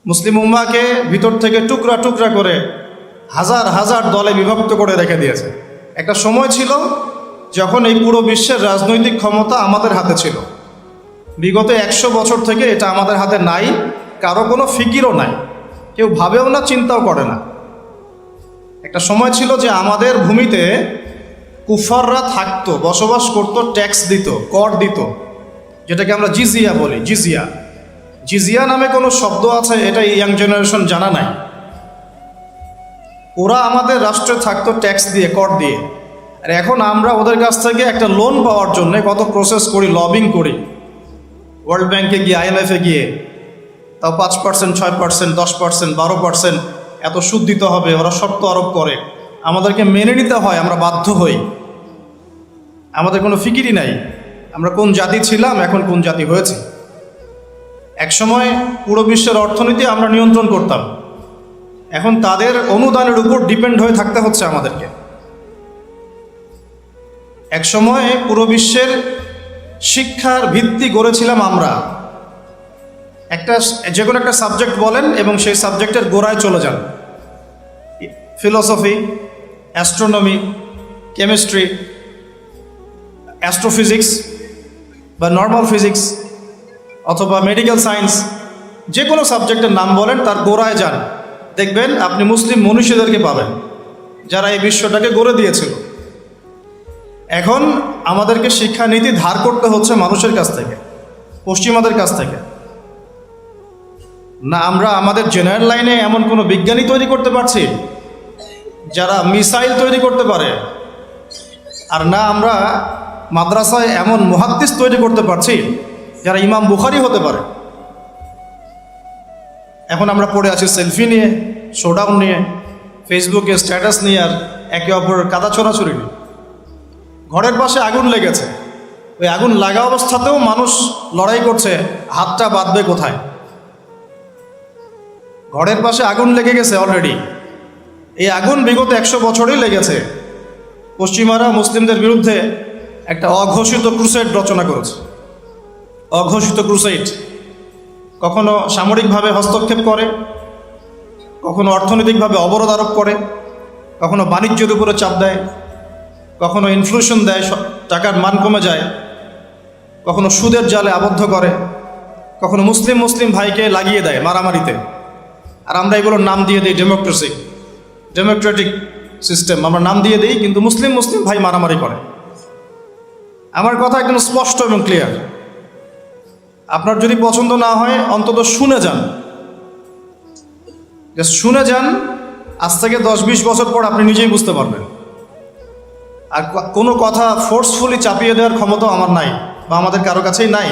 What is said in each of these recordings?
মুসলিম উম্মাহকে ভিতর থেকে টুকরা টুকরা করে হাজার হাজার দলে বিভক্ত করে রেখে দিয়েছে। একটা সময় ছিল যখন এই পুরো বিশ্বের রাজনৈতিক ক্ষমতা আমাদের হাতে ছিল। বিগত 100 বছর থেকে এটা আমাদের হাতে নাই, কারো কোনো ফিকিরও নাই, কেউ ভাবেও না, চিন্তাও করে না। একটা সময় ছিল যে আমাদের ভূমিতে কুফাররা থাকতো, বসবাস করত, ট্যাক্স দিত, কর দিত, যেটাকে আমরা জিজিয়া বলি। জিজিয়া জিজিয়া নামে কোনো শব্দ আছে এটা ইয়াং জেনারেশন জানা নাই। ওরা আমাদের রাষ্ট্রে থাকতো ট্যাক্স দিয়ে, কর দিয়ে। আর এখন আমরা ওদের কাছ থেকে একটা লোন পাওয়ার জন্য কত প্রসেস করি, লবিং করি, ওয়ার্ল্ড ব্যাংকে গিয়ে, IMF-এ গিয়ে, তাও 5%, 6%, 10%, 12% এত সুদ দিতে হবে, ওরা শর্ত আরোপ করে, আমাদেরকে মেনে নিতে হয়, আমরা বাধ্য হই। আমাদের কোনো ফিকিরই নাই আমরা কোন জাতি ছিলাম, এখন কোন জাতি হয়েছে। একসময় পুরো বিশ্বের অর্থনীতি আমরা নিয়ন্ত্রণ করতাম, এখন তাদের অনুদানের উপর ডিপেন্ড হয়ে থাকতে হচ্ছে আমাদেরকে। একসময় পুরো বিশ্বের শিক্ষার ভিত্তি গড়েছিলাম আমরা। যে কোনো একটা সাবজেক্ট বলেন এবং সেই সাবজেক্টের গোড়ায় চলে যান, ফিলসফি, অ্যাস্ট্রোনমি, কেমিস্ট্রি, অ্যাস্ট্রোফিজিক্স বা নর্মাল ফিজিক্স অথবা মেডিকেল সায়েন্স, যে কোনো সাবজেক্টের নাম বলেন, তার গোড়ায় যান, দেখবেন আপনি মুসলিম মনীষীদেরকে পাবেন যারা এই বিশ্বটাকে গড়ে দিয়েছিল। এখন আমাদেরকে শিক্ষানীতি ধার করতে হচ্ছে মানুষের কাছ থেকে, পশ্চিমাদের কাছ থেকে। না আমরা আমাদের জেনারেল লাইনে এমন কোনো বিজ্ঞানী তৈরি করতে পারছি যারা মিসাইল তৈরি করতে পারে, আর না আমরা মাদ্রাসায় এমন মুহাদ্দিস তৈরি করতে পারছি যারা ইমাম বুখারী হতে পারে। এখন আমরা পড়ে আছি সেলফি নিয়ে, শোডাউন নিয়ে, ফেসবুকে স্ট্যাটাস নিয়ে, আর একে অপরের কাদা ছোড়াছুড়ি নিয়ে। ঘরের পাশে আগুন লেগেছে, ওই আগুন লাগা অবস্থাতেও মানুষ লড়াই করছে হাতটা বাঁধবে কোথায়। ঘরের পাশে আগুন লেগে গেছে অলরেডি, এই আগুন বিগত 100 বছরই লেগেছে। পশ্চিমারা মুসলিমদের বিরুদ্ধে একটা অঘোষিত ক্রুসেড রচনা করেছে। অঘোষিত ক্রুসেড কখনো সামরিকভাবে হস্তক্ষেপ করে, কখনো অর্থনৈতিকভাবে অবরোধ আরোপ করে, কখনো বাণিজ্যের উপরে চাপ দেয়, কখনো ইনফ্লেশন দেয়, টাকার মান কমে যায়, কখনো সুদের জালে আবদ্ধ করে, কখনো মুসলিম ভাইকে লাগিয়ে দেয় মারামারিতে। আর আমরা এগুলোর নাম দিয়ে দিই ডেমোক্রেটিক সিস্টেম, আমরা নাম দিয়ে দিই, কিন্তু মুসলিম ভাই মারামারি করে। আমার কথা একদম স্পষ্ট এবং ক্লিয়ার। আপনার যদি পছন্দ না হয় অন্তত শুনে যান, শুনে যান, আজ থেকে 10-20 বছর পর আপনি নিজেই বুঝতে পারবেন। আর কোনো কথা ফোর্সফুলি চাপিয়ে দেওয়ার ক্ষমতা আমার নাই বা আমাদের কারো কাছেই নাই।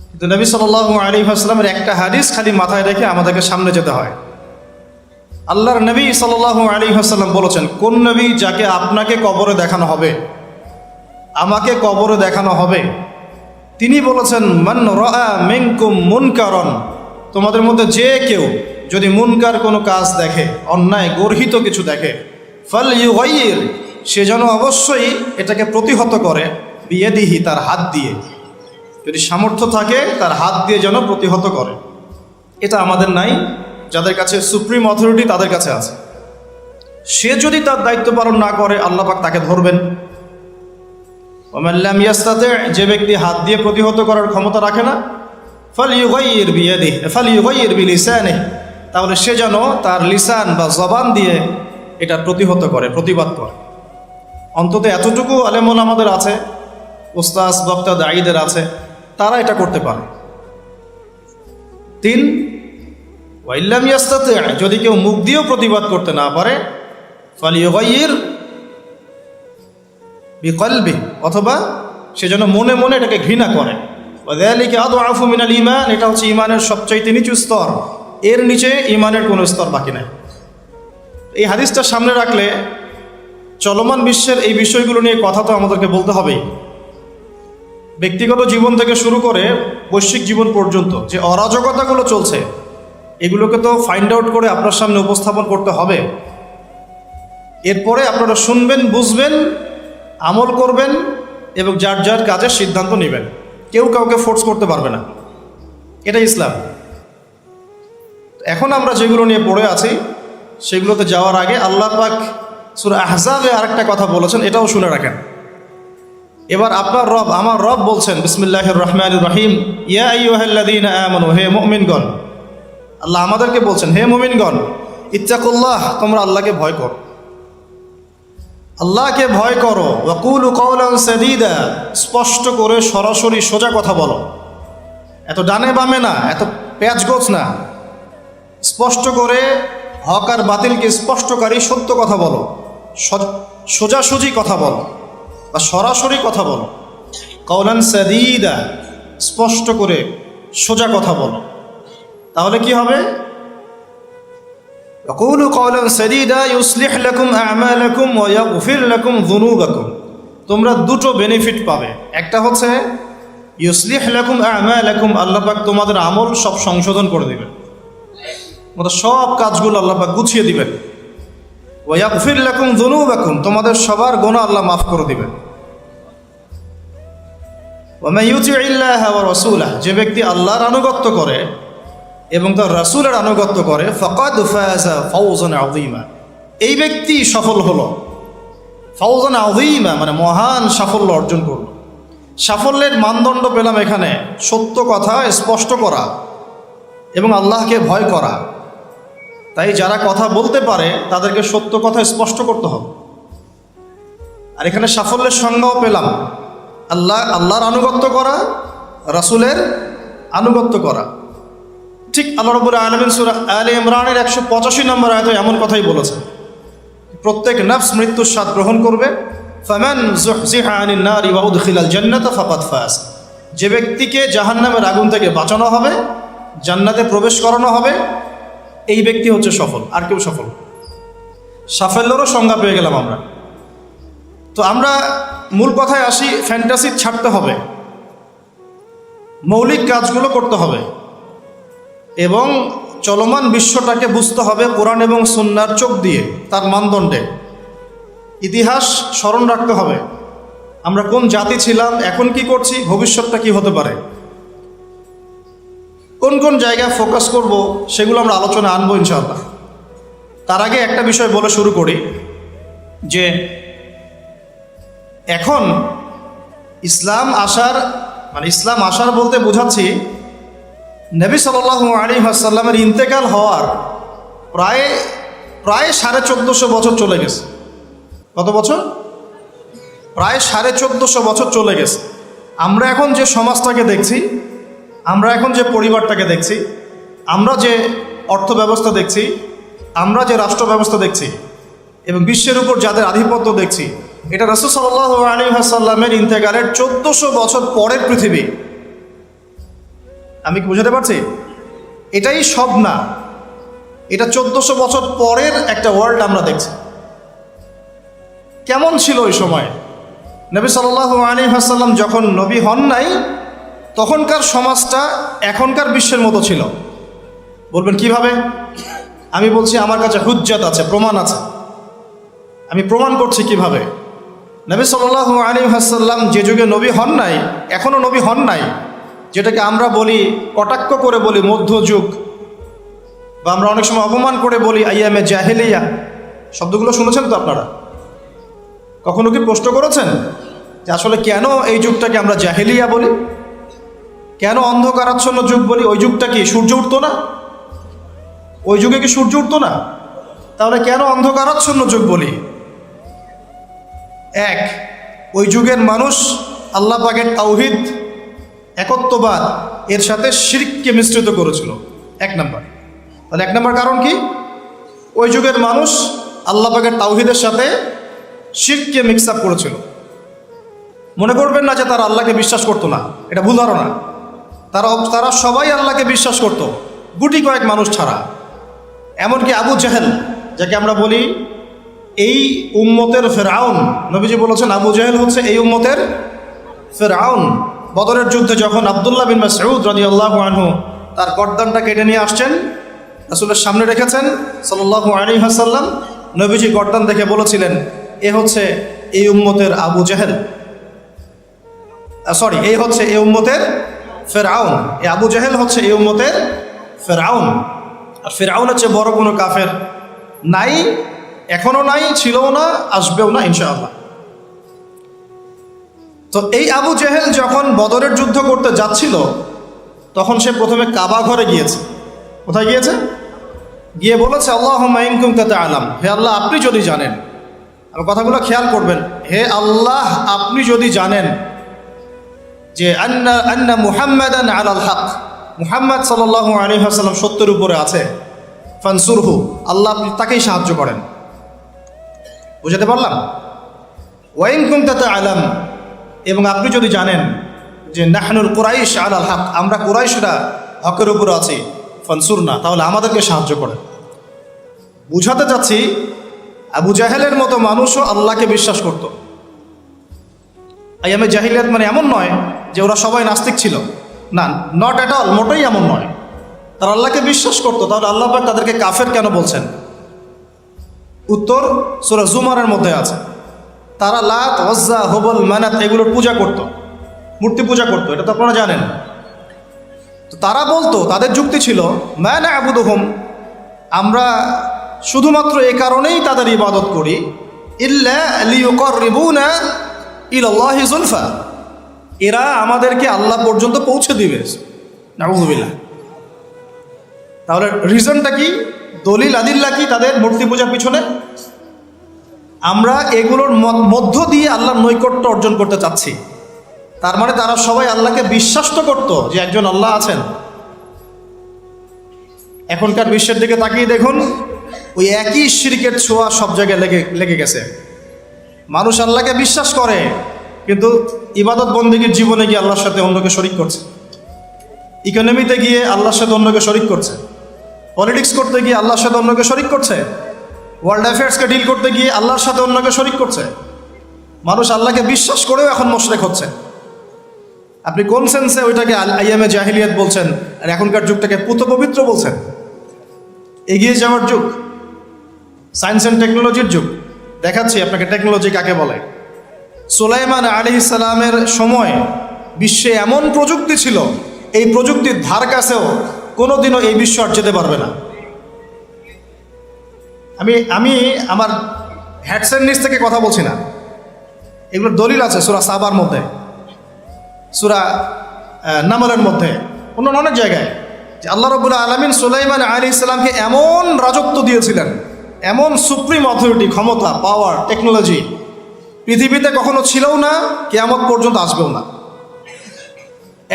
কিন্তু নবী সাল্লাল্লাহু আলাইহি ওয়াসাল্লামের একটা হাদিস খালি মাথায় রেখে আমাদেরকে সামনে যেতে হয়। আল্লাহর নবী সাল্লাল্লাহু আলাইহি ওয়াসাল্লাম বলেছেন, কোন নবী যাকে আপনাকে কবরে দেখানো হবে, আমাকে কবরে দেখানো হবে, তিনি বলেছেন, মান রাআ মিনকুম মুনকারান, তোমাদের মধ্যে যে কেউ যদি মুনকার কোনো কাজ দেখে, অন্যায় গর্হিত কিছু দেখে, ফালইউগাইয়ির, সে যেন অবশ্যই এটাকে প্রতিহত করে, বিয়াদিহি, তার হাত দিয়ে, যদি সামর্থ্য থাকে তার হাত দিয়ে যেন প্রতিহত করে। এটা আমাদের নাই, যাদের কাছে সুপ্রিম অথরিটি তাদের কাছে আছে। সে যদি তার দায়িত্ব পালন না করে, আল্লাহ পাক তাকে ধরবেন। ওমান লাম ইয়াস্তাতি, যে ব্যক্তি হাত দিয়ে প্রতিহত করার ক্ষমতা রাখে না, ফালইউগাইয়ির বিয়াদিহি ফালইউগাইয়ির বিলিসানিহি, তাহলে সে যেন তার লিসান বা জবান দিয়ে এটা প্রতিহত করে, প্রতিবাদ করে। অন্তত এতটুকু আলেম ওলামাদের আছে, উস্তাজ বক্তা দাঈদের আছে, তারা এটা করতে পারে। 3, ওয়াইল্লাম ইয়াস্তাতি, যদি কেউ মুখ দিয়েও প্রতিবাদ করতে না পারে, ফালইউগাইয়ির বিকলবি, অথবা সে যেন মনে মনে এটাকে ঘৃণা করে। ওয়াযালিকা আদআফু মিনাল ঈমান, এটা হচ্ছে ঈমানের সবচাইতে নিচু স্তর, এর নিচে ঈমানের কোনো স্তর বাকি নাই। এই হাদিসটা সামনে রাখলে চলমান বিশ্বের এই বিষয়গুলো নিয়ে কথা তো আমাদেরকে বলতে হবেই। ব্যক্তিগত জীবন থেকে শুরু করে বৈশ্বিক জীবন পর্যন্ত যে অরাজকতাগুলো চলছে, এগুলোকে তো ফাইন্ড আউট করে আপনার সামনে উপস্থাপন করতে হবে। এরপরে আপনারা শুনবেন, বুঝবেন, আমল করবেন এবং যার যার কাজের সিদ্ধান্ত নেবেন। কেউ কাউকে ফোর্স করতে পারবে না, এটাই ইসলাম। এখন আমরা যেগুলো নিয়ে পড়ে আছি সেগুলোতে যাওয়ার আগে আল্লাহ পাক সূরা আহজাবে আরেকটা কথা বলেছেন, এটাও শুনে রাখেন। এবার আপনার রব, আমার রব বলছেন, বিসমিল্লাহির রহমানির রহিম, ইয়া আইয়ুহাল্লাযীনা আমানু, হে মুমিনগণ। আল্লাহ আমাদেরকে বলছেন, হে মুমিনগণ, ইত্তাকুল্লাহ, তোমরা আল্লাহকে ভয় করো, আল্লাহকে ভয় করো। ওয়া কুলু কাওলান সাদীদা, স্পষ্ট করে সরাসরি সোজা কথা বলো, এত ডানে বামে না, এত পেঁচগোছ না, স্পষ্ট করে হক আর বাতিলকে স্পষ্টকারী সত্য কথা বলো, সোজাসুজি কথা বলো বা সরাসরি কথা বলো। কাওলান সাদীদা, স্পষ্ট করে সোজা কথা বলো, তাহলে কি হবে? وقولوا قولا سديدا يصلح لكم أعمالكم ويغفر لكم ذنوبكم। তোমরা দুটো বেনিফিট পাবে। একটা হচ্ছে ইউসলিহ লাকুম আ'মালাকুম, আল্লাহ পাক তোমাদের আমল সব সংশোধন করে দিবেন, তোমাদের সব কাজগুলো আল্লাহ পাক গুছিয়ে দিবেন। ওয়া ইয়াগফির লাকুম যুনুবাকুম, তোমাদের সবার গুনাহ আল্লাহ মাফ করে দিবেন। ওয়া মান ইউতিইল্লাহা ওয়া রাসূলাহু, যে ব্যক্তি আল্লাহর আনুগত্য করে এবং তার রাসূলের আনুগত্য করে, ফাকাদ ফাযা ফাওজান আযীমা, এই ব্যক্তি সফল হলো। ফাওজান আযীমা মানে মহান সাফল্য অর্জন করলো। সাফল্যের মানদণ্ড পেলাম এখানে, সত্য কথা স্পষ্ট করা এবং আল্লাহকে ভয় করা। তাই যারা কথা বলতে পারে তাদেরকে সত্য কথা স্পষ্ট করতে হবে। আর এখানে সাফল্যের সংজ্ঞাও পেলাম, আল্লাহর আনুগত্য করা, রাসূলের আনুগত্য করা। ঠিক আল্লাহ রাব্বুল আলামিন সূরা আলে ইমরানের 185 নম্বর আয়াতে এমন কথাই বলেছেন, প্রত্যেক নফস মৃত্যুর স্বাদ গ্রহণ করবে। ফামান যুহজিহা আনিন নারি ওয়া উদখিলাল জান্নাতা ফাকাদ ফাজ, যে ব্যক্তিকে জাহান্নামের আগুন থেকে বাঁচানো হবে, জান্নাতে প্রবেশ করানো হবে, এই ব্যক্তি হচ্ছে সফল, আর কেউ সফল। সাফল্যেরও সংজ্ঞা পেয়ে গেলাম আমরা। তো আমরা মূল কথায় আসি, ফ্যান্টাসি ছাড়তে হবে, মৌলিক কাজগুলো করতে হবে এবং চলমান বিশ্বটাকে বুঝতে হবে কোরআন এবং সুন্নাহর চোখ দিয়ে, তার মানদণ্ডে। ইতিহাস স্মরণ রাখতে হবে, আমরা কোন জাতি ছিলাম, এখন কি করছি, ভবিষ্যৎটা কি হতে পারে, কোন কোন জায়গায় ফোকাস করব, সেগুলো আমরা আলোচনা আনবো ইনশাআল্লাহ। তার আগে একটা বিষয় বলে শুরু করি যে এখন ইসলাম আসার বলতে বোঝাচ্ছি নবী সাল্লাল্লাহু আলাইহি ওয়াসাল্লামের ইন্তেকাল হওয়ার প্রায় 1450 বছর চলে গেছে। কত বছর? প্রায় 1450 বছর চলে গেছে। আমরা এখন যে সমাজটাকে দেখছি, আমরা এখন যে পরিবারটাকে দেখছি, আমরা যে অর্থ ব্যবস্থা দেখছি, আমরা যে রাষ্ট্র ব্যবস্থা দেখছি এবং বিশ্বের উপর যাদের আধিপত্য দেখছি, এটা রাসূল সাল্লাল্লাহু আলাইহি ওয়াসাল্লামের ইন্তেকালের 1400 বছর পরের পৃথিবী। আমি কি বুঝাতে পারছি? এটাই সব না, এটা 1400 বছর পরের একটা ওয়ার্ল্ড আমরা দেখছি। কেমন ছিল ওই সময়? নবী সাল্লাল্লাহু আলাইহি ওয়াসাল্লাম যখন নবী হন নাই, তখনকার সমাজটা এখনকার বিশ্বের মতো ছিল। বলবেন কিভাবে? আমি বলছি, আমার কাছে হুজ্জাত আছে, প্রমাণ আছে, আমি প্রমাণ করছি কিভাবে। নবী সাল্লাল্লাহু আলাইহি ওয়াসাল্লাম যে যুগে নবী হন নাই, এখনও নবী হন নাই, যেটাকে আমরা বলি, কটাক্ষ করে বলি মধ্যযুগ, বা আমরা অনেক সময় অপমান করে বলি আইয়ামে জাহেলিয়া। শব্দগুলো শুনেছেন তো আপনারা? কখনো কি প্রশ্ন করেছেন যে আসলে কেন এই যুগটাকে আমরা জাহেলিয়া বলি, কেন অন্ধকারাচ্ছন্ন যুগ বলি? ওই যুগটা কি সূর্য উঠতো না? ওই যুগে কি সূর্য উঠতো না? তাহলে কেন অন্ধকারাচ্ছন্ন যুগ বলি? এক, ওই যুগের মানুষ আল্লাহ পাকের তাওহীদ, একত্ববাদ এর সাথে শিরককে মিশ্রিত করেছিল, 1 নাম্বার। তাহলে 1 নাম্বার কারণ কি? ওই যুগের মানুষ আল্লাহ পাকের তাওহীদের সাথে শিরককে মিক্স আপ করেছিল। মনে করবেন না যে তারা আল্লাহকে বিশ্বাস করতো না, এটা ভুল ধারণা। তারা সবাই আল্লাহকে বিশ্বাস করত, গুটি কয়েক মানুষ ছাড়া। এমনকি আবু জাহেল, যাকে আমরা বলি এই উম্মতের ফেরাউন, নবীজি বলেছেন আবু জাহেল হচ্ছে এই উম্মতের ফেরাউন। বদরের যুদ্ধে যখন আব্দুল্লাহ বিন মাসউদ রাদিয়াল্লাহু আনহু তার গর্দানটা কেটে নিয়ে আসছেন, রাসূলের সামনে রেখেছেন সাল্লাল্লাহু আলাইহি ওয়াসাল্লাম, নবীজি গর্দান দেখে বলেছিলেন, এ হচ্ছে এই উম্মতের আবু জাহেল, এই হচ্ছে এই উম্মতের ফেরাউন, এই আবু জাহেল হচ্ছে এই উম্মতের ফেরাউন। আর ফিরআউনের চেয়ে বড় কোনো কাফের নাই, এখনো নাই, ছিলও না, আসবেও না ইনশাআল্লাহ। তো এই আবু জেহেল যখন বদরের যুদ্ধ করতে যাচ্ছিল তখন সে প্রথমে কাবা ঘরে গিয়েছে। কোথায় গিয়েছে? গিয়ে বলেছে আল্লাহুম্মা ইন কুনতা তা'লাম, হে আল্লাহ আপনি যদি জানেন, আমার কথাগুলো খেয়াল করবেন, হে আল্লাহ আপনি যদি জানেন যে আন্না মুহাম্মাদান আলাল হক, মুহাম্মদ সাল্লাল্লাহু আলাইহি ওয়াসাল্লাম সত্যের উপরে আছে, ফানসুরহু, আল্লাহ আপনি তাকেই সাহায্য করেন। বুঝাতে পারলাম? ওয়া ইন কুনতা তা'লাম, এবং আপনি যদি জানেন যে নাহনুল কুরাইশ আলাল হক, আমরা কুরাইশরা হকের উপরে আছি, ফানসুরনা, তাহলে আমাদেরকে সাহায্য করেন। বুঝাতে চাচ্ছি আবু জাহেলের মতো মানুষও আল্লাহকে বিশ্বাস করত। আইয়ামে জাহিলিয়াত মানে এমন নয় যে ওরা সবাই নাস্তিক ছিল, না, নট এট অল, মোটেই এমন নয়। তারা আল্লাহকে বিশ্বাস করতো। তাহলে আল্লাহ পাক তাদেরকে কাফের কেন বলছেন? উত্তর সূরা জুমারের মধ্যে আছে। তারা লাত, ওজ্জা, হুবল, মানাত এগুলোর পূজা করত, মূর্তি পূজা করত, এটা তো আপনারা জানেন। তো তারা বলতো, তাদের যুক্তি ছিল, মা না'বুদুহুম, আমরা শুধুমাত্র এই কারণেই তাদের ইবাদত করি, ইল্লা লিয়ুকাররিবুনা ইলাল্লাহি যুলফা, এরা আমাদেরকে আল্লাহ পর্যন্ত পৌঁছে দিবে। নাউযুবিল্লাহ। তাহলে রিজনটা কি, দলিল আদিল্লা কি তাদের মূর্তি পূজার পিছনে? আমরা এগুলোর মধ্য দিয়ে আল্লাহর নৈকট্য অর্জন করতে চাচ্ছি। তার মানে তারা সবাই আল্লাহকে বিশ্বাস তো করতো যে একজন আল্লাহ আছেন। এখনকার বিশ্বের দিকে তাকিয়ে দেখুন, ওই একই শিরকের ছোঁয়া সব জায়গায় লেগে গেছে। মানুষ আল্লাহকে বিশ্বাস করে কিন্তু ইবাদত বন্দেগীর জীবনে গিয়ে আল্লাহর সাথে অন্যকে শরিক করছে, ইকোনমিতে গিয়ে আল্লাহর সাথে অন্যকে শরিক করছে, পলিটিক্স করতে গিয়ে আল্লাহর সাথে অন্যকে শরিক করছে, ওয়ার্ল্ড অ্যাফেয়ার্সকে ডিল করতে গিয়ে আল্লাহর সাথে অন্যকে শরিক করছে। মানুষ আল্লাহকে বিশ্বাস করেও এখন মুশরিক হচ্ছে। আপনি কোন সেন্সে ওইটাকে আইয়ামে জাহিলিয়াত বলছেন আর এখনকার যুগটাকে পুত পবিত্র বলছেন? এগিয়ে যাওয়ার যুগ, সায়েন্স অ্যান্ড টেকনোলজির যুগ। দেখাচ্ছি আপনাকে টেকনোলজি কাকে বলে। সুলাইমান আলাইহিস সালামের সময় বিশ্বে এমন প্রযুক্তি ছিল, এই প্রযুক্তির ধার কাছেও কোনোদিনও এই বিশ্ব আর যেতে পারবে না। আমি আমার হ্যাডসেট নিচ থেকে কথা বলছি না, এগুলোর দলিল আছে সূরা সাবার মধ্যে, সূরা নামলের মধ্যে, অন্য অনেক জায়গায়, যে আল্লাহ রাব্বুল আলামিন সুলাইমান আলাইহিস সালামকে এমন রাজত্ব দিয়েছিলেন, এমন সুপ্রিম অথরিটি, ক্ষমতা, পাওয়ার, টেকনোলজি পৃথিবীতে কখনো ছিলও না, কিয়ামত পর্যন্ত আসবেও না।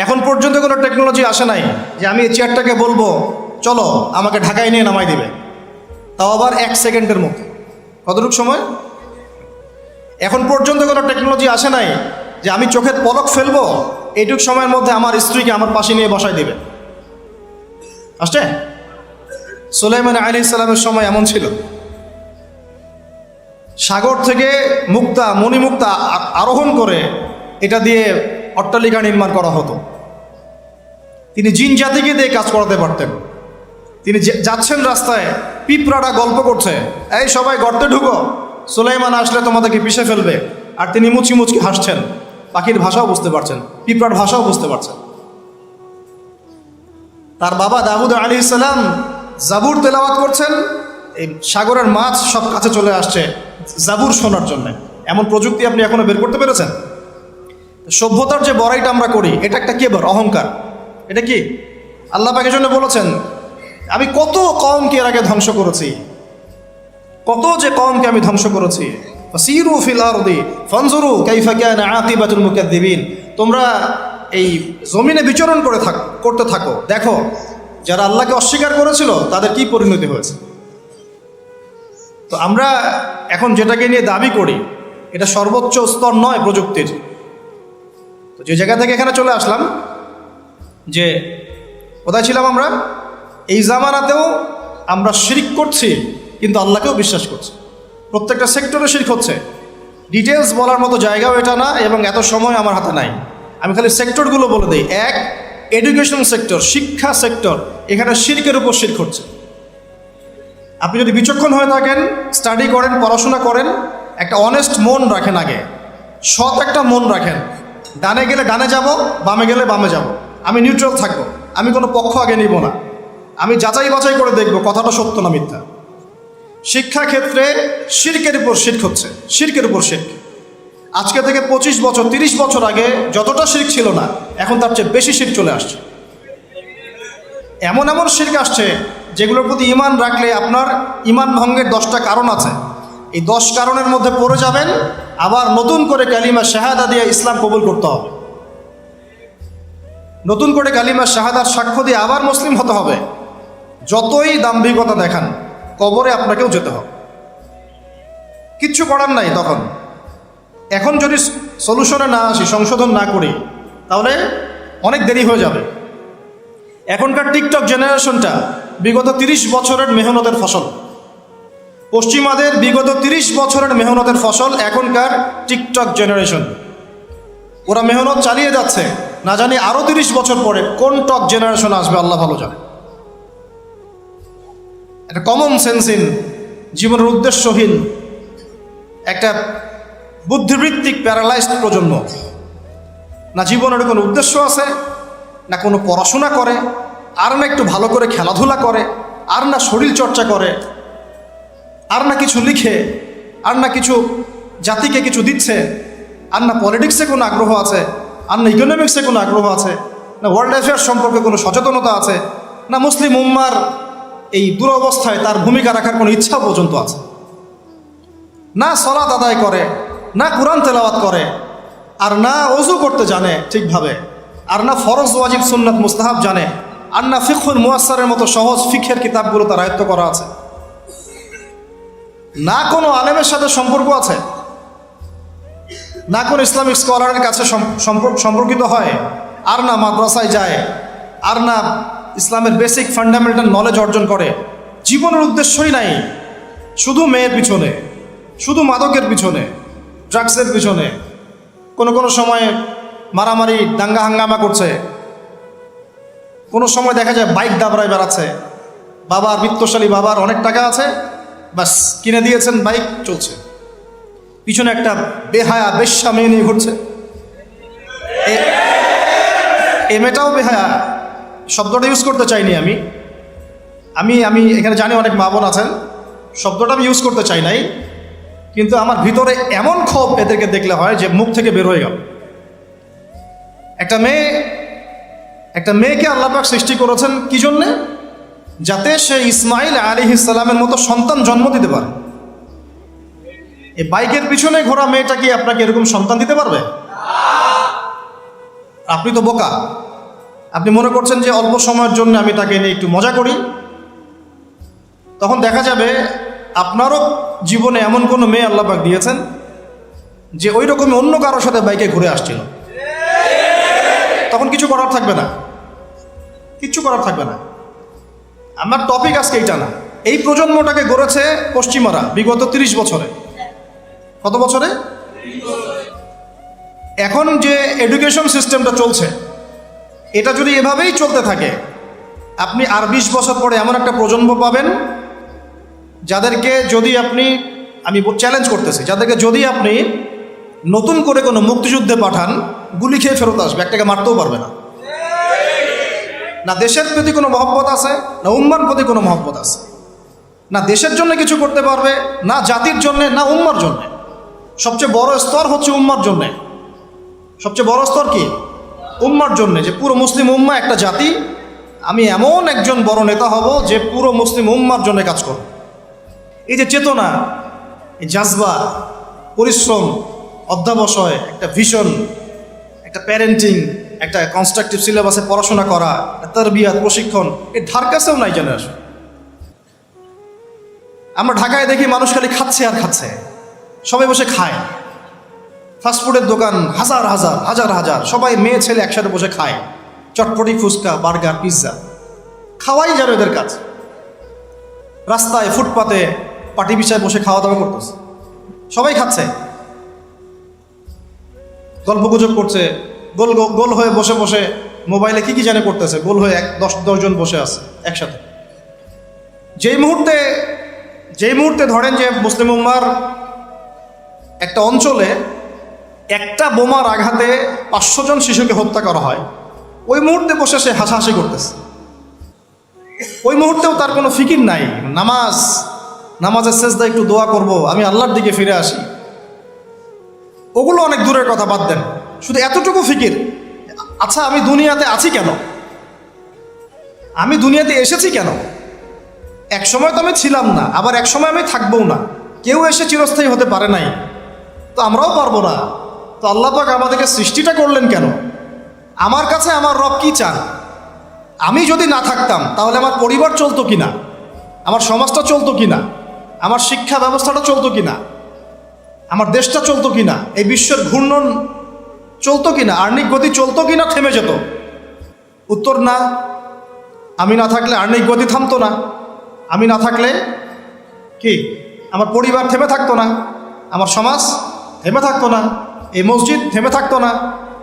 এখন পর্যন্ত কোনো টেকনোলজি আসে নাই যে আমি এই চেয়ারটাকে বলবো চলো আমাকে ঢাকায় নিয়ে নামাই দিবে, তাও আবার 1 সেকেন্ডের মধ্যে। কতটুকু সময়? এখন পর্যন্ত কোনো টেকনোলজি আসে নাই যে আমি চোখের পলক ফেলবো, এইটুক সময়ের মধ্যে আমার স্ত্রীকে আমার পাশে নিয়ে বসাই দিবে। আসছে? সুলাইমান আলাইহিস সালামের সময় এমন ছিল। সাগর থেকে মুক্তা, মণিমুক্তা আরোহণ করে এটা দিয়ে অট্টালিকা নির্মাণ করা হতো। তিনি জিন জাতিকে দিয়ে কাজ করাতে পারতেন। তিনি যাচ্ছেন রাস্তায়, পিঁপড়াটা গল্প করছে, এই সবাই গর্তে ঢুকো, সুলাইমান আসলে তোমাদেরকে পিষে ফেলবে, আর তিনি মুচকি মুচকি হাসছেন। পাখির ভাষাও বুঝতে পারছেন, পিঁপড়ার ভাষাও বুঝতে পারছেন। তার বাবা দাউদ আলাইহিস সালাম জাবুর তেলাওয়াত করছেন, এই সাগরের মাছ সব কাছে চলে আসছে জাবুর শোনার জন্য। এমন প্রযুক্তি আপনি এখনো বের করতে পেরেছেন? সভ্যতার যে বড়াইটা আমরা করি, এটা একটা কেবর, অহংকার। এটা কি আল্লাহ পাকের জন্য বলেছেন, আমি কত কওমকে এর আগে ধ্বংস করেছি, কত যে কওমকে আমি ধ্বংস করেছি। ফাসিরু ফিল আরদি ফানজুরু কাইফা কানা আকিবাতুল মুকাদ্দিবিন, তোমরা এই জমিনে বিচরণ করতে থাকো, দেখো যারা আল্লাহকে অস্বীকার করেছিল তাদের কি পরিণতি হয়েছে। তো আমরা এখন যেটাকে নিয়ে দাবি করি, এটা সর্বোচ্চ স্তর নয় প্রযুক্তির। তো যে জায়গা থেকে এখানে চলে আসলাম, যে কোথায় ছিলাম আমরা? এই জামানাতেও আমরা শিরক করছি কিন্তু আল্লাহকেও বিশ্বাস করছি। প্রত্যেকটা সেক্টরে শিরক হচ্ছে। ডিটেলস বলার মতো জায়গাও এটা না, এবং এত সময় আমার হাতে নাই। আমি খালি সেক্টরগুলো বলে দিই। 1, এডুকেশন সেক্টর, শিক্ষা সেক্টর, এখানে শিরকের উপর শিরক হচ্ছে। আপনি যদি বিচক্ষণ হয়ে থাকেন, স্টাডি করেন, পড়াশোনা করেন, একটা অনেস্ট মন রাখেন, আগে সৎ একটা মন রাখেন। ডানে গেলে ডানে যাব, বামে গেলে বামে যাব, আমি নিউট্রাল থাকবো, আমি কোনো পক্ষ আগে নিব না। আমি যাচাই বাছাই করে দেখব কথাটা সত্য না মিথ্যা। শিক্ষাক্ষেত্রে শিরকের উপর শিরক হচ্ছে, শিরকের উপর শিরক। আজকে থেকে 25 বছর 30 বছর আগে যতটা শিরক ছিল না, এখন তার চেয়ে বেশি শিরক চলে আসছে। এমন এমন শিরক আসছে যেগুলোর প্রতি ঈমান রাখলে আপনার ঈমান ভঙ্গের 10টা কারণ আছে। এই 10 কারণের মধ্যে পড়ে যাবেন, আবার নতুন করে কালিমা শাহাদা দিয়ে ইসলাম কবুল করতে হবে। নতুন করে কালিমা শাহাদার সাক্ষ্য দিয়ে আবার মুসলিম হতে হবে। যতই দাম্ভিকতা দেখান, কবরে আপনাকেও যেতে হবে, কিচ্ছু করার নাই তখন। এখন যদি সলিউশনে না আসি, সংশোধন না করি, তাহলে অনেক দেরি হয়ে যাবে। এখনকার টিকটক জেনারেশনটা বিগত 30 বছরের মেহনতের ফসল। পশ্চিমাদের বিগত 30 বছরের মেহনতের ফসল এখনকার টিকটক জেনারেশন। ওরা মেহনত চালিয়ে যাচ্ছে, না জানি আরও 30 বছর পরে কোন টক জেনারেশন আসবে আল্লাহ ভালো জানে। একটা কমন সেন্সহীন, জীবনের উদ্দেশ্যহীন, একটা বুদ্ধিবৃত্তিক প্যারালাইজড প্রজন্ম। না জীবনের কোনো উদ্দেশ্য আছে, না কোনো পড়াশোনা করে, আর না একটু ভালো করে খেলাধুলা করে, আর না শরীর চর্চা করে, আর না কিছু লিখে, আর না কিছু জাতিকে কিছু দিচ্ছে, আর না পলিটিক্সে কোনো আগ্রহ আছে, আর না ইকোনমিক্সে কোনো আগ্রহ আছে, না ওয়ার্ল্ড অ্যাফেয়ার্স সম্পর্কে কোনো সচেতনতা আছে, না মুসলিম উম্মার এই দুরবস্থায় তার ভূমিকা রাখার কোনো ইচ্ছা পর্যন্ত আছে। না সালাত আদায় করে, না কুরআন তেলাওয়াত করে, আর না ওযু করতে জানে ঠিকভাবে, আর না ফরজ ওয়াজিব সুন্নাত মুস্তাহাব জানে, আর না ফিকহুল মুয়াসসারের মতো সহজ ফিকহের কিতাবগুলো তার আয়ত্ত করা আছে, না কোনো আলেমের সাথে সম্পর্ক আছে, না কোনো ইসলামিক স্কলারের কাছে সম্পর্কিত হয়, আর না মাদ্রাসায় যায়, আর না ইসলামের বেসিক ফান্ডামেন্টাল নলেজ অর্জন করে। জীবনের উদ্দেশ্যই নাই, শুধু মেয়ের পিছনে, শুধু মাদকের পিছনে, ড্রাগসের পিছনে, কোনো সময় মারামারি দাঙ্গা হাঙ্গামা করছে, কোনো সময় দেখা যায় বাইক দাবড়ায় বেড়াচ্ছে। বাবার বিত্তশালী, বাবার অনেক টাকা আছে, বাস কিনে দিয়েছেন বাইক, চলছে। পিছনে একটা বেহায়া বেশ্যা মেয়ে নিয়ে ঘুরছে। এই মেয়েটাও বেহায়া, শব্দটা ইউজ করতে চাইনি আমি আমি আমি এখানে জানি অনেক মা বোন আছেন, শব্দটা আমি ইউজ করতে চাই নাই, কিন্তু আমার ভিতরে এমন ক্ষোভ এদেরকে দেখলে হয় যে মুখ থেকে বের হয়ে গেল। একটা মেয়েকে আল্লাহ পাক সৃষ্টি করেছেন কি জন্যে? যাতে সে ইসমাইল আলাইহিস সালামের মতো সন্তান জন্ম দিতে পারে। এই বাইকের পিছনে ঘোরা মেয়েটা কি আপনাকে এরকম সন্তান দিতে পারবে? আপনি তো বোকা। আপনি মনে করছেন যে অল্প সময়ের জন্য আমি তাকে নিয়ে একটু মজা করি, তখন দেখা যাবে আপনারও জীবনে এমন কোনো মেয়ে আল্লাহ পাক দিয়েছেন যে ওই রকমই অন্য কারোর সাথে বাইকে ঘুরে আসছিল। তখন কিছু করার থাকবে না, কিচ্ছু করার থাকবে না। আমার টপিক আজকে এইটা না। এই প্রজন্মটাকে গড়েছে পশ্চিমারা বিগত 30 বছরে। কত বছরে? এখন যে এডুকেশন সিস্টেমটা চলছে, এটা যদি এভাবেই চলতে থাকে, আপনি আর 20 বছর পরে এমন একটা প্রজন্ম পাবেন যাদেরকে যদি আপনি, আমি চ্যালেঞ্জ করতেছি, যাদেরকে যদি আপনি নতুন করে কোনো মুক্তিযুদ্ধে পাঠান, গুলি খেয়ে ফেরত আসবে, একটাকে মারতেও পারবে না। না দেশের প্রতি কোনো মহব্বত আছে, না উম্মার প্রতি কোনো মহব্বত আছে, না দেশের জন্য কিছু করতে পারবে, না জাতির জন্যে, না উম্মার জন্যে। সবচেয়ে বড় স্তর হচ্ছে উম্মার জন্যে। সবচেয়ে বড় স্তর কি? উম্মার জন্যে, যে পুরো মুসলিম উম্মা একটা জাতি, আমি এমন একজন বড় নেতা হব যে পুরো মুসলিম উম্মার জন্য কাজ করব। এই যে চেতনা, এই জাজবা, পরিশ্রম, অধ্যাবসায়, একটা ভিশন, একটা প্যারেন্টিং, একটা কনস্ট্রাকটিভ সিলেবাসে পড়াশোনা করা, তারবিয়াত, প্রশিক্ষণ, এর ধার কাছেও নাই জেনারেশন। আমরা ঢাকায় দেখি মানুষ খালি খাচ্ছে আর খাচ্ছে, সবাই বসে খায়। ফাস্টফুডের দোকান হাজার হাজার হাজার হাজার, সবাই মেয়ে ছেলে একসাথে বসে খায়, চটপটি, ফুচকা, বার্গার, পিৎজা, খাওয়াই যাবে এদের কাজ। রাস্তায় ফুটপাতে পাটি বিছায় বসে খাওয়া দাওয়া করতেছে, সবাই খাচ্ছে, গল্পগুজব করছে, গোল গোল হয়ে বসে বসে মোবাইলে কি জানে করতেছে, গোল হয়ে 10 জন বসে আছে একসাথে। যেই মুহূর্তে ধরেন যে মুসলিম উম্মার একটা অঞ্চলে একটা বোমার আঘাতে 500 জন শিশুকে হত্যা করা হয়, ওই মুহূর্তে বসে সে হাসাহাসি করতেছে। ওই মুহূর্তেও তার কোনো ফিকির নাই। নামাজের সেজদা একটু দোয়া করব, আমি আল্লাহর দিকে ফিরে আসি, ওগুলো অনেক দূরের কথা, বাদ দেন। শুধু এতটুকু ফিকির, আচ্ছা আমি দুনিয়াতে আছি কেন, আমি দুনিয়াতে এসেছি কেন? এক সময় তো আমি ছিলাম না, আবার এক সময় আমি থাকবও না। কেউ এসে চিরস্থায়ী হতে পারে নাই, তো আমরাও পারবো না। তো আল্লাহ পাক আমাদেরকে সৃষ্টিটা করলেন কেন? আমার কাছে আমার রব কি চান? আমি যদি না থাকতাম তাহলে আমার পরিবার চলতো কিনা, আমার সমাজটা চলতো কিনা, আমার শিক্ষা ব্যবস্থাটা চলতো কিনা, আমার দেশটা চলতো কিনা, এই বিশ্বের ঘূর্ণন চলতো কিনা, আর্নিক গতি চলতো কিনা, থেমে যেত? উত্তর না। আমি না থাকলে আর্নিক গতি থামতো না, আমি না থাকলে কি আমার পরিবার থেমে থাকতো না, আমার সমাজ থেমে থাকতো না, এই মসজিদ থেমে থাকতো না,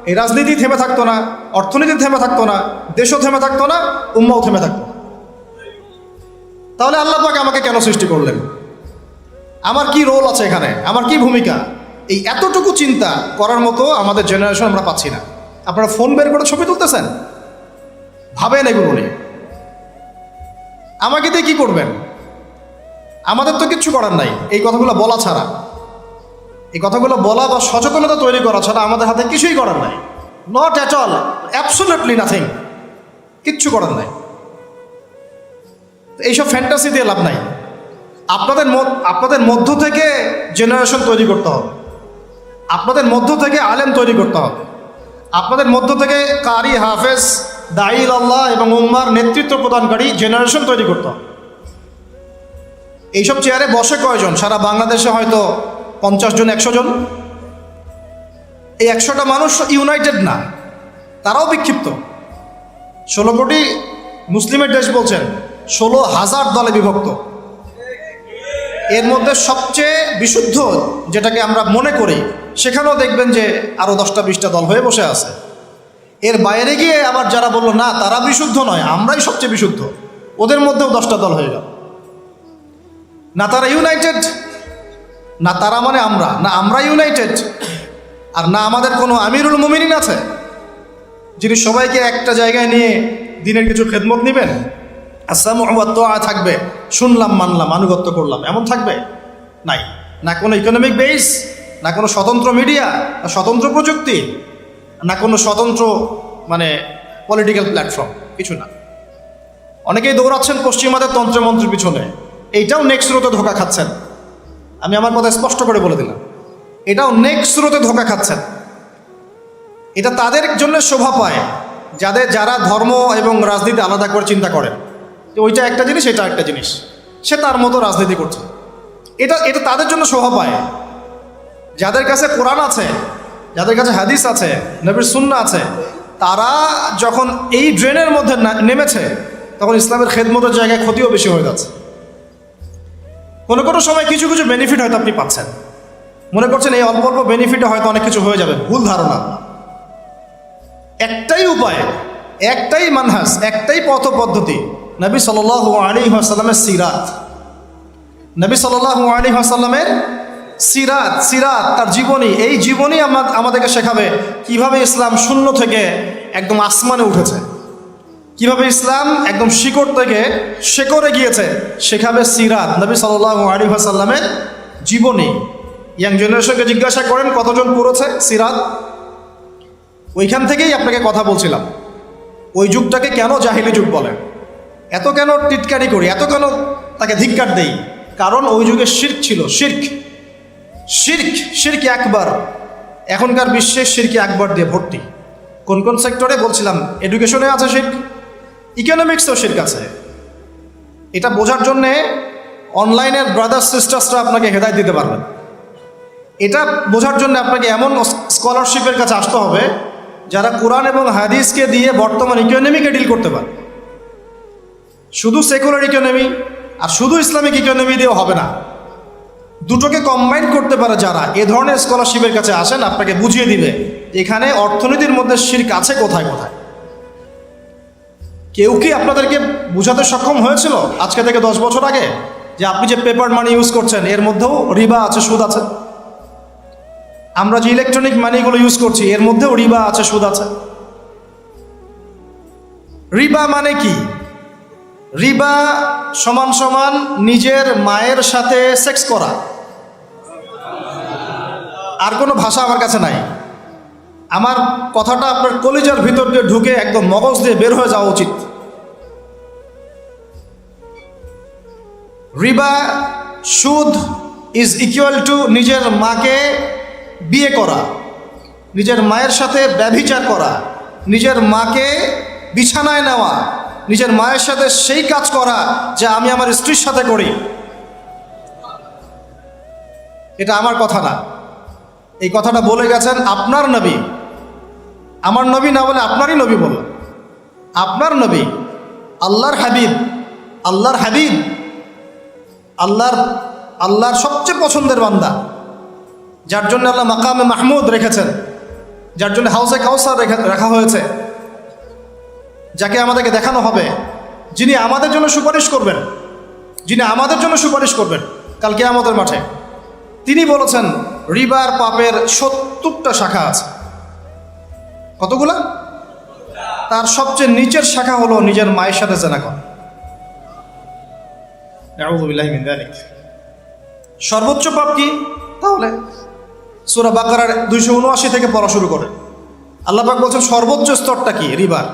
এই রাজনীতি থেমে থাকতো না, অর্থনীতি থেমে থাকতো না, দেশও থেমে থাকতো না, উম্মাও থেমে থাকতো না। তাহলে আল্লাহ পাক আমাকে কেন সৃষ্টি করলেন? আমার কি রোল আছে এখানে, আমার কি ভূমিকা? এই এতটুকু চিন্তা করার মতো আমাদের জেনারেশন আমরা পাচ্ছি না। আপনারা ফোন বের করে ছবি তুলতেছেন, ভাবেন এগুলো নিয়ে। আমাকে দিয়ে কি করবেন? আমাদের তো কিচ্ছু করার নাই এই কথাগুলো বলা ছাড়া, এই কথাগুলো বলা বা সচেতনতা তৈরি করা ছাড়া আমাদের হাতে কিছুই করার নাই। Not at all, absolutely nothing, কিচ্ছু করার নাই। এইসব ফ্যান্টাসি দিয়ে লাভ নাই। আপনাদের মধ্য থেকে জেনারেশন তৈরি করতে হবে, আপনাদের মধ্য থেকে আলেম তৈরি করতে হবে, আপনাদের মধ্য থেকে কারি, হাফেজ, দাঈল আল্লাহ এবং উম্মার নেতৃত্ব প্রদানকারী জেনারেশন তৈরি করতে হবে। এইসব চেয়ারে বসে কয়জন? সারা বাংলাদেশে হয়তো 50 জন, 100 জন। এই 100টা মানুষ ইউনাইটেড না, তারাও বিক্ষিপ্ত। 16 কোটি মুসলিমের দেশ বলছেন, 16,000 দলে বিভক্ত। এর মধ্যে সবচেয়ে বিশুদ্ধ যেটাকে আমরা মনে করি, সেখানেও দেখবেন যে আরও 10টা 20টা দল হয়ে বসে আছে। এর বাইরে গিয়ে আবার যারা বললো না তারা বিশুদ্ধ নয়, আমরাই সবচেয়ে বিশুদ্ধ, ওদের মধ্যেও 10টা দল হয়ে গেল। না তারা ইউনাইটেড, না তারা মানে আমরা, না আমরা ইউনাইটেড, আর না আমাদের কোনো আমিরুল মুমিনিন আছে যিনি সবাইকে একটা জায়গায় নিয়ে দিনের কিছু খেদমত নেবেন, আসসালামু আলাইকুম থাকবে, শুনলাম মানলাম আনুগত্য করলাম, এমন থাকবে নাই। না কোনো ইকোনমিক বেস, না কোনো স্বতন্ত্র মিডিয়া, না স্বতন্ত্র প্রযুক্তি, না কোনো স্বতন্ত্র মানে পলিটিক্যাল প্ল্যাটফর্ম, কিছু না। অনেকেই দৌড়াচ্ছেন পশ্চিমাদের তন্ত্রমন্ত্রের পিছনে, এইটাও নেক্সট স্রোতে ধোকা খাচ্ছেন। আমি আমার কথা স্পষ্ট করে বলে দিলাম, এটাও নেক্সট স্রোতে ধোকা খাচ্ছেন। এটা তাদের জন্য শোভা পায় যারা ধর্ম এবং রাজনীতি আলাদা করে চিন্তা করেন, যে ওইটা একটা জিনিস, এটা একটা জিনিস, সে তার মতো রাজনীতি করছে। এটা তাদের জন্য শোভা পায়। যাদের কাছে কোরআন আছে, যাদের কাছে হাদিস আছে, নবীর সুন্নাহ আছে, তারা যখন এই ড্রেনের মধ্যে নেমেছে, তখন ইসলামের খেদমতের জায়গায় ক্ষতিও বেশি হয়ে যাচ্ছে। কোনো কোনো সময় কিছু কিছু বেনিফিট হয়তো আপনি পাচ্ছেন, মনে করছেন এই অল্প অল্প বেনিফিটে হয়তো অনেক কিছু হয়ে যাবে, ভুল ধারণা। একটাই উপায়, একটাই মানহাজ, একটাই পথ পদ্ধতি, নবী সাল্লাল্লাহু আলাইহি ওয়াসাল্লামের সিরাত। নবী সাল্লাল্লাহু আলাইহি ওয়াসাল্লামের সিরাত, তার জীবনী। এই জীবনী আমাদেরকে শেখাবে কিভাবে ইসলাম শূন্য থেকে একদম আসমানে উঠেছে, কিভাবে ইসলাম একদম শিকড় থেকে শেকড়ে গিয়েছে, শেখাবে সিরাত, নবী সাল্লাল্লাহু আলাইহি ওয়াসাল্লামের জীবনী। ইয়াং জেনারেশনকে জিজ্ঞাসা করেন কতজন পড়েছে সিরাত। ওইখান থেকেই আপনাকে কথা বলছিলাম, ওই যুগটাকে কেন জাহিলি যুগ বলে, এত কেন টিটকারি করি, এত কেন তাকে ধিক্কার দেই? কারণ ওই যুগে শিরক ছিল, শিরক একবার। এখনকার বিশ্বে শিরকে একবার দিয়ে ভর্তি। কোন কোন সেক্টরে বলছিলাম, এডুকেশনে আছে শিরক, ইকোনমিক্সও শিরক আছে। এটা বোঝার জন্যে অনলাইনের ব্রাদার্স সিস্টার্সরা আপনাকে হেদায়েত দিতে পারবেন। এটা বোঝার জন্য আপনাকে এমন স্কলারশিপের কাছে আসতে হবে যারা কোরআন এবং হাদিসকে দিয়ে বর্তমান ইকোনমিকে ডিল করতে পারে। শুধু সেকুলার ইকোনমি আর শুধু ইসলামিক ইকোনমি দিয়েও হবে না, দুটোকে কম্বাইন করতে পারে যারা, এ ধরনের স্কলারশিপের কাছে আসেন, আপনাকে বুঝিয়ে দিবে এখানে অর্থনীতির মধ্যে শিরক আছে কোথায় কোথায়। কেউ কি আপনাদেরকে বুঝাতে সক্ষম হয়েছিল আজকে থেকে 10 বছর আগে যে আপনি যে পেপার মানি ইউজ করছেন এর মধ্যেও রিবা আছে, সুদ আছে? আমরা যে ইলেকট্রনিক মানিগুলো ইউজ করছি এর মধ্যেও রিবা আছে, সুদ আছে। রিবা মানে কি? রিবা সমান সমান নিজের মায়ের সাথে সেক্স করা। আর কোনো ভাষা আমার কাছে নাই। আমার কথাটা আপনার কলিজার ভিতর দিয়ে ঢুকে একদম মগজ দিয়ে বের হয়ে যাওয়া উচিত। রিবা, সুদ ইজ ইকুয়াল টু নিজের মাকে বিয়ে করা, নিজের মায়ের সাথে ব্যভিচার করা, নিজের মাকে বিছানায় নেওয়া, নিজের মায়ের সাথে সেই কাজ করা যা আমি আমার স্ত্রীর সাথে করি। এটা আমার কথা না, এই কথাটা বলে গেছেন আপনার নবী। আমার নবী না বলে আপনারই নবী বলল। আপনার নবী, আল্লাহর হাবিব, আল্লাহর হাবিব, আল্লাহর সবচেয়ে পছন্দের বান্দা, যার জন্য আল্লাহ মাকামে মাহমুদ রেখেছেন, যার জন্য হাউসে কাউসার রাখা হয়েছে, যাকে আমাদেরকে দেখানো হবে, যিনি আমাদের জন্য সুপারিশ করবেন, যিনি আমাদের জন্য সুপারিশ করবেন কাল কিয়ামতের মাঠে। তিনি বলেছেন রিবার পাপের 70টা শাখা আছে। কতগুলা? তার সবচেয়ে নিচের শাখা হলো নিজের মায়ের সাথে জেনা করা। নাউযু বিল্লাহি মিন যালিক। সর্বোচ্চ পাপ কি? তাহলে সূরা বাকারার 279 থেকে পড়া শুরু করে আল্লাহ পাক বলছেন সর্বোচ্চ স্তরটা কি? রিবার।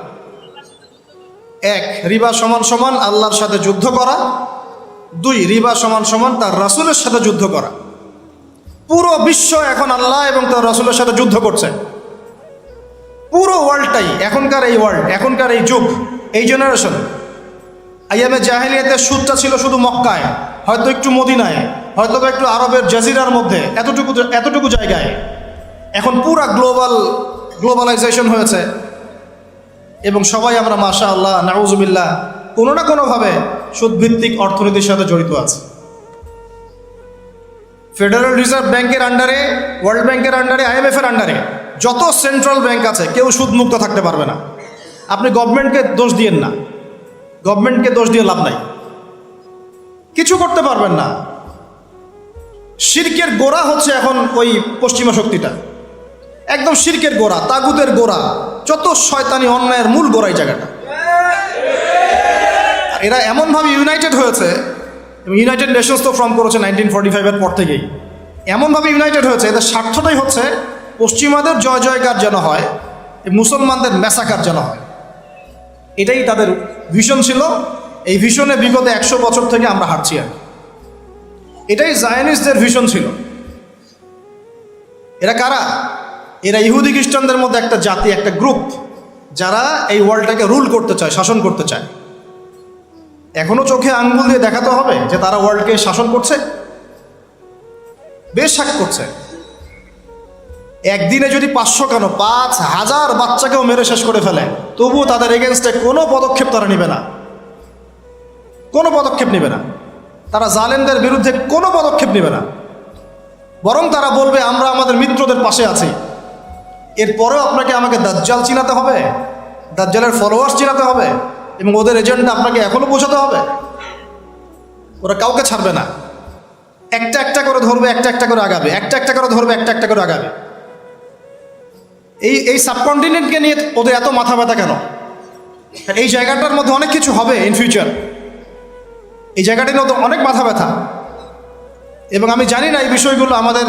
1, রিবা সমান সমান আল্লাহর সাথে যুদ্ধ করা। 2, রিবা সমান সমান তার রাসূলের সাথে যুদ্ধ করা। পুরো বিশ্ব এখন আল্লাহ এবং তার রাসূলের সাথে যুদ্ধ করছে। পুরো ওয়ার্ল্ডটাই, এখনকার এই ওয়ার্ল্ড, এখনকার এই যুগ, এই জেনারেশন। আইয়ামে জাহেলিয়াতের সুদটা ছিল শুধু মক্কায়, হয়তো একটু মদিনায়, হয়তো একটু আরবের জাজিরার মধ্যে, এতটুকু জায়গায়। এখন পুরা গ্লোবালাইজেশন হয়েছে এবং সবাই আমরা মাশাআল্লাহ নাউজুবিল্লাহ কোনো না কোনোভাবে সুদভিত্তিক অর্থনীতির সাথে জড়িত আছে। ফেডারেল রিজার্ভ ব্যাংকের আন্ডারে, ওয়ার্ল্ড ব্যাংকের আন্ডারে, IMF এর আন্ডারে যত সেন্ট্রাল ব্যাংক আছে কেউ সুদমুক্ত থাকতে পারবে না। আপনি গভর্নমেন্টকে দোষ দিয়েন না, গভর্নমেন্টকে দোষ দিয়ে লাভ নাই, কিছু করতে পারবেন না। শিরকের গোড়া হচ্ছে এখন ওই পশ্চিমা শক্তিটা, একদম শিরকের গোড়া, তাগুতের গোড়া, যত শয়তানি অন্যায়ের মূল গোড়াই জায়গাটা। এরা এমনভাবে ইউনাইটেড হয়েছে, এবং ইউনাইটেড নেশনস তো ফর্ম করেছে 1945-এর পর থেকেই। এমনভাবে ইউনাইটেড হয়েছে, এদের স্বার্থটাই হচ্ছে পশ্চিমাদের জয় জয়কার যেন হয়, মুসলমানদের ম্যাসাকার যেন হয়। এটাই তাদের ভিশন ছিল। এই ভিশনে বিগত 100 বছর থেকে আমরা হাঁটছি। আর এটাই জায়নিস্টদের ভিশন ছিল। এরা কারা? এরা ইহুদি খ্রিস্টানদের মধ্যে একটা জাতি, একটা গ্রুপ, যারা এই ওয়ার্ল্ডটাকে রুল করতে চায়, শাসন করতে চায়। এখনো চোখে আঙ্গুল দিয়ে দেখাতে হবে যে তারা ওয়ার্ল্ডকে শাসন করছে, বেশ শাক করছে। একদিনে যদি 500 কেন 5000 বাচ্চাকেও মেরে শেষ করে ফেলে, তবুও তাদের এগেনস্টে কোনো পদক্ষেপ তারা নেবে না, কোনো পদক্ষেপ নেবে না। তারা জালেমদের বিরুদ্ধে কোনো পদক্ষেপ নেবে না, বরং তারা বলবে আমরা আমাদের মিত্রদের পাশে আছি। এরপরেও আমাকে দাজ্জাল চিনাতে হবে, দাজ্জালের ফলোয়ার্স চিনাতে হবে, এবং ওদের এজেন্ডা আপনাকে এখনো বোঝাতে হবে। ওরা কাউকে ছাড়বে না, একটা একটা করে ধরবে, একটা একটা করে আগাবে, একটা একটা করে ধরবে, একটা একটা করে আগাবে। এই সাবকন্টিনেন্টকে নিয়ে ওদের এত মাথা ব্যথা কেন? এই জায়গাটার মধ্যে অনেক কিছু হবে ইন ফিউচার, এই জায়গাটির মধ্যে অনেক মাথা ব্যথা। এবং আমি জানি না এই বিষয়গুলো আমাদের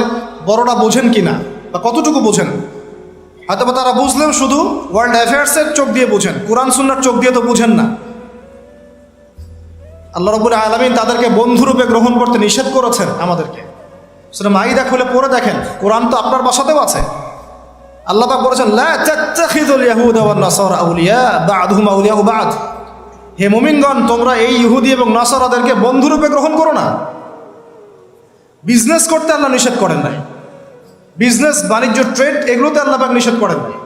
বড়রা বোঝেন কি না, বা কতটুকু বোঝেন। হয়তো বা তারা বুঝলেও শুধু ওয়ার্ল্ড অ্যাফেয়ার্সের চোখ দিয়ে বুঝেন, কোরআন সুন্নাহর চোখ দিয়ে তো বুঝেন না। আল্লাহ রাব্বুল আলামিন তাদেরকে বন্ধুরূপে গ্রহণ করতে নিষেধ করেছেন আমাদেরকে। সূরা মাইদা খুলে পড়ে দেখেন, কোরআন তো আপনার বাসাতেও আছে। আল্লাহ পাক বলেছেন লা তাত্তাখিযুল ইয়াহুদা ওয়ান নাসারা আউলিয়া বা'দুহুম আউলিয়া বা'দ। হে মুমিনগণ, তোমরা এই ইহুদি এবং নাসারাদেরকে বন্ধুরূপে গ্রহণ করো না। বিজনেস করতে আল্লাহ নিষেধ করেন নাই, বিজনেস, বাণিজ্য, ট্রেড, এগুলোতে আল্লাহ পাক নিষেধ করেন নাই।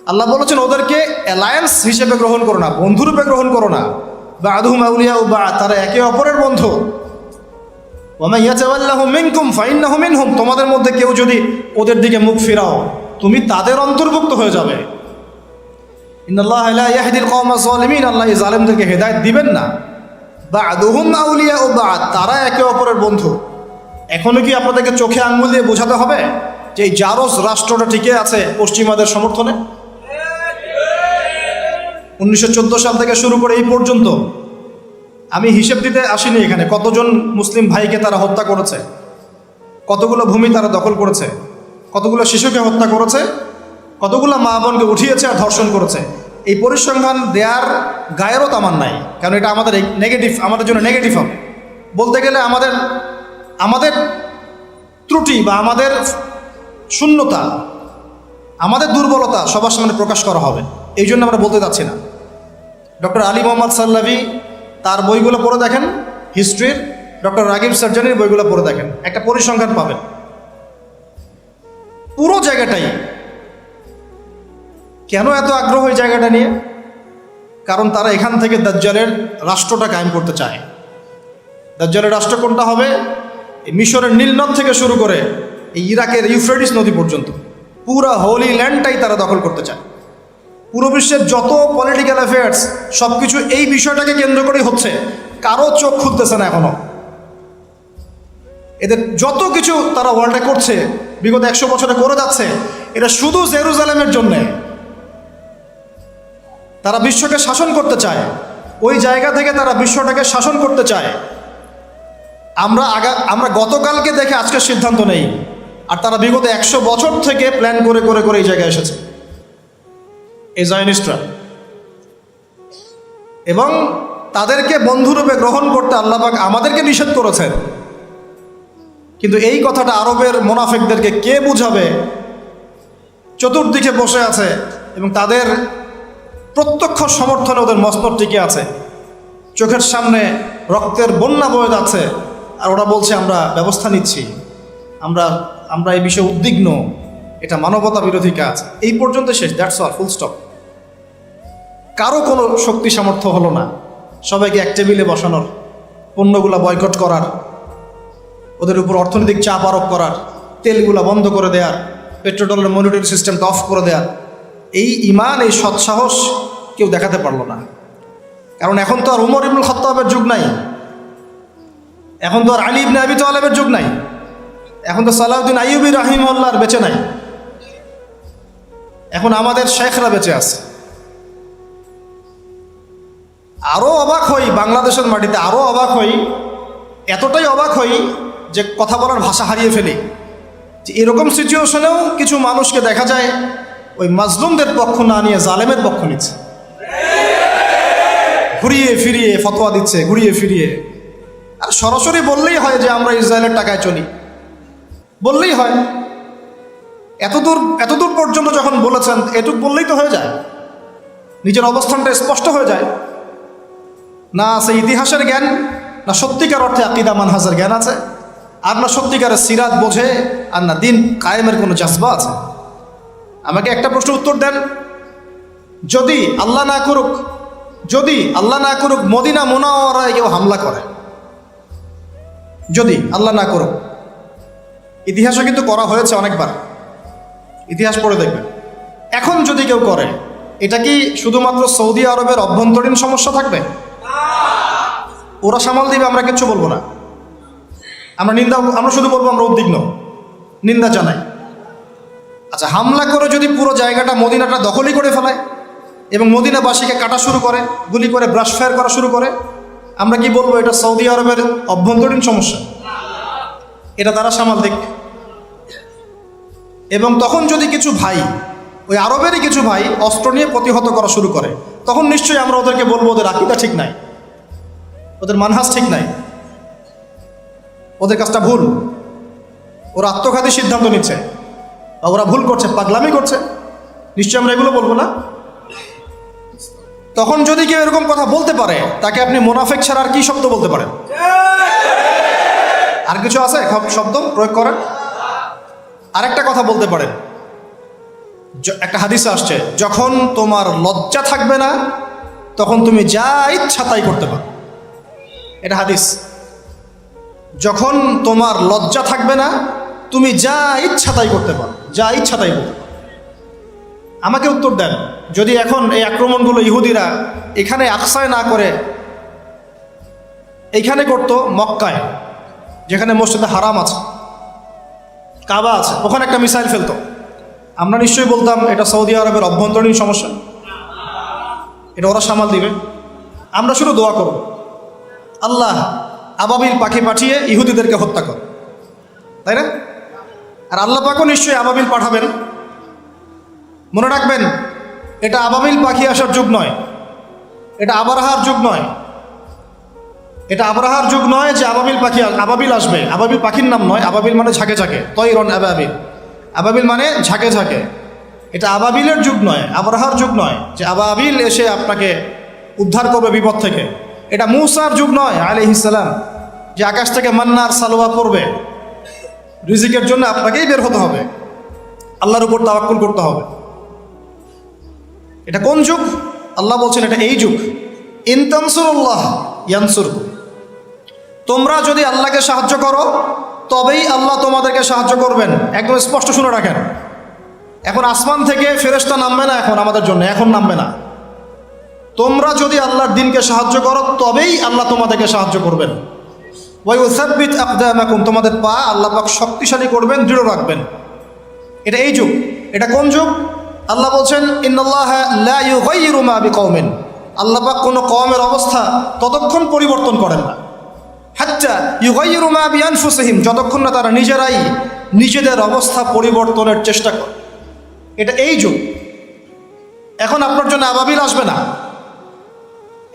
আল্লাহ বলেছেন ওদেরকে অ্যালায়েন্স হিসেবে গ্রহণ করো না, বন্ধুরূপে গ্রহণ করো না। বা'দুহুম আউলিয়া বা'দ, তারা একে অপরের বন্ধু। ওয়া মান ইয়াতাওয়াল্লাহু মিনকুম ফাইন্নাহু মিনহুম, তোমাদের মধ্যে কেউ যদি ওদের দিকে মুখ ফিরাও, তুমি তাদের অন্তর্ভুক্ত হয়ে যাবে। ইন্নাল্লাহা লা ইয়াহদিল কওমাজ যালিমিন, আল্লাহ এই জালেমদেরকে হেদায়েত দিবেন না। বা'দুহুম আউলিয়া বা'দ, তারা একে অপরের বন্ধু। এখনো কি আপনাদেরকে চোখে আঙ্গুল দিয়ে বোঝাতে হবে যে এই জারজ রাষ্ট্রটা টিকে আছে পশ্চিমাদের সমর্থনে? 1914 সাল থেকে শুরু করে এই পর্যন্ত আমি হিসেব দিতে আসিনি এখানে কতজন মুসলিম ভাইকে তারা হত্যা করেছে, কতগুলো ভূমি তারা দখল করেছে, কতগুলো শিশুকে হত্যা করেছে, কতগুলো মা বোনকে উঠিয়েছে আর ধর্ষণ করেছে। এই পরিসংখ্যান দেওয়ার গায়েরও আমার নাই, কারণ এটা আমাদের নেগেটিভ, আমাদের জন্য নেগেটিভ হবে। বলতে গেলে আমাদের ত্রুটি বা আমাদের শূন্যতা, আমাদের দুর্বলতা সবার সামনে প্রকাশ করা হবে, এই জন্য আমরা বলতে চাচ্ছি না। ডক্টর আলী মোহাম্মদ সাল্লাভি তার বইগুলো পড়ে দেখেন, হিস্ট্রির। ডক্টর রাগিব সার্জানির বইগুলো পড়ে দেখেন, একটা পরিসংখ্যান পাবেন। পুরো জায়গাটাই কেন এত আগ্রহ এই জায়গাটা নিয়ে? কারণ তারা এখান থেকে দাজ্জালের রাষ্ট্রটা কায়েম করতে চায়। দাজ্জালের রাষ্ট্র কোনটা হবে? এই মিশরের নীলনদ থেকে শুরু করে এই ইরাকের ইউফ্রেটিস নদী পর্যন্ত পুরা হোলি ল্যান্ডটাই তারা দখল করতে চায়। পুরো বিশ্বের যত পলিটিক্যাল অ্যাফেয়ার্স সব কিছু এই বিষয়টাকে কেন্দ্র করেই হচ্ছে। কারো চোখ খুলতেছে না এখনো। এদের যত কিছু তারা ওয়ার্ল্ডে করছে, বিগত 100 বছরে করে যাচ্ছে, এটা শুধু জেরুজালেমের জন্যে। তারা বিশ্বকে শাসন করতে চায়, ওই জায়গা থেকে তারা বিশ্বটাকে শাসন করতে চায়। আমরা গতকালকে দেখে আজকের সিদ্ধান্ত নেই, আর তারা বিগত 100 বছর থেকে প্ল্যান করে করে করে এই জায়গায় এসেছে, এই জায়নিস্টরা। এবং তাদেরকে বন্ধুরূপে গ্রহণ করতে আল্লাহ পাক আমাদেরকে নিষেধ করেছেন। কিন্তু এই কথাটা আরবের মুনাফিকদেরকে কে বুঝাবে? চতুর্দিকে বসে আছে এবং তাদের প্রত্যক্ষ সমর্থনে ওদের মসনদ টিকে আছে, চোখের সামনে রক্তের বন্যা বয়ে যাচ্ছে, আর ওরা বলছে আমরা ব্যবস্থা নিচ্ছি, আমরা এই বিষয়ে উদ্বিগ্ন, এটা মানবতা বিরোধী কাজ। এই পর্যন্ত শেষ, দ্যাটস অল, ফুল স্টপ। কারো কোনো শক্তি সামর্থ্য হলো না সবাইকে এক টেবিলে বসানোর, পণ্যগুলা বয়কট করার, ওদের উপর অর্থনৈতিক চাপ আরোপ করার, তেলগুলা বন্ধ করে দেওয়ার, পেট্রোডলের মনিটরি সিস্টেমটা অফ করে দেওয়ার। এই ঈমান, এই সৎসাহস কেউ দেখাতে পারলো না। কারণ এখন তো আর উমর ইবনুল খাত্তাবের যুগ নাই, এখন তো আর আলী ইবনে আবি তালেবের যুগ নাই, এখন তো সালাউদ্দিন আইয়ুবী রাহিমাহুল্লাহর বেঁচে নাই, এখন আমাদের শেখরা বেঁচে আছে। আরও অবাক হই বাংলাদেশের মাটিতে, আরও অবাক হই, এতটাই অবাক হই যে কথা বলার ভাষা হারিয়ে ফেলি। যে এরকম সিচুয়েশনেও কিছু মানুষকে দেখা যায় ওই মাজলুমদের পক্ষ না নিয়ে জালেমের পক্ষ নিচ্ছে, ঘুরিয়ে ফিরিয়ে ফতোয়া দিচ্ছে, ঘুরিয়ে ফিরিয়ে। আর সরাসরি বললেই হয় যে আমরা ইসরায়েলের টাকায় চলি, বললেই হয়। এতদূর পর্যন্ত যখন বলেছেন, এটুক বললেই তো হয়ে যায়, নিজের অবস্থানটা স্পষ্ট হয়ে যায়। না আছে ইতিহাসের জ্ঞান, না সত্যিকার অর্থে আকীদা মানহাজের জ্ঞান আছে, আর না সত্যিকারের সিরাত বোঝে, আর না দিন কায়েমের কোনো জাজবা আছে। আমাকে একটা প্রশ্ন উত্তর দেন, যদি আল্লাহ না করুক মদিনা মুনাওয়ারায় কেউ হামলা করে, যদি আল্লাহ না করুক, ইতিহাসে কিন্তু করা হয়েছে অনেকবার, ইতিহাস পড়ে দেখবেন। এখন যদি কেউ করে, এটা কি শুধুমাত্র সৌদি আরবের অভ্যন্তরীণ সমস্যা থাকবে? ওরা সামাল দিবে, আমরা কিচ্ছু বলবো না। আমরা শুধু বলবো আমরা উদ্বিগ্ন, নিন্দা জানাই। আচ্ছা, হামলা করে যদি পুরো জায়গাটা, মদিনাটা দখলই করে ফেলায় এবং মদিনাবাসীকে কাটা শুরু করে, গুলি করে, ব্রাশ ফায়ার করা শুরু করে, আমরা কি বলবো এটা সৌদি আরবের অভ্যন্তরীণ সমস্যা? এটা তারা সামাল দিক। এবং তখন যদি কিছু ভাই, ওই আরবেরই কিছু ভাই অস্ত্র নিয়ে প্রতিহত করা শুরু করে, তখন নিশ্চয়ই আমরা ওদেরকে বলবো ওদের আকীদা ঠিক নাই, ওদের মানহাজ ঠিক নাই, ওদের কাজটা ভুল, ওরা আত্মঘাতী সিদ্ধান্ত নিচ্ছে, ওরা ভুল করছে, পাগলামি করছে, নিশ্চয়ই আমরা এগুলো বলবো না। তখন যদি কেউ এরকম কথা বলতে পারে, তাকে আপনি মুনাফিক ছাড়া আর কি শব্দ বলতে পারেন? আর কিছু আছে শব্দ প্রয়োগ করেন? আরেকটা কথা বলতে পারেন, একটা হাদিসে আসছে, যখন তোমার লজ্জা থাকবে না তখন তুমি যা ইচ্ছা তাই করতে পারো। এটা হাদিস। যখন তোমার লজ্জা থাকবে না তুমি যা ইচ্ছা তাই করতে পারো, যা ইচ্ছা তাই বলতে পারো। আমাকে উত্তর দেন, যদি এখন এই আক্রমণগুলো ইহুদিরা এখানে আকসায় না করে এইখানে করতো, মক্কায় যেখানে মসজিদে হারাম আছে, কাবা আছে, ওখানে একটা মিসাইল ফেলতো, আমরা নিশ্চয়ই বলতাম এটা সৌদি আরবের অভ্যন্তরীণ সমস্যা, এটা ওরা সামাল দিবে। আমরা শুধু দোয়া করব, আল্লাহ আবাবিল পাখি পাঠিয়ে ইহুদিদেরকে হত্যা করে, তাই না? আর আল্লাহ পাকও নিশ্চয়ই আবাবিল পাঠাবেন। মনে রাখবেন, এটা আবাবিল পাখি আসার যুগ নয়, এটা আবরাহার যুগ নয়। এটা আবরাহার যুগ নয় যে আবাবিল আসবে। আবাবিল পাখির নাম নয়, আবাবিল মানে ঝাঁকে ঝাঁকে, তৈরন আবাবিল। আবাবিল মানে ঝাঁকে ঝাঁকে। এটা আবাবিলের যুগ নয়, আবরাহার যুগ নয় যে আবাবিল এসে আপনাকে উদ্ধার করবে বিপদ থেকে। এটা মূসার যুগ নয় আলাইহিস সালাম, যে আকাশ থেকে মান্নার সালোয়া পড়বে। রিজিকের জন্য আপনাকেই বের হতে হবে, আল্লাহর উপর তাওয়াক্কুল করতে হবে। এটা কোন যুগ? আল্লাহ বলছেন এটা এই যুগ। ইন তানসুরুল্লাহ ইয়ানসুরকুম, তোমরা যদি আল্লাহকে সাহায্য করো তবেই আল্লাহ তোমাদেরকে সাহায্য করবেন। একদম স্পষ্ট শুনে রাখেন। এখন আসমান থেকে ফেরেশতা নামবে না, এখন আমাদের জন্য এখন নামবে না। তোমরা যদি আল্লাহর দ্বীনকে সাহায্য করো তবেই আল্লাহ তোমাদেরকে সাহায্য করবেন। ওয়া ইউসাব্বিত আকদামাকুম, তোমাদের পা আল্লাহ পাক শক্তিশালী করবেন, দৃঢ় রাখবেন। এটা এই যুগ। এটা কোন যুগ? আল্লাহ বলছেন ইন্নাল্লাহা লা ইউগাইয়িরু মা বিকওমিন, আল্লাহ পাক কোনো কওমের অবস্থা ততক্ষণ পরিবর্তন করেন না, হাত্তা ইউগাইয়িরু মা বিআনফুসিহিম, যতক্ষণ না তারা নিজেরাই নিজেদের অবস্থা পরিবর্তনের চেষ্টা করে। এটা এই যুগ। এখন আপনার জন্য আবাবিল আসবে না।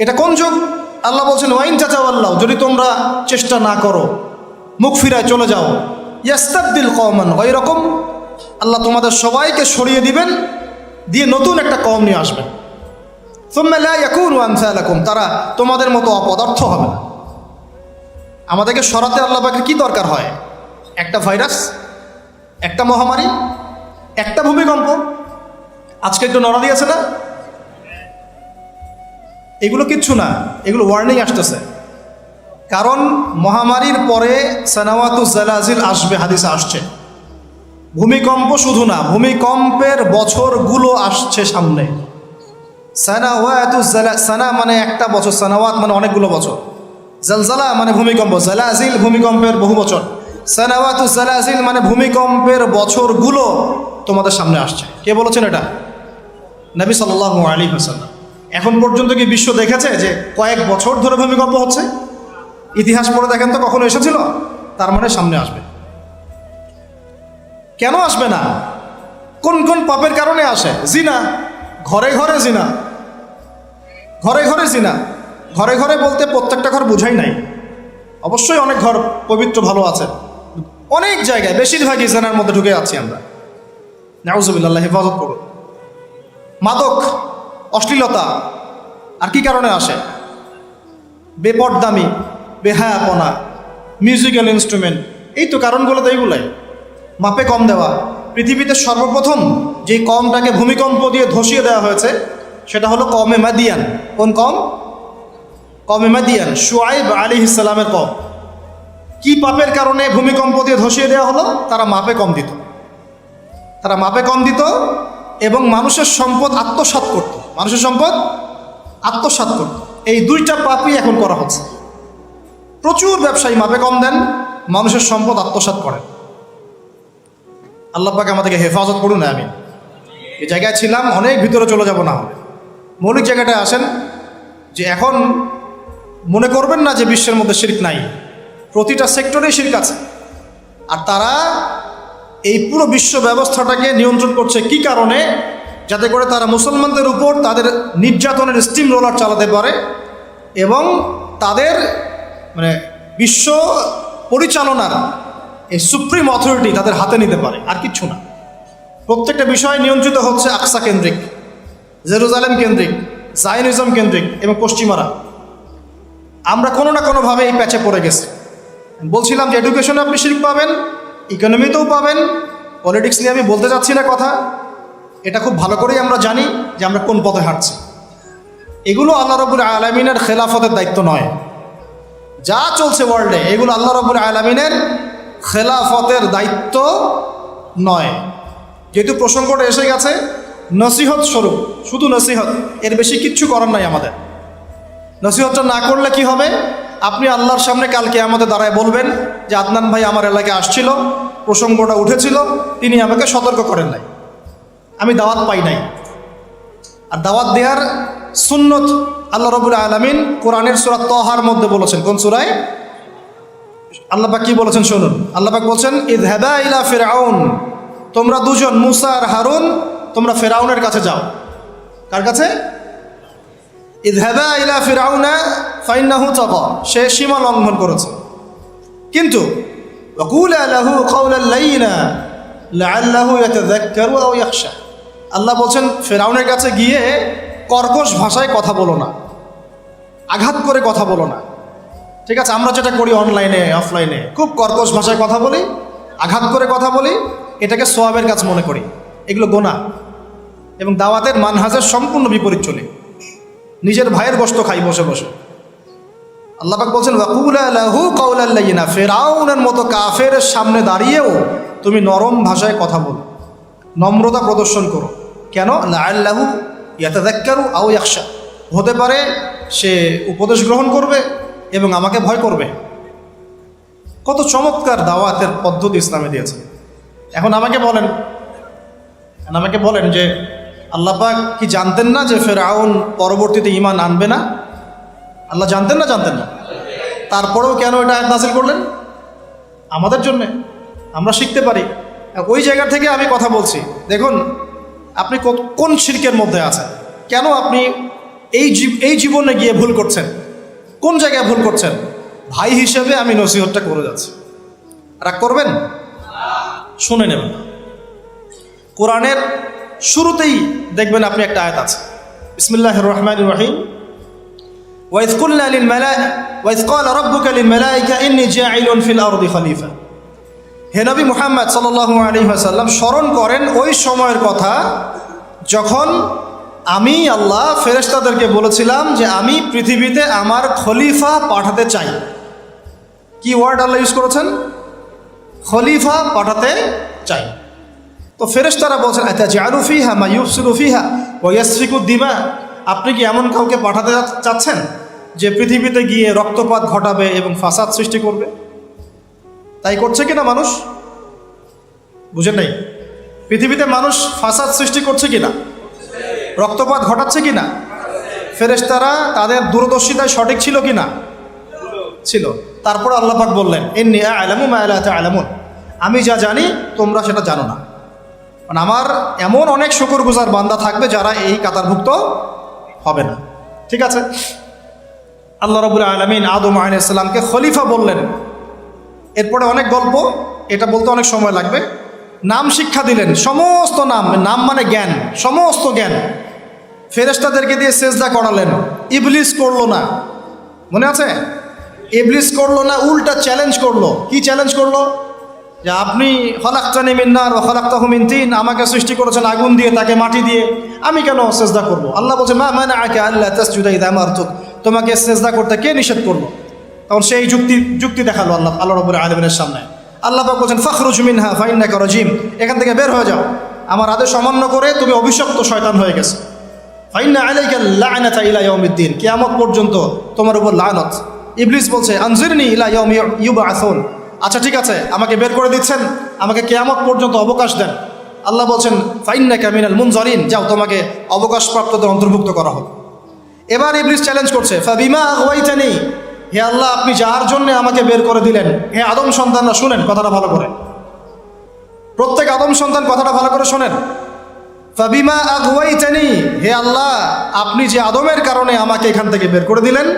এটা কোন যুগ? আল্লাহ বলছেন ওয়াইন তাতাওয়াল্লাউ, যদি তোমরা চেষ্টা না করো, মুখ ফিরায় চলে যাও, ইয়াস্তাবদিল কওমান গায়রাকুম, আল্লাহ তোমাদের সবাইকে সরিয়ে দিবেন, দিয়ে নতুন একটা কওম নিয়ে আসবেন। সুম্মা লা ইয়াকুনু আমসালাকুম, তারা তোমাদের মতো অপদার্থ হবে না। আমাদেরকে সরাতে আল্লাহ পাকের কি দরকার হয়? একটা ভাইরাস, একটা মহামারী, একটা ভূমিকম্প, আজকে একটু নড়া দিয়েছে না, এগুলো কিচ্ছু না। এগুলো ওয়ার্নিং আসতেছে। কারণ মহামারীর পরে সানাওয়াতু জালাজিল আসবে, হাদিসে আসছে। ভূমিকম্প শুধু না, ভূমিকম্পের বছরগুলো আসছে সামনে। সানা মানে একটা বছর, সানাওয়াত মানে অনেকগুলো বছর, জালজালা মানে ভূমিকম্প, জালাজিল ভূমিকম্পের বহু বছর, সানাওয়াতু জালাজিল মানে ভূমিকম্পের বছরগুলো তোমাদের সামনে আসছে। কে বলেছেন এটা? নবী সাল্লাল্লাহু আলাইহি ওয়াসাল্লাম। এখন পর্যন্ত কি বিশ্ব দেখেছে যে কয়েক বছর ধরে ভূমিকম্প হচ্ছে? ইতিহাস পড়ে দেখেন তো কখনো এসেছিল? তার মানে সামনে আসবে। কেন আসবে না? কোন কোন পাপের কারণে আসে? জিনা, ঘরে ঘরে জিনা, ঘরে ঘরে জিনা। ঘরে ঘরে বলতে প্রত্যেকটা ঘর বুঝাই নাই, অবশ্যই অনেক ঘর পবিত্র ভালো আছে, অনেক জায়গায় বেশিরভাগই জিনার মধ্যে ঢুকে যাচ্ছি আমরা। নাউজুবিল্লাহ, হেফাজত করুন। মাদক, অশ্লীলতা আর কি কারণে আসে? বেপরদামি, বেহায়াপনা, মিউজিক্যাল ইনস্ট্রুমেন্ট, এই তো কারণগুলো তো এইগুলাই। মাপে কম দেওয়া। পৃথিবীতে সর্বপ্রথম যে কমটাকে ভূমিকম্প দিয়ে ধসিয়ে দেওয়া হয়েছে সেটা হলো কওমে মাদিয়ান। কোন কম? কওমে মাদিয়ান, শুআইব আলাইহিস সালামের কম। কি পাপের কারণে ভূমিকম্প দিয়ে ধসিয়ে দেওয়া হলো? তারা মাপে কম দিত। তারা মাপে কম দিত এবং মানুষের সম্পদ আত্মসাৎ করত। মানুষের সম্পদ আত্মসাৎ করত। এই দুইটা পাপই এখন করা হচ্ছে। প্রচুর ব্যবসায়ী মাপে কম দেন, মানুষের সম্পদ আত্মসাৎ করেন। আল্লাহ পাক আমাদেরকে হেফাজত করুন। আমি এই জায়গায় ছিলাম, অনেক ভিতরে চলে যাব না হবে। মৌলিক জায়গাটায় আসেন যে এখন মনে করবেন না যে বিশ্বের মধ্যে শিরক নাই, প্রতিটা সেক্টরেই শিরক আছে। আর তারা এই পুরো বিশ্ব ব্যবস্থাটাকে নিয়ন্ত্রণ করছে কি কারণে? যাতে করে তারা মুসলমানদের উপর তাদের নির্যাতনের স্টিম রোলার চালাতে পারে এবং তাদের মানে বিশ্ব পরিচালনার এই সুপ্রিম অথরিটি তাদের হাতে নিতে পারে, আর কিচ্ছু না। প্রত্যেকটা বিষয় নিয়ন্ত্রিত হচ্ছে আকসা কেন্দ্রিক, জেরুজালেম কেন্দ্রিক, জায়নিজম কেন্দ্রিক এবং পশ্চিমারা। আমরা কোনো না কোনোভাবে এই প্যাচে পড়ে গেছি। বলছিলাম যে এডুকেশনে আপনি শিরক পাবেন, ইকোনমিতেও পাবেন। পলিটিক্স নিয়ে আমি বলতে চাচ্ছি না কথা, এটা খুব ভালো করেই আমরা জানি যে আমরা কোন পথে হাঁটছি। এগুলো আল্লাহ রাব্বুল আলামিনের খেলাফতের দায়িত্ব নয়। যা চলছে ওয়ার্ল্ডে এগুলো আল্লাহ রাব্বুল আলামিনের খেলাফতের দায়িত্ব নয়। যেহেতু প্রসঙ্গটা এসে গেছে, নসিহত স্বরূপ, শুধু নসিহত, এর বেশি কিচ্ছু করার নাই আমাদের। নসিহতটা না করলে কি হবে? আপনি আল্লাহর সামনে কালকে আমাদের দাঁড়ায় বলবেন যে আদনান ভাই আমার এলাকায় আসছিল, প্রসঙ্গটা উঠেছিল, তিনি আমাকে সতর্ক করেন নাই, আমি দাওয়াত পাই নাই। আর দাওয়াত দেওয়ার সুন্নত আল্লাহ রাব্বুল আলামিন কোরআনের সূরা তাহার মধ্যে বলেছেন। কোন সূরায়? আল্লাহ পাক কি বলেছেন শুনুন। আল্লাহ পাক বলছেন, ইযহাবা ইলা ফিরআউন, তোমরা দুজন মুসা আর হারুন তোমরা ফিরআউনের কাছে যাও। কার কাছে? ইযহাবা ইলা ফিরআউনা ফাইন্নাহু তাগা, সে সীমা লঙ্ঘন করেছে। কিন্তু ওয়াকুলা লাহু কাওলান লাইয়িনা লাআল্লাহু ইয়াতাযাক্কারু আও ইয়াখশা, আল্লাহ বলছেন ফিরআউনের কাছে গিয়ে কর্কশ ভাষায় কথা বলো না, আঘাত করে কথা বলো না। ঠিক আছে, আমরা যেটা করি অনলাইনে অফলাইনে, খুব কর্কশ ভাষায় কথা বলি, আঘাত করে কথা বলি, এটাকে সোয়াবের কাজ মনে করি। এগুলো গোনা এবং দাওয়াতের মানহাজের সম্পূর্ণ বিপরীত চলে। নিজের ভাইয়ের গোশত খাই বসে বসে। আল্লাহ পাক বলছেন ওয়াকুলা লাহু কাওলান লাইয়িনা, ফিরআউনের মতো কাফেরের সামনে দাঁড়িয়েও তুমি নরম ভাষায় কথা বলো, নম্রতা প্রদর্শন করো। কেন? লাআল্লাহু ইয়াতাযাক্কারু আও ইয়াখশা, হতে পারে সে উপদেশ গ্রহণ করবে এবং আমাকে ভয় করবে। কত চমৎকার দাওয়াতের পদ্ধতি ইসলামে দিয়েছে। এখন আমাকে বলেন যে আল্লাহ পাক কি জানতেন না যে ফিরআউন পরবর্তীতে ঈমান আনবে না? আল্লাহ জানতেন না? তারপরেও কেন এটা আয়াত নাযিল করলেন? আমাদের জন্যে, আমরা শিখতে পারি। ওই জায়গা থেকে আমি কথা বলছি। দেখুন আপনি কোন শিরকের মধ্যে আছেন, কেন আপনি এই জীবনে গিয়ে ভুল করছেন, কোন জায়গায় ভুল করছেন। ভাই হিসেবে আমি নসিহতটা করে যাচ্ছি, রাগ করবেন? শুনে নেবেন। কোরআনের শুরুতেই দেখবেন আপনি একটা আয়াত আছে, বিসমিল্লাহির রহমানির রহিম, ওয়াইয ক্বালা রাব্বুকা লিল মালাইকা ইন্নী জাইলুন ফিল আরদি খলিফা। হে নবী মুহাম্মদ সাল্লাল্লাহু আলাইহি ওয়াসাল্লাম, স্মরণ করেন ওই সময়ের কথা যখন আমি আল্লাহ ফেরেশতাদেরকে বলেছিলাম যে আমি পৃথিবীতে আমার খলিফা পাঠাতে চাই। কি ওয়ার্ড আল্লাহ ইউজ করেছেন? খলিফা পাঠাতে চাই। তো ফেরেশতারা বলছেন আতাজআলু ফিহা মা ইউফসিদু ফিহা ওয়া ইয়াসফিকু দিমা, আপনি কি এমন কাউকে পাঠাতে চাচ্ছেন যে পৃথিবীতে গিয়ে রক্তপাত ঘটাবে এবং ফাসাদ সৃষ্টি করবে? তাই করছে কিনা মানুষ? বুঝেন নাই? পৃথিবীতে মানুষ ফাসাদ সৃষ্টি করছে কিনা, রক্তপাত ঘটাচ্ছে কিনা? ফেরেশতারা তাদের দূরদর্শিতায় সঠিক ছিল কিনা? ছিল। তারপর আল্লাহ পাক বললেন ইন্নী আ'লামু মা লা তা'লামুন, আমি যা জানি তোমরা সেটা জানো না। মানে আমার এমন অনেক শুকরগুজার বান্দা থাকবে যারা এই কাতারভুক্ত হবে না। ঠিক আছে, আল্লাহ রাব্বুল আলামিন আদম আলাইহিস সালামকে খলিফা বললেন। এরপরে অনেক গল্প, এটা বলতে অনেক সময় লাগবে। নাম শিক্ষা দিলেন, সমস্ত নাম মানে জ্ঞান, সমস্ত জ্ঞান ফেরেশতাদেরকে দিয়ে সেজদা করালেন। ইবলিস করলো না, মনে আছে? ইবলিস করলো না, উল্টা চ্যালেঞ্জ করলো। কি চ্যালেঞ্জ করলো? যে আপনি খলাকতানি মিন নার ওয়া খলাকতাহু মিন তিন, আমাকে সৃষ্টি করেছেন আগুন দিয়ে, তাকে মাটি দিয়ে, আমি কেন সেজদা করব? আল্লাহ বলছে মা মানাআকা আল্লা তাসজুদা ইযা আমারতুক, তোমাকে সেজদা করতে কে নিষেধ করলো? তখন সেই যুক্তি দেখালো আল্লাহ রাব্বুল আলামিনের সামনে। আল্লাহ পাক বলছেন ফাখরুজ মিনহা ফাইন্নাকা রাজিম, এখান থেকে বের হয়ে যাও, আমার আদেশ অমান্য করে তুমি অভিশপ্ত শয়তান হয়ে গেছো। ফাইন্না আলাইকা লা'নাতা ইলা ইয়াউমিদ্দিন, কিয়ামত পর্যন্ত তোমার উপর লানত। ইবলিস বলছে আনজিরনি ইলা ইয়াউমি ইউবআসুন, আচ্ছা ঠিক আছে, আমাকে বের করে দিচ্ছেন, আমাকে কিয়ামত পর্যন্ত অবকাশ দেন। আল্লাহ বলছেন ফাইন্নাকা মিনাল মুনজারিন, যাও তোমাকে অবকাশপ্রাপ্তদের অন্তর্ভুক্ত করা হবে। এবার ইবলিস চ্যালেঞ্জ করছে ফাবিমা আগওয়াইতানি, হে আল্লাহ আপনি যার জন্য আমাকে বের করে দিলেন, হে আদম সন্তানরা শুনেন কথাটা ভালো করে, প্রত্যেক আদম সন্তান কথাটা ভালো করে শোনেন। ফাবিমা আগওয়াইতানি, হে আল্লাহ আপনি যে আদমের কারণে আমাকে এখান থেকে বের করে দিলেন,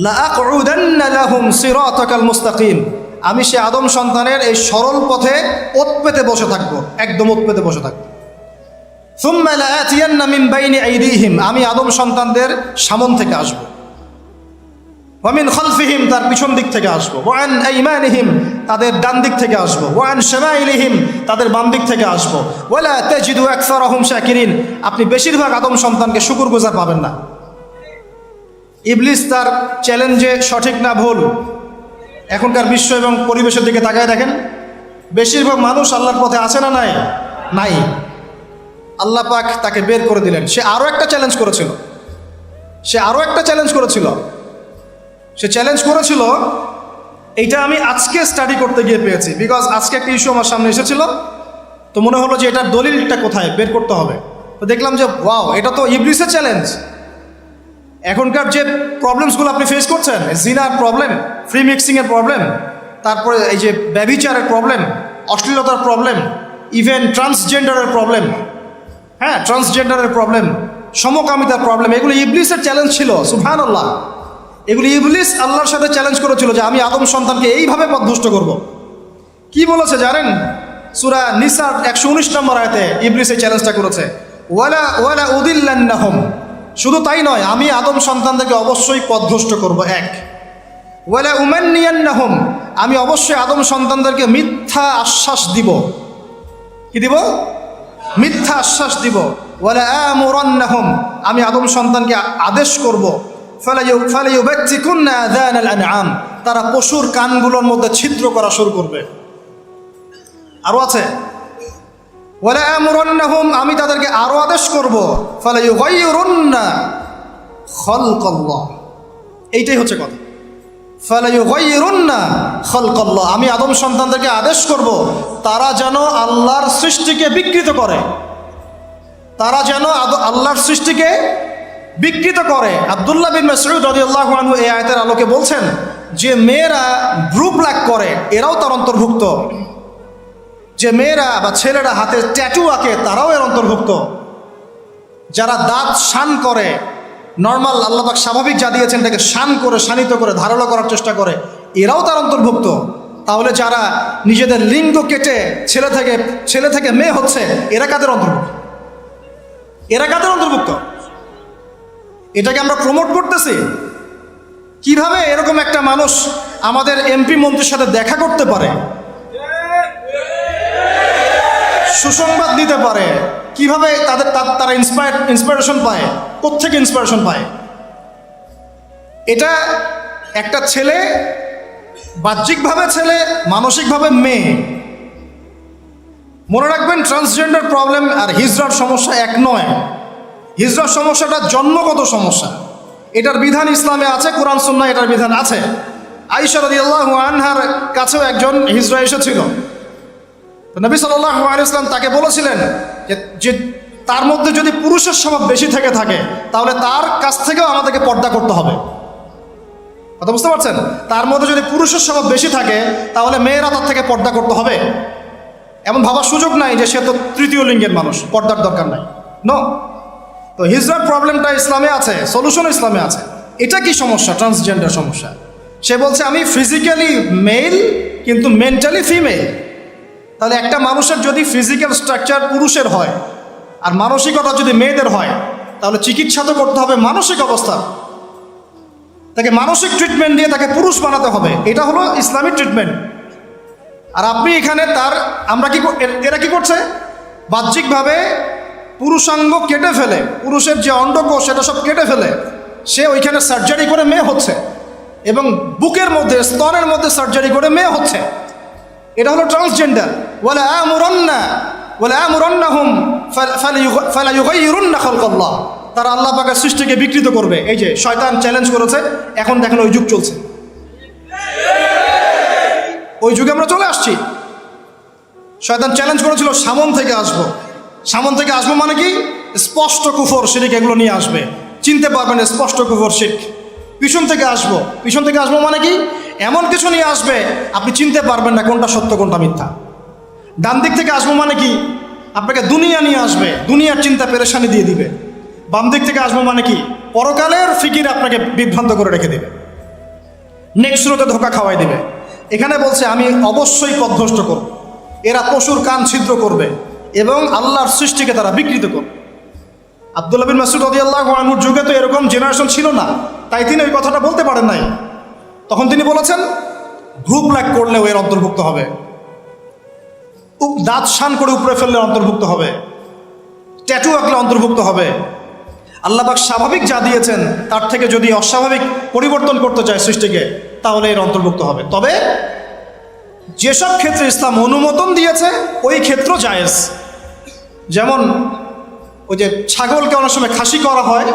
লাআকউদান্না লাহুম সিরাতাকাল মুস্তাকিম, আমি সে আদম সন্তানের এই সরল পথে ওত পেতে বসে থাকবো, একদম ওত পেতে বসে থাকবো। সুম্মা লাআতিয়ান্না মিন বাইনি আইদিহিম, আমি আদম সন্তানদের সামন থেকে আসবো, ওয়া মিন খালফিহিম, তার পিছন দিক থেকে আসবো, ওয়া আন আইমানিহিম, তাদের ডান দিক থেকে আসবো, ওয়া আন শামাইলিহিম, তাদের বাম দিক থেকে আসবো, ওয়ালা তাজিদু আকসারাহুম শাকিরিন, আপনি বেশিরভাগ আদম সন্তানকে শুকরগুজার পাবেন না। ইবলিস তার চ্যালেঞ্জে সঠিক না ভুল? এখনকার বিশ্ব এবং পরিবেশের দিকে তাকায় দেখেন, বেশিরভাগ মানুষ আল্লাহর পথে আছে না নাই? আল্লাহ পাক তাকে বের করে দিলেন। সে আরও একটা চ্যালেঞ্জ করেছিল, সে চ্যালেঞ্জ করেছিল, এইটা আমি আজকে স্টাডি করতে গিয়ে পেয়েছি, বিকজ আজকে একটা ইস্যু আমার সামনে এসেছিল, তো মনে হলো যে এটার দলিলটা কোথায় বের করতে হবে। তো দেখলাম যে ওয়াও, এটা তো ইবলিসের চ্যালেঞ্জ। এখনকার যে প্রবলেমসগুলো আপনি ফেস করছেন, জিনার প্রবলেম, ফ্রি মিক্সিংয়ের প্রবলেম, তারপরে এই যে ব্যভিচারের প্রবলেম, অশ্লীলতার প্রবলেম, ইভেন ট্রান্সজেন্ডারের প্রবলেম, হ্যাঁ ট্রান্সজেন্ডারের প্রবলেম, সমকামিতার প্রবলেম, এগুলো ইবলিসের চ্যালেঞ্জ ছিল। সুবহানাল্লাহ, এগুলো ইবলিস আল্লাহর সাথে চ্যালেঞ্জ করেছিল যে আমি আদম সন্তানকে এইভাবে পথভ্রষ্ট করব। কি বলেছে জানেন? সূরা নিসার 119 নম্বর আয়াতে ইবলিস এই চ্যালেঞ্জটা করেছে, ওয়ালা উদিল্লান্নাহুম। শুধু তাই নয়, আমি আদম সন্তানদেরকে অবশ্যই পথভ্রষ্ট করব। এক, ওয়ালা উমান্নিয়ান্নাহুম, আমি অবশ্যই আদম সন্তানদেরকে মিথ্যা আশ্বাস দিব। কি দিব? মিথ্যা আশ্বাস দিব। ওয়ালা আমুরান্নাহুম, আমি আদম সন্তানকে আদেশ করব, ফালাইউবাত্তিকুন্না আযানাল আনআম, তারা পশুর কানগুলোর মধ্যে ছিদ্র করা শুরু করবে। আরো আছে, ওয়ালা আমুরান্নাহুম, আমি তাদেরকে আরো আদেশ করব, ফালাইয়ুগাইয়িরুন্না খালকাল্লাহ। এইটাই হচ্ছে কথা, ফালাইয়ুগাইয়িরুন্না খালকাল্লাহ, আমি আদম সন্তানদেরকে আদেশ করব তারা যেন আল্লাহর সৃষ্টিকে বিকৃত করে, তারা যেন আল্লাহর সৃষ্টিকে বিকৃত করে। আব্দুল্লাহ বিন মাসউদ রাদিয়াল্লাহু আনহু এই আয়াতের আলোকে বলছেন যে মেয়েরা ব্রু প্লাক করে এরাও তার অন্তর্ভুক্ত, যে মেয়েরা বা ছেলেরা হাতে ট্যাটু আঁকে তারাও এর অন্তর্ভুক্ত, যারা দাঁত শান করে, নর্মাল আল্লাহ পাক স্বাভাবিক যা দিয়েছেন তাকে শান করে, শানিত করে, ধারালো করার চেষ্টা করে, এরাও তার অন্তর্ভুক্ত। তাহলে যারা নিজেদের লিঙ্গ কেটে ছেলে থেকে মেয়ে হচ্ছে, এরা কাদের অন্তর্ভুক্ত? এরা কাদের অন্তর্ভুক্ত? এটাকে আমরা প্রমোট করতেছি। কিভাবে এরকম একটা মানুষ আমাদের এমপি মন্ত্রীর সাথে দেখা করতে পারে, সুসংবাদ দিতে পারে? কিভাবে তারা ইন্সপিরেশন পায়? কোত্থেকে ইন্সপিরেশন পায়? এটা একটা ছেলে, বাহ্যিকভাবে ছেলে, মানসিকভাবে মেয়ে। মনে রাখবেন, ট্রান্সজেন্ডার প্রবলেম আর হিজড়ার সমস্যা এক নয়। হিজড়ার সমস্যাটা জন্মগত সমস্যা, এটার বিধান ইসলামে আছে, কোরআন সুন্নাহ এটার বিধান আছে। আয়েশা রাদিয়াল্লাহু আনহার কাছেও একজন হিজড়া এসেছিল। তো নবী সাল্লাল্লাহু আলাইহি ওয়াসাল্লাম তাকে বলেছিলেন যে তার মধ্যে যদি পুরুষের স্বভাব বেশি থেকে থাকে তাহলে তার কাছ থেকেও আমাদেরকে পর্দা করতে হবে। কথা বুঝতে পারছেন? তার মধ্যে যদি পুরুষের স্বভাব বেশি থাকে তাহলে মেয়েরা তার থেকে পর্দা করতে হবে। এমন ভাবার সুযোগ নাই যে সে তো তৃতীয় লিঙ্গের মানুষ, পর্দার দরকার নাই। নো। তো হিজড়ার প্রবলেমটা ইসলামে আছে, সলিউশন ইসলামে আছে। এটা কি সমস্যা? ট্রান্সজেন্ডার সমস্যা। সে বলছে আমি ফিজিক্যালি মেল কিন্তু মেন্টালি ফিমেল। তাহলে একটা মানুষের যদি ফিজিক্যাল স্ট্রাকচার পুরুষের হয় আর মানসিকতা যদি মেয়েদের হয়, তাহলে চিকিৎসা তো করতে হবে মানসিক অবস্থা, তাকে মানসিক ট্রিটমেন্ট দিয়ে তাকে পুরুষ বানাতে হবে। এটা হলো ইসলামিক ট্রিটমেন্ট। আর আপনি এখানে এরা কি করছে? বাহ্যিকভাবে পুরুষাঙ্গ কেটে ফেলে, পুরুষের যে অন্ডকোষ সেটা সব কেটে ফেলে সে ওইখানে সার্জারি করে মেয়ে হচ্ছে, এবং বুকের মধ্যে, স্তনের মধ্যে সার্জারি করে মেয়ে হচ্ছে। এটা হলো ট্রান্সজেন্ডার। ওয়ালা আমুরান্নাহুম ফালাইয়ুগাইয়িরুন্না খালকাল্লাহ, তারা আল্লাহ পাকের সৃষ্টিকে বিকৃত করবে। এই যে শয়তান চ্যালেঞ্জ করেছে, এখন দেখেন ওই যুগ চলছে, ওই যুগে আমরা চলে আসছি। শয়তান চ্যালেঞ্জ করেছিল সামন থেকে আসবো। সামন থেকে আসবো মানে কি? স্পষ্ট কুফর শিরক এগুলো নিয়ে আসবে, চিনতে পারবেন স্পষ্ট কুফর শিরক। পিছন থেকে আসবো, পিছন থেকে আসবো মানে কি? এমন কিছু নিয়ে আসবে আপনি চিনতে পারবেন না কোনটা সত্য কোনটা মিথ্যা। ডান দিক থেকে আসবো মানে কি? আপনাকে দুনিয়া নিয়ে আসবে, দুনিয়ার চিন্তা পেরেশানি দিয়ে দিবে। বাম দিক থেকে আসবো মানে কি? পরকালের ফিকির আপনাকে বিভ্রান্ত করে রেখে দেবে, নেক্সট রোতে ধোকা খাওয়াই দেবে। এখানে বলছে আমি অবশ্যই পথভ্রষ্ট করব। এরা পশুর কান ছিদ্র করবে এবং আল্লাহর সৃষ্টিকে তারা বিকৃত করবে। আব্দুল্লাহ বিন মাসউদ রাদিয়াল্লাহু আনহুর যুগে তো এরকম জেনারেশন ছিল না, তাই তিনি ওই কথাটা বলতে পারেন নাই। তখন তিনি বলেছেন গ্রুপ ল্যাক করলেও এর অন্তর্ভুক্ত হবে, দাঁত শান করে উপরে ফেললে অন্তর্ভুক্ত হবে, ট্যাটু আঁকলে অন্তর্ভুক্ত হবে। আল্লাহ পাক স্বাভাবিক যা দিয়েছেন তার থেকে যদি অস্বাভাবিক পরিবর্তন করতে চায় সৃষ্টিকে, তাহলে এর অন্তর্ভুক্ত হবে। তবে যেসব ক্ষেত্রে ইসলাম অনুমোদন দিয়েছে ওই ক্ষেত্র জায়েজ। যেমন ওই যে ছাগলকে অনেক সময় খাসি করা হয়,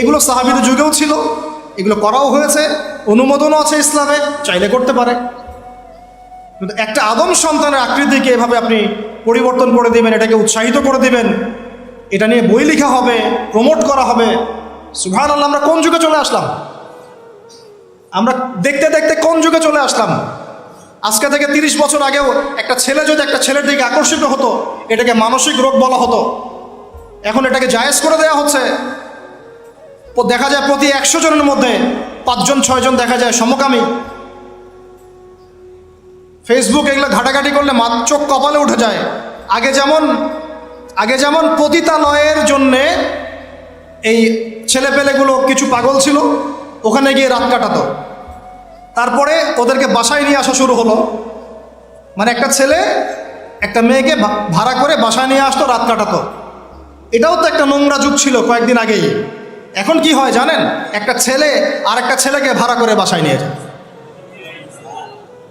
এগুলো সাহাবীদের যুগেও ছিল, এগুলো করাও হয়েছে, অনুমোদনও আছে ইসলামে, চাইলে করতে পারে। কিন্তু একটা আদম সন্তানের আকৃতিকে এভাবে আপনি পরিবর্তন করে দিবেন, এটাকে উৎসাহিত করে দিবেন, এটা নিয়ে বই লেখা হবে, প্রমোট করা হবে, সুবহানাল্লাহ, আমরা কোন যুগে চলে আসলাম? আমরা দেখতে দেখতে কোন যুগে চলে আসলাম? আজকে থেকে 30 বছর আগেও একটা ছেলে যদি একটা ছেলের দিকে আকর্ষিত হতো, এটাকে মানসিক রোগ বলা হতো। এখন এটাকে জায়েজ করে দেওয়া হচ্ছে। দেখা যায় প্রতি 100 জনের মধ্যে 5 জন 6 জন দেখা যায় সমকামী। ফেসবুক এগুলো ঘাটাঘাটি করলে চোখ কপালে উঠে যায়। আগে যেমন পতিতালয়ের জন্যে এই ছেলেপেলেগুলো কিছু পাগল ছিল, ওখানে গিয়ে রাত কাটাতো। তারপরে ওদেরকে বাসায় নিয়ে আসা শুরু হলো। মানে একটা ছেলে একটা মেয়েকে ভাড়া করে বাসায় নিয়ে আসতো, রাত কাটাতো। এটাও তো একটা নোংরা যুগ ছিল কয়েকদিন আগেই। এখন কি হয় জানেন? একটা ছেলে আর একটা ছেলেকে ভাড়া করে বাসায় নিয়ে যায়।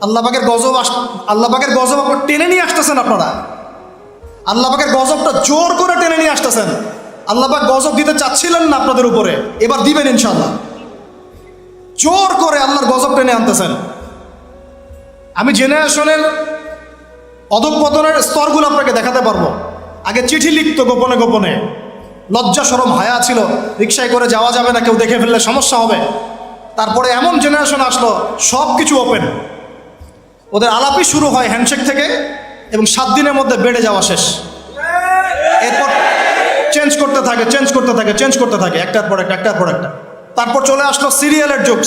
আল্লাহ পাকের গজব টেনে নিয়ে আসতেছেন আপনারা। আল্লাহ পাকের গজবটা জোর করে টেনে নিয়ে আসতেছেন। আল্লাহ পাক গজব দিতে চাচ্ছিলেন না আপনাদের উপরে, এবার দিবেন ইনশাআল্লাহ। জোর করে আল্লাহর গজব টেনে আনতেছেন। আমি জেনারেশনের অধঃপতনের স্তরগুলো আপনাকে দেখাতে পারবো। আগে চিঠি লিখতো গোপনে গোপনে, লজ্জা শরম হায়া ছিল, রিক্সায় করে যাওয়া যাবে না, কেউ দেখে ফেললে সমস্যা হবে। তারপরে এমন জেনারেশন আসলো সব কিছু ওপেন। ওদের আলাপই শুরু হয় হ্যান্ডশেক থেকে, এবং 7 দিনের মধ্যে বেড়ে যাওয়া শেষ। এরপর চেঞ্জ করতে থাকে একটার পর একটা। তারপর চলে আসলো সিরিয়ালের যুগ।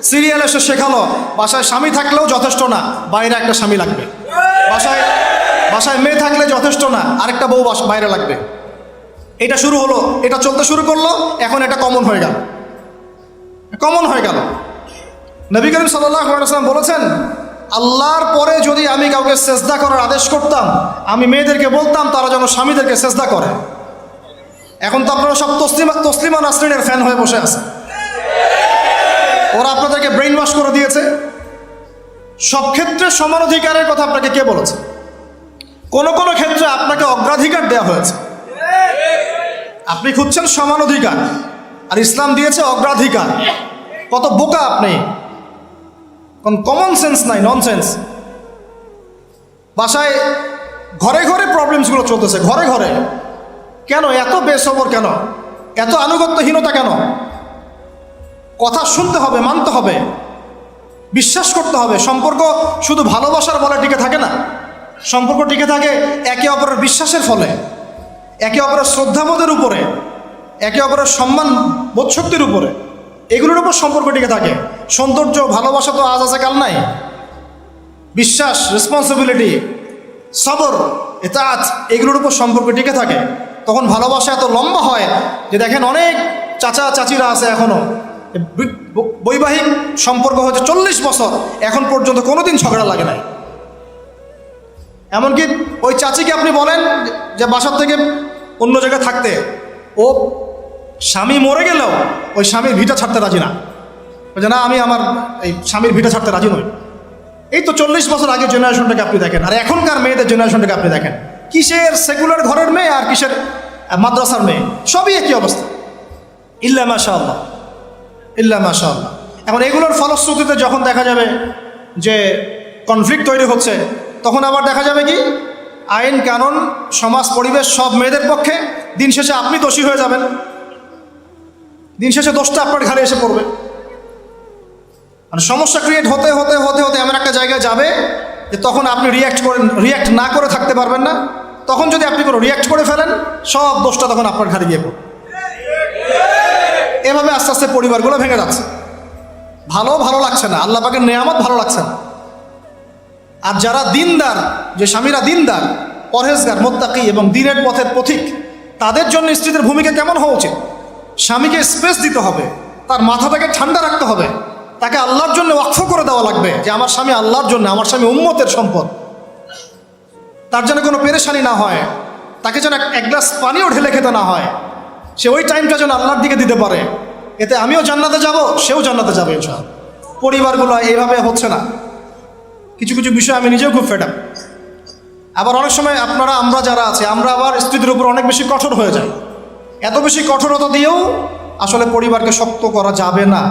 সিরিয়াল এসে শেখালো বাসায় স্বামী থাকলেও যথেষ্ট না, বাইরে একটা স্বামী লাগবে। বাসায় মেয়ে থাকলে যথেষ্ট না, আরেকটা বউ বাইরে লাগবে। এটা শুরু হলো, এটা চলতে শুরু করলো। এখন এটা কমন হয়ে গেল। নবী করিম সাল্লাল্লাহু আলাইহি ওয়াসাল্লাম বলেছেন, আল্লাহর পরে যদি আমি কাউকে সেজদা করার আদেশ করতাম, আমি মেয়েদেরকে বলতাম তারা যেন স্বামীদেরকে সেজদা করে। এখন তো আপনারা সব তসলিমা নাসরিনের ফ্যান হয়ে বসে আছে। ওরা আপনাদেরকে ব্রেইন ওয়াশ করে দিয়েছে। সব ক্ষেত্রে সমান অধিকারের কথা আপনাকে কে বলেছে? কোন কোন ক্ষেত্রে আপনাকে অগ্রাধিকার দেওয়া হয়েছে। আপনি খুঁজছেন সমান অধিকার, আর ইসলাম দিয়েছে অগ্রাধিকার। কত বোকা আপনি! কোন কমন সেন্স নাই, ননসেন্স। বাসায় ঘরে ঘরে প্রবলেমসগুলো চলতেছে, ঘরে ঘরে। কেন এত বেসবর? কেন এত আনুগত্যহীনতা? কেন? কথা শুনতে হবে, মানতে হবে, বিশ্বাস করতে হবে। সম্পর্ক শুধু ভালোবাসার বলে টিকে থাকে না। সম্পর্ক টিকে থাকে একে অপরের বিশ্বাসের ফলে, একে অপরের শ্রদ্ধাবোধের উপরে, একে অপরের সম্মান বোধশক্তির উপরে। এগুলোর উপর সম্পর্ক টিকে থাকে। সৌন্দর্য ভালোবাসা তো আজ আছে কাল নাই। বিশ্বাস, রেসপন্সিবিলিটি, সবর, ইতাআত, এগুলোর উপর সম্পর্ক টিকে থাকে। তখন ভালোবাসা এত লম্বা হয় যে দেখেন অনেক চাচা চাচিরা আছে এখনো বৈবাহিক সম্পর্ক হচ্ছে 40 বছর, এখন পর্যন্ত কোনোদিন ঝগড়া লাগে নাই। এমনকি ওই চাচিকে আপনি বলেন যে বাসার থেকে অন্য জায়গায় থাকতে, ও স্বামী মরে গেলেও ওই স্বামীর ভিটা ছাড়তে রাজি না। বলছে না, আমি আমার এই স্বামীর ভিটা ছাড়তে রাজি নই। এই তো 40 বছর আগে জেনারেশনটাকে আপনি দেখেন, আর এখনকার মেয়েদের জেনারেশনটাকে আপনি দেখেন। কিসের সেকুলার ঘরের মেয়ে আর কিসের মাদ্রাসার মেয়ে, সবই একই অবস্থা। ইল্লা মাশাআল্লাহ। এখন এগুলোর ফলশ্রুতিতে যখন দেখা যাবে যে কনফ্লিক্ট তৈরি হচ্ছে, তখন আবার দেখা যাবে কি আইন কানুন সমাজ পরিবেশ সব মেয়েদের পক্ষে। দিন শেষে আপনি দোষী হয়ে যাবেন, দিন শেষে দোষটা আপনার ঘাড়ে এসে পড়বে। মানে সমস্যা ক্রিয়েট হতে হতে হতে হতে এমন একটা জায়গায় যাবে যে তখন আপনি রিয়্যাক্ট না করে থাকতে পারবেন না। তখন যদি আপনি কোনো রিয়্যাক্ট করে ফেলেন, সব দোষটা তখন আপনার ঘাড়ে গিয়ে পড়বে। এভাবে আস্তে আস্তে পরিবারগুলো ভেঙে যাচ্ছে। ভালো লাগছে না, আল্লাহ পাকের নেয়ামত ভালো লাগছে না। আর যারা দিনদার, যে স্বামীরা দিনদার, পরহেজগার, মুত্তাকি এবং দ্বীনের পথের পথিক, তাদের জন্য স্ত্রীদের ভূমিকা কেমন হওয়া উচিত? স্বামীকে স্পেস দিতে হবে, তার মাথাটাকে ঠান্ডা রাখতে হবে, তাকে আল্লাহর জন্য ওয়াকফ করে দেওয়া লাগবে যে আমার স্বামী আল্লাহর জন্য, আমার স্বামী উম্মতের সম্পদ। তার যেন কোনো পেরেশানি না হয়, তাকে যেন এক গ্লাস পানিও ঢেলে খেতে না হয়। সে ওই টাইমটা যেন আল্লাহর দিকে দিতে পারে। এতে আমিও জান্নাতে যাব, সেও জান্নাতে যাবে ইনশাআল্লাহ। পরিবারগুলো এইভাবে হচ্ছে না। কিছু কিছু বিষয় আমি নিজেও খুব ফেড আপ। আবার অনেক সময় আমরা যারা আছে, আমরা আবার স্ত্রীদের উপর অনেক বেশি কঠোর হয়ে যাই। এত বেশি কঠোরতা দিয়েও আসলে পরিবারকে শক্ত করা যাবে না।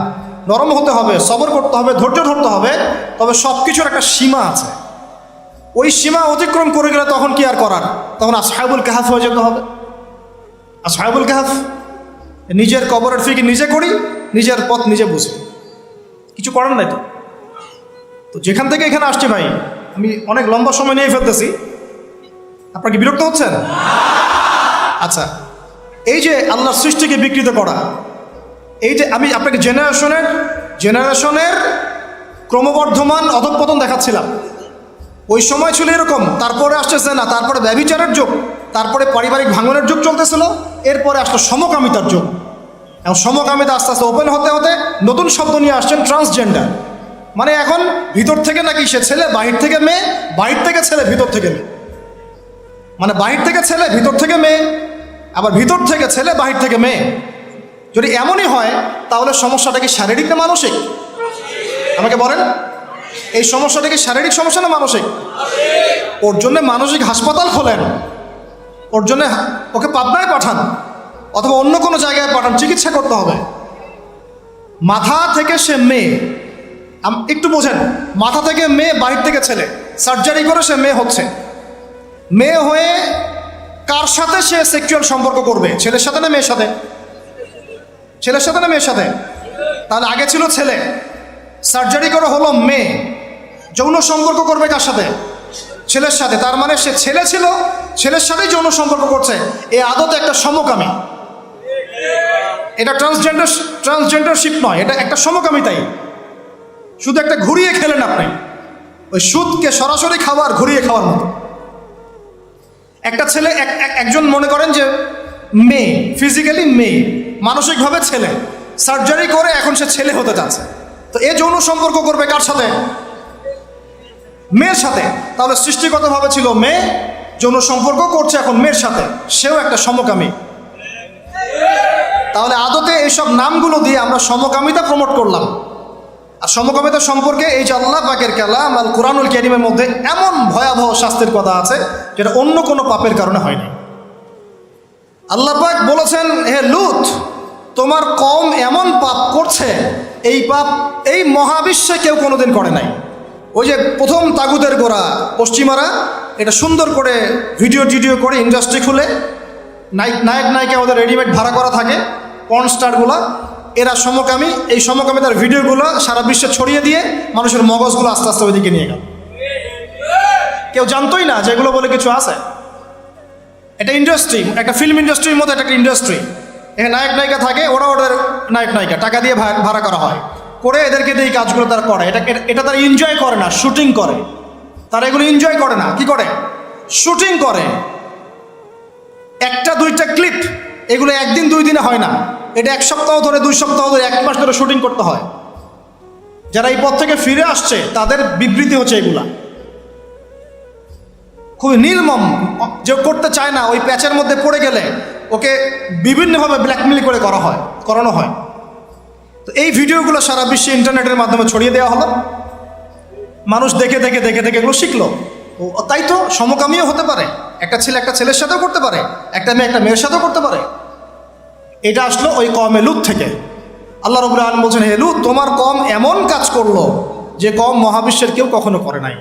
নরম হতে হবে, সবর করতে হবে, ধৈর্য ধরতে হবে। তবে সব কিছুর একটা সীমা আছে। ওই সীমা অতিক্রম করে গেলে তখন কি আর করার? তখন আসহাবুল কাহাফ হয়ে যেতে হবে। আসহাবুল কাহাফ নিজের কবরের ফিকির নিজে করি, নিজের পথ নিজে বুঝি, কিছু করার নাই। তো যেখান থেকে এখানে আসছি ভাই, আমি অনেক লম্বা সময় নিয়ে ফেলতেছি, আপনারা কি বিরক্ত হচ্ছেন? আচ্ছা, এই যে আল্লাহর সৃষ্টিকে বিকৃত করা, এই যে আমি আপনাকে জেনারেশনের ক্রমবর্ধমান অধঃপতন দেখাচ্ছিলাম। ওই সময় ছিল এরকম, তারপরে আসতেছে না, তারপরে ব্যভিচারের যুগ, তারপরে পারিবারিক ভাঙনের যুগ চলতেছিল, এরপরে আসলো সমকামিতার যুগ। এবং সমকামিতা আস্তে আস্তে ওপেন হতে হতে নতুন শব্দ নিয়ে আসছেন ট্রান্সজেন্ডার। মানে এখন ভিতর থেকে নাকি সে ছেলে, বাহির থেকে মেয়ে, বাহির থেকে ছেলে, ভিতর থেকে মেয়ে। মানে বাহির থেকে ছেলে, ভিতর থেকে মেয়ে, আবার ভিতর থেকে ছেলে, বাহির থেকে মেয়ে। যদি এমনই হয় তাহলে সমস্যাটা কি শারীরিক না মানসিক? আমাকে বলেন, এই সমস্যাটা কি শারীরিক সমস্যা না মানসিক? ওর জন্য মানসিক হাসপাতাল খোলেন, ওর জন্য ওকে পাবনায় পাঠান অথবা অন্য কোনো জায়গায় পাঠান, চিকিৎসা করতে হবে। মাথা থেকে সে মেয়ে, একটু বোঝেন, মাথা থেকে মেয়ে, বাহির থেকে ছেলে, সার্জারি করে সে মেয়ে হচ্ছে। মেয়ে হয়ে কার সাথে সে সেক্সুয়াল সম্পর্ক করবে? ছেলের সাথে না মেয়ের সাথে? ছেলের সাথে না মেয়ের সাথে? তাহলে আগে ছিল ছেলে, সার্জারি করে হলো মেয়ে, যৌন সম্পর্ক করবে কার সাথে? ছেলের সাথে। তার মানে সে ছেলে ছিল, ছেলের সাথেই যৌন সম্পর্ক করছে। এই আদতে একটা সমকামী। এটা ট্রান্সজেন্ডারশিপ নয়, এটা একটা সমকামিতাই। শুধু একটা ঘুরিয়ে খেলেন আপনি, ওই সুদকে সরাসরি খাবার, ঘুরিয়ে খাওয়ার মতো। একটা ছেলে, একজন মনে করেন যে মেয়ে, ফিজিক্যালি মেয়ে, মানসিকভাবে ছেলে, সার্জারি করে এখন সে ছেলে হতে যাচ্ছে। তো এ যৌন সম্পর্ক করবে কার সাথে? মেয়ের সাথে। তাহলে সৃষ্টিগতভাবে ছিল মেয়ে, যৌন সম্পর্ক করছে এখন মেয়ের সাথে, সেও একটা সমকামী। তাহলে আদতে এইসব নামগুলো দিয়ে আমরা সমকামিতা প্রমোট করলাম। আর সমকামিতা সম্পর্কে এই যে আল্লাহ পাকের কালাম আল কুরআনুল কারীমের মধ্যে এমন ভয়াবহ শাস্তির কথা আছে যেটা অন্য কোনো পাপের কারণে হয়নি। আল্লাহ পাক বলেছেন, হে লূত, তোমার কওম এমন পাপ করছে, এই পাপ এই মহাবিশ্বে কেউ কোনোদিন করে নাই। ওই যে প্রথম তাগুতের গোড়া পশ্চিমারা এটা সুন্দর করে ভিডিও করে ইন্ডাস্ট্রি খুলে নায়ক নায়িকা ওদের রেডিমেড ভাড়া করা থাকে, পর্ন স্টারগুলা, এরা সমকামী। এই সমকামিতার ভিডিওগুলো সারা বিশ্বে ছড়িয়ে দিয়ে মানুষের মগজগুলো আস্তে আস্তে ওইদিকে নিয়ে গেল। কেউ জানতোই না যেগুলো বলে কিছু আছে। এটা ইন্ডাস্ট্রি, একটা ফিল্ম ইন্ডাস্ট্রির মতো একটা ইন্ডাস্ট্রি। এখানে নায়ক নায়িকা থাকে, ওরা ওদের নায়ক নায়িকা টাকা দিয়ে ভাড়া করা হয়, করে এদেরকে দিয়ে এই কাজগুলো তারা করে। এটা তারা এনজয় করে না, শুটিং করে। তারা এগুলো এনজয় করে না, কি করে? শুটিং করে। একটা দুইটা ক্লিপ, এগুলো একদিন দুই দিনে হয় না, এটা এক সপ্তাহ ধরে, 2 সপ্তাহ ধরে, 1 মাস ধরে শুটিং করতে হয়। যারা এই পথ থেকে ফিরে আসছে তাদের বিবৃতি হচ্ছে এগুলা। খুবই নির্মম। যে করতে চায় না, ওই প্যাচের মধ্যে পড়ে গেলে ওকে বিভিন্নভাবে ব্ল্যাকমেল করে করানো হয়। তো এই ভিডিওগুলো সারা বিশ্বে ইন্টারনেটের মাধ্যমে ছড়িয়ে দেওয়া হলো। মানুষ দেখে এগুলো শিখলো। ও তাই তো, সমকামীও হতে পারে, একটা ছেলে একটা ছেলের সাথেও করতে পারে, একটা মেয়ে একটা মেয়ের সাথেও করতে পারে। এটা আসলো ওই কওমে লূত থেকে। আল্লাহ রাব্বুল আলামিন বলছেন, হে লূত, তোমার কওম এমন কাজ করলো যে কওম মহাবিশ্বের কেউ কখনো করে নাই।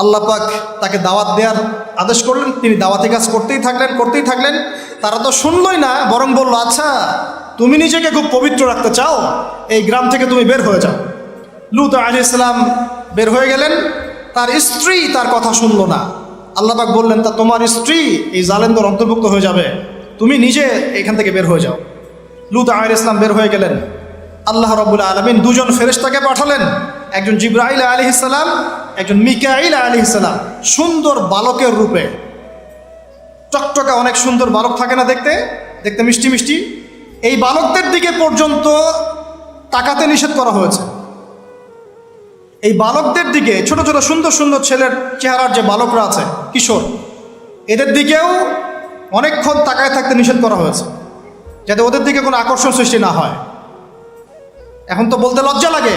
আল্লাহ পাক তাকে দাওয়াত দেওয়ার আদেশ করলেন, তিনি দাওয়াতি কাজ করতেই থাকলেন। তারা তো শুনলই না, বরং বলল, আচ্ছা তুমি নিজেকে খুব পবিত্র রাখতে চাও, এই গ্রাম থেকে তুমি বের হয়ে যাও। লূত আলাইহিস সালাম বের হয়ে গেলেন। তার স্ত্রী তার কথা শুনল না। আল্লাহ পাক বললেন, তা তোমার স্ত্রী এই জালেমদের অন্তর্ভুক্ত হয়ে যাবে, তুমি নিজে এখান থেকে বের হয়ে যাও। লূত আলাইহিস সালাম বের হয়ে গেলেন। আল্লাহ রাব্বুল আলামিন 2 জন ফেরেশতাকে পাঠালেন, একজন জিবরাইল আলাইহিস সালাম, একজন মিকাইল আলাইহিস সালাম, সুন্দর বালকের রূপে। টকটকা অনেক সুন্দর বালক থাকে না, দেখতে মিষ্টি মিষ্টি। এই বালকদের দিকে পর্যন্ত তাকাতে নিষেধ করা হয়েছে। এই বালকদের দিকে, ছোট ছোট সুন্দর সুন্দর ছেলের চেহারার যে বালকরা আছে, কিশোর, এদের দিকেও অনেকক্ষণ তাকায় থাকতে নিষেধ করা হয়েছে, যাতে ওদের দিকে কোনো আকর্ষণ সৃষ্টি না হয়। এখন তো বলতে লজ্জা লাগে,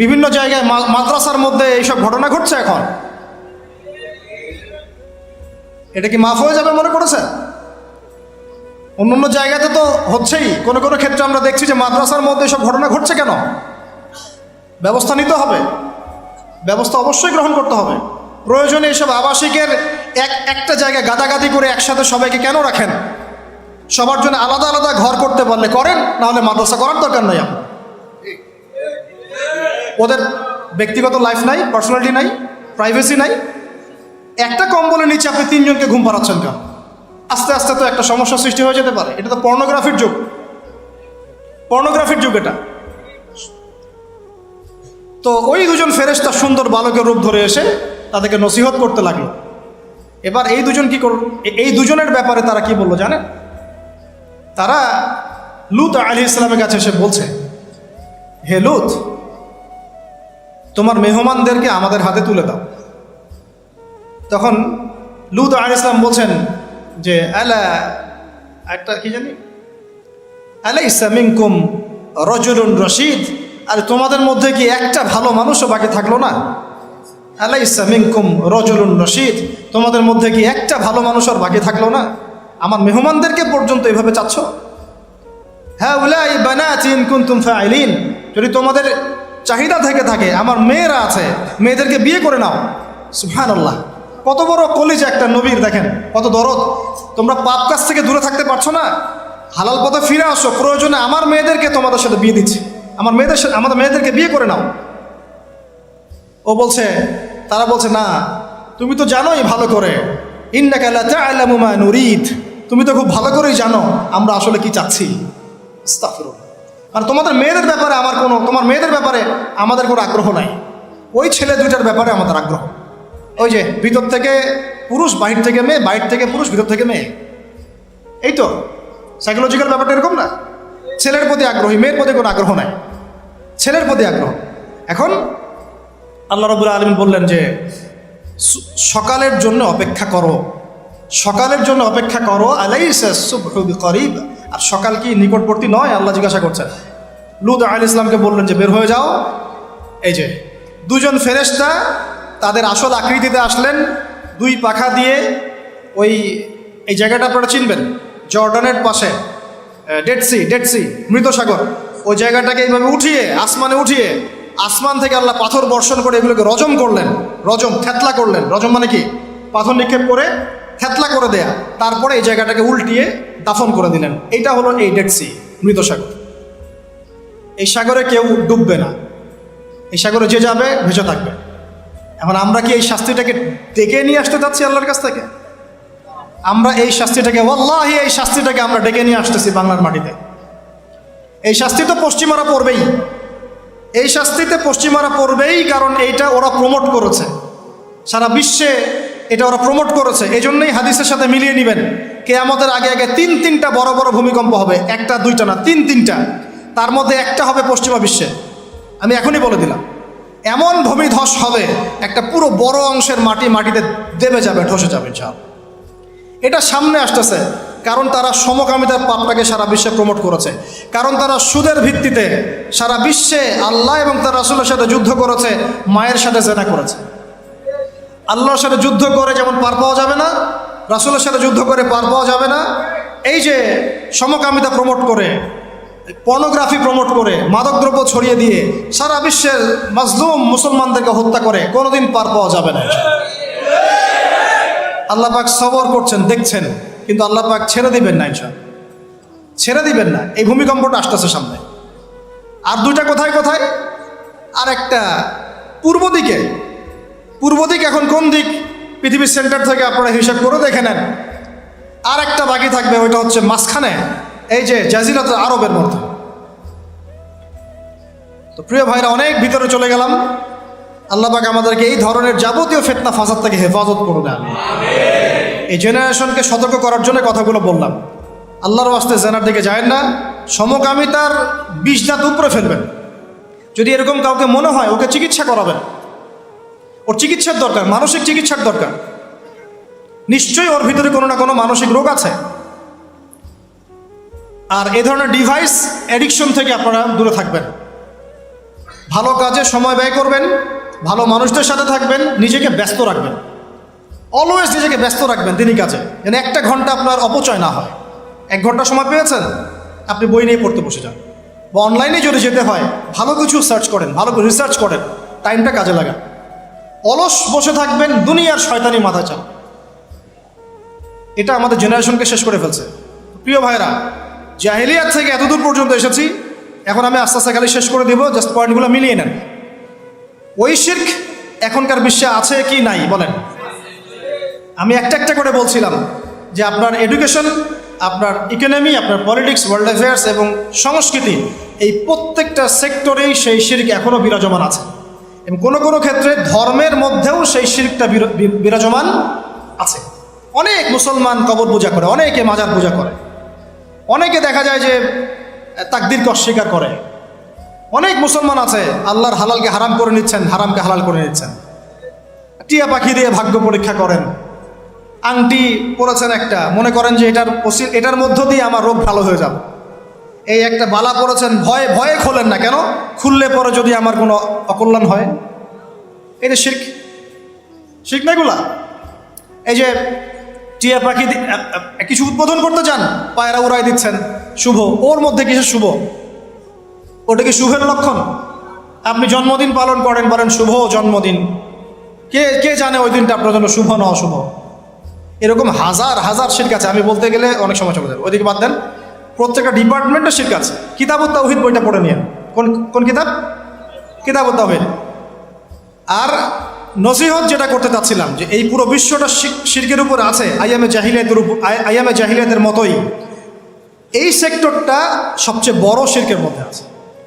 বিভিন্ন জায়গায় মাদ্রাসার মধ্যে এইসব ঘটনা ঘটছে এখন। এটা কি মাফ হয়ে যাবে মনে করেছে? অন্য জায়গাতে তো হচ্ছেই, কোনো কোনো ক্ষেত্রে আমরা দেখছি যে মাদ্রাসার মধ্যে এসব ঘটনা ঘটছে। কেন? ব্যবস্থা নিতে হবে, ব্যবস্থা অবশ্যই গ্রহণ করতে হবে। প্রয়োজনে এসব আবাসিকের একটা জায়গায় গাদাগাদি করে একসাথে সবাইকে কেন রাখেন? সবার জন্য আলাদা আলাদা ঘর করতে পারলে করেন, না হলে মাদ্রাসা করার দরকার নাই আপনার। ওদের ব্যক্তিগত লাইফ নাই, পার্সোনালিটি নাই, প্রাইভেসি নাই। একটা কম্বলের নিচে আপনি 3 জনকে ঘুম পাড়াচ্ছেন কেন? আস্তে আস্তে তো একটা সমস্যা সৃষ্টি হয়ে যেতে পারে। এটা তো পর্নোগ্রাফির যুগ, পর্নোগ্রাফির যুগ এটা। তো ওই দুজন ফেরেশতা সুন্দর বালকের রূপ ধরে এসে তাদেরকে নসিহত করতে লাগলো। এবার এই দুজন কি করল, এই দুজনের ব্যাপারে তারা কি বললো জানেন? তারা লূত আলাইহিস সালামের কাছে এসে বলছে, হে লূত, তোমার মেহমানদেরকে আমাদের হাতে তুলে দাও। তখন লূত আলাইহিস সালাম বলছেন যে আলা, একটা কি জানি, আলাইসা মিনকুম রাজুলুন রশিদ, আর তোমাদের মধ্যে কি একটা ভালো মানুষও বাকি থাকলো না? আলাইসা মিনকুম রাজুলুন রশিদ, তোমাদের মধ্যে কি একটা ভালো মানুষ আর বাকি থাকলো না? আমার মেহমানদেরকে পর্যন্ত এভাবে চাচ্ছ? হ্যাঁ, উলাই বানাতি ইন কুনতুম ফাইলিন, যদি তোমাদের চাহিদা থেকে থাকে, আমার মেয়েরা আছে, মেয়েদেরকে বিয়ে করে নাও। সুবহানাল্লাহ, কত বড় কলিজা একটা নবীর, দেখেন কত দরদ। তোমরা পাপ কাজ থেকে দূরে থাকতে পারছো না, হালাল পথে ফিরে আসো, প্রয়োজনে আমার মেয়েদেরকে তোমাদের সাথে বিয়ে দিচ্ছি, আমাদের মেয়েদেরকে বিয়ে করে নাও। ও বলছে, তারা বলছে না, তুমি তো জানোই ভালো করে, ইন্নাকা লা তা'লামু মা নুরিদ, তুমি তো খুব ভালো করেই জানো আমরা আসলে কি চাচ্ছি। আস্তাগফিরুল্লাহ। মানে তোমাদের মেয়েদের ব্যাপারে তোমার মেয়েদের ব্যাপারে আমাদের কোনো আগ্রহ নাই, ওই ছেলে দুইটার ব্যাপারে আমাদের আগ্রহ। ওই যে ভিতর থেকে পুরুষ, বাহির থেকে মেয়ে, বাহির থেকে পুরুষ, ভিতর থেকে মেয়ে। এই তো সাইকোলজিক্যাল ব্যাপারটা এরকম না? ছেলের প্রতি আগ্রহী, মেয়ের প্রতি কোনো আগ্রহ নাই, ছেলের প্রতি আগ্রহ। এখন আল্লাহ রাব্বুল আলামিন বললেন যে সকালের জন্য অপেক্ষা করো, সকালের জন্য অপেক্ষা করো, আলাইসা সুবহু বিকরিব, আর সকাল কি নিকটবর্তী নয়? আল্লাহ জিজ্ঞাসা করছেন। লূত আলাইহিস সালামকে বললেন যে বের হয়ে যাও। এই যে দুজন ফেরেশতা তাদের আসল আকৃতিতে আসলেন, 2 পাখা দিয়ে। এই জায়গাটা আপনারা চিনবেন, জর্ডানের পাশে ডেড সি, মৃত সাগর। ওই জায়গাটাকে এইভাবে উঠিয়ে, আসমানে উঠিয়ে, আসমান থেকে আল্লাহ পাথর বর্ষণ করে এগুলোকে রজম করলেন, থেতলা করলেন। রজম মানে কি? পাথর নিক্ষেপ করে থেতলা করে দেয়া, তারপরে এই জায়গাটাকে উল্টিয়ে দাফন করে দিলেন। এইটা হলো এই ডেড সি, মৃত সাগর। এই সাগরে কেউ ডুববে না, এই সাগরে যে যাবে ভেসে থাকবে। এখন আমরা কি এই শাস্তিটাকে ডেকে নিয়ে আসতে চাচ্ছি আল্লাহর কাছ থেকে? আমরা এই শাস্তিটাকে, ওয়াল্লাহি এই শাস্তিটাকে আমরা ডেকে নিয়ে আসতেছি বাংলার মাটিতে। এই শাস্তি তো পশ্চিমারা পড়বেই, এই শাস্তিতে পশ্চিমারা পড়বেই, কারণ এইটা ওরা প্রমোট করেছে সারা বিশ্বে, এটা ওরা প্রমোট করেছে। এই জন্যই হাদিসের সাথে মিলিয়ে নেবেন, কিয়ামতের আগে আগে 3-3টা বড় বড় ভূমিকম্প হবে, 1টা 2টা না, 3-3টা। তার মধ্যে একটা হবে পশ্চিমা বিশ্বে, আমি এখনই বলে দিলাম। এমন ভূমিধস হবে, একটা পুরো বড় অংশের মাটিতে দেবে যাবে, ধসে যাবে ইনশাআল্লাহ। এটা সামনে আসতেছে, কারণ তারা সমকামিতার পাপটাকে সারা বিশ্বে প্রমোট করেছে, কারণ তারা সুদের ভিত্তিতে সারা বিশ্বে আল্লাহ এবং তার রাসূলের সাথে যুদ্ধ করেছে, মায়ের সাথে জেনা করেছে। আল্লাহর সাথে যুদ্ধ করে যেমন পার পাওয়া যাবে না, রাসূলের সাথে যুদ্ধ করে পার পাওয়া যাবে না। এই যে সমকামিতা প্রমোট করে, পর্নোগ্রাফি প্রমোট করে, মাদকদ্রব্য ছড়িয়ে দিয়ে সারা বিশ্বের মাজলুম মুসলমানদেরকে হত্যা করে কোনোদিন পার পাওয়া যাবে না। আল্লাহ পাক সবর করছেন, দেখছেন, কিন্তু আল্লাহ পাক ছেড়ে দিবেন না, ইনশাআল্লাহ ছেড়ে দিবেন না। এই ভূমিকম্পটা আসতেছে সামনে। আর 2টা কোথায় কোথায়? আর একটা পূর্ব দিকে। পূর্ব দিক এখন কোন দিক? পৃথিবীর সেন্টার থেকে আপনারা হিসাব করে দেখে নেন। আর একটা বাকি থাকবে, ওইটা হচ্ছে মাঝখানে, এই যে জাজিরাতুল আরবের মধ্যে। তো প্রিয় ভাইরা, অনেক ভিতরে চলে গেলাম। আল্লাহ পাক আমাদেরকে এই ধরনের যাবতীয় ফিতনা ফাসাদ থেকে হেফাজত করুন। এই জেনারেশনকে সতর্ক করার জন্য কথাগুলো বললাম। আল্লাহর ওয়াস্তে জেনার দিকে যায়েন না, সমকামিতার বিষ দাঁত উপরে ফেলবেন। যদি এরকম কাউকে মনে হয়, ওকে চিকিৎসা করাবেন। ওর চিকিৎসার দরকার, মানসিক চিকিৎসার দরকার। নিশ্চয়ই ওর ভিতরে কোনো না কোনো মানসিক রোগ আছে। আর এ ধরনের ডিভাইস অ্যাডিকশন থেকে আপনারা দূরে থাকবেন। ভালো কাজে সময় ব্যয় করবেন, ভালো মানুষদের সাথে থাকবেন, নিজেকে ব্যস্ত রাখবেন। অলওয়েজ নিজেকে ব্যস্ত রাখবেন দিনই কাজে, যেন 1 ঘন্টা আপনার অপচয় না হয়। 1 ঘন্টা সময় পেয়েছেন, আপনি বই নিয়ে পড়তে বসে যান, বা অনলাইনে যদি যেতে হয় ভালো কিছু সার্চ করেন, ভালো করে রিসার্চ করেন, টাইমটা কাজে লাগান। অলস বসে থাকবেন, দুনিয়ার শয়তানি মাথা চান। এটা আমাদের জেনারেশনকে শেষ করে ফেলছে। প্রিয় ভাইরা, জাহিলিয়াত থেকে এতদূর পর্যন্ত এসেছি, এখন আমি আস্তে আস্তে খালি শেষ করে দিব, জাস্ট পয়েন্টগুলো মিলিয়ে নেন। ওই শিরক এখনকার বিশ্বে আছে কি নাই বলেন? আমি একটা একটা করে বলছিলাম যে আপনার এডুকেশন, আপনার ইকোনমি, আপনার পলিটিক্স, ওয়ার্ল্ড অ্যাফেয়ার্স এবং সংস্কৃতি, এই প্রত্যেকটা সেক্টরেই সেই শিরক এখনও বিরাজমান আছে। এবং কোনো কোনো ক্ষেত্রে ধর্মের মধ্যেও সেই শিরকটা বিরাজমান আছে। অনেক মুসলমান কবর পূজা করে, অনেকে মাজার পূজা করে, অনেকে দেখা যায় যে তাকদীরকে অস্বীকার করে। অনেক মুসলমান আছে আল্লাহর হালালকে হারাম করে নিচ্ছেন, হারামকে হালাল করে নিচ্ছেন। টিয়া পাখি দিয়ে ভাগ্য পরীক্ষা করেন, আংটি পরেছেন একটা, মনে করেন যে এটার মধ্য দিয়ে আমার রোগ ভালো হয়ে যাবে। এই একটা বালা পরেছেন, ভয়ে ভয়ে খোলেন না, কেন? খুললে পরে যদি আমার কোনো অকল্যাণ হয়। এটা শিরক, শিরক না এগুলা? এই যে টিয়া পাখি কিছু উদ্বোধন করতে চান, পায়রা উড়াই দিচ্ছেন, শুভ। ওর মধ্যে কিসের শুভ? ওটা কি শুভের লক্ষণ? আপনি জন্মদিন পালন করেন, বলেন শুভ জন্মদিন, কে কে জানে ওই দিনটা আপনার জন্য শুভ না অশুভ? এরকম হাজার হাজার শিরক আছে, আমি বলতে গেলে অনেক সময় চলে যাবে। ওইদিকে বাদ দেন, প্রত্যেকটা ডিপার্টমেন্টে শিরক আছে। কিতাবুত তাওহীদ বইটা পড়ে নিন। কোন কোন কিতাব? কিতাবুত তাওহীদ। আর নসিহত যেটা করতে চাচ্ছিলাম, যে এই পুরো বিশ্বটা শিরকের উপর আছে, আইয়ামে জাহিলিয়াতের মতোই এই সেক্টরটা সবচেয়ে বড় শিরকের মধ্যে আছে।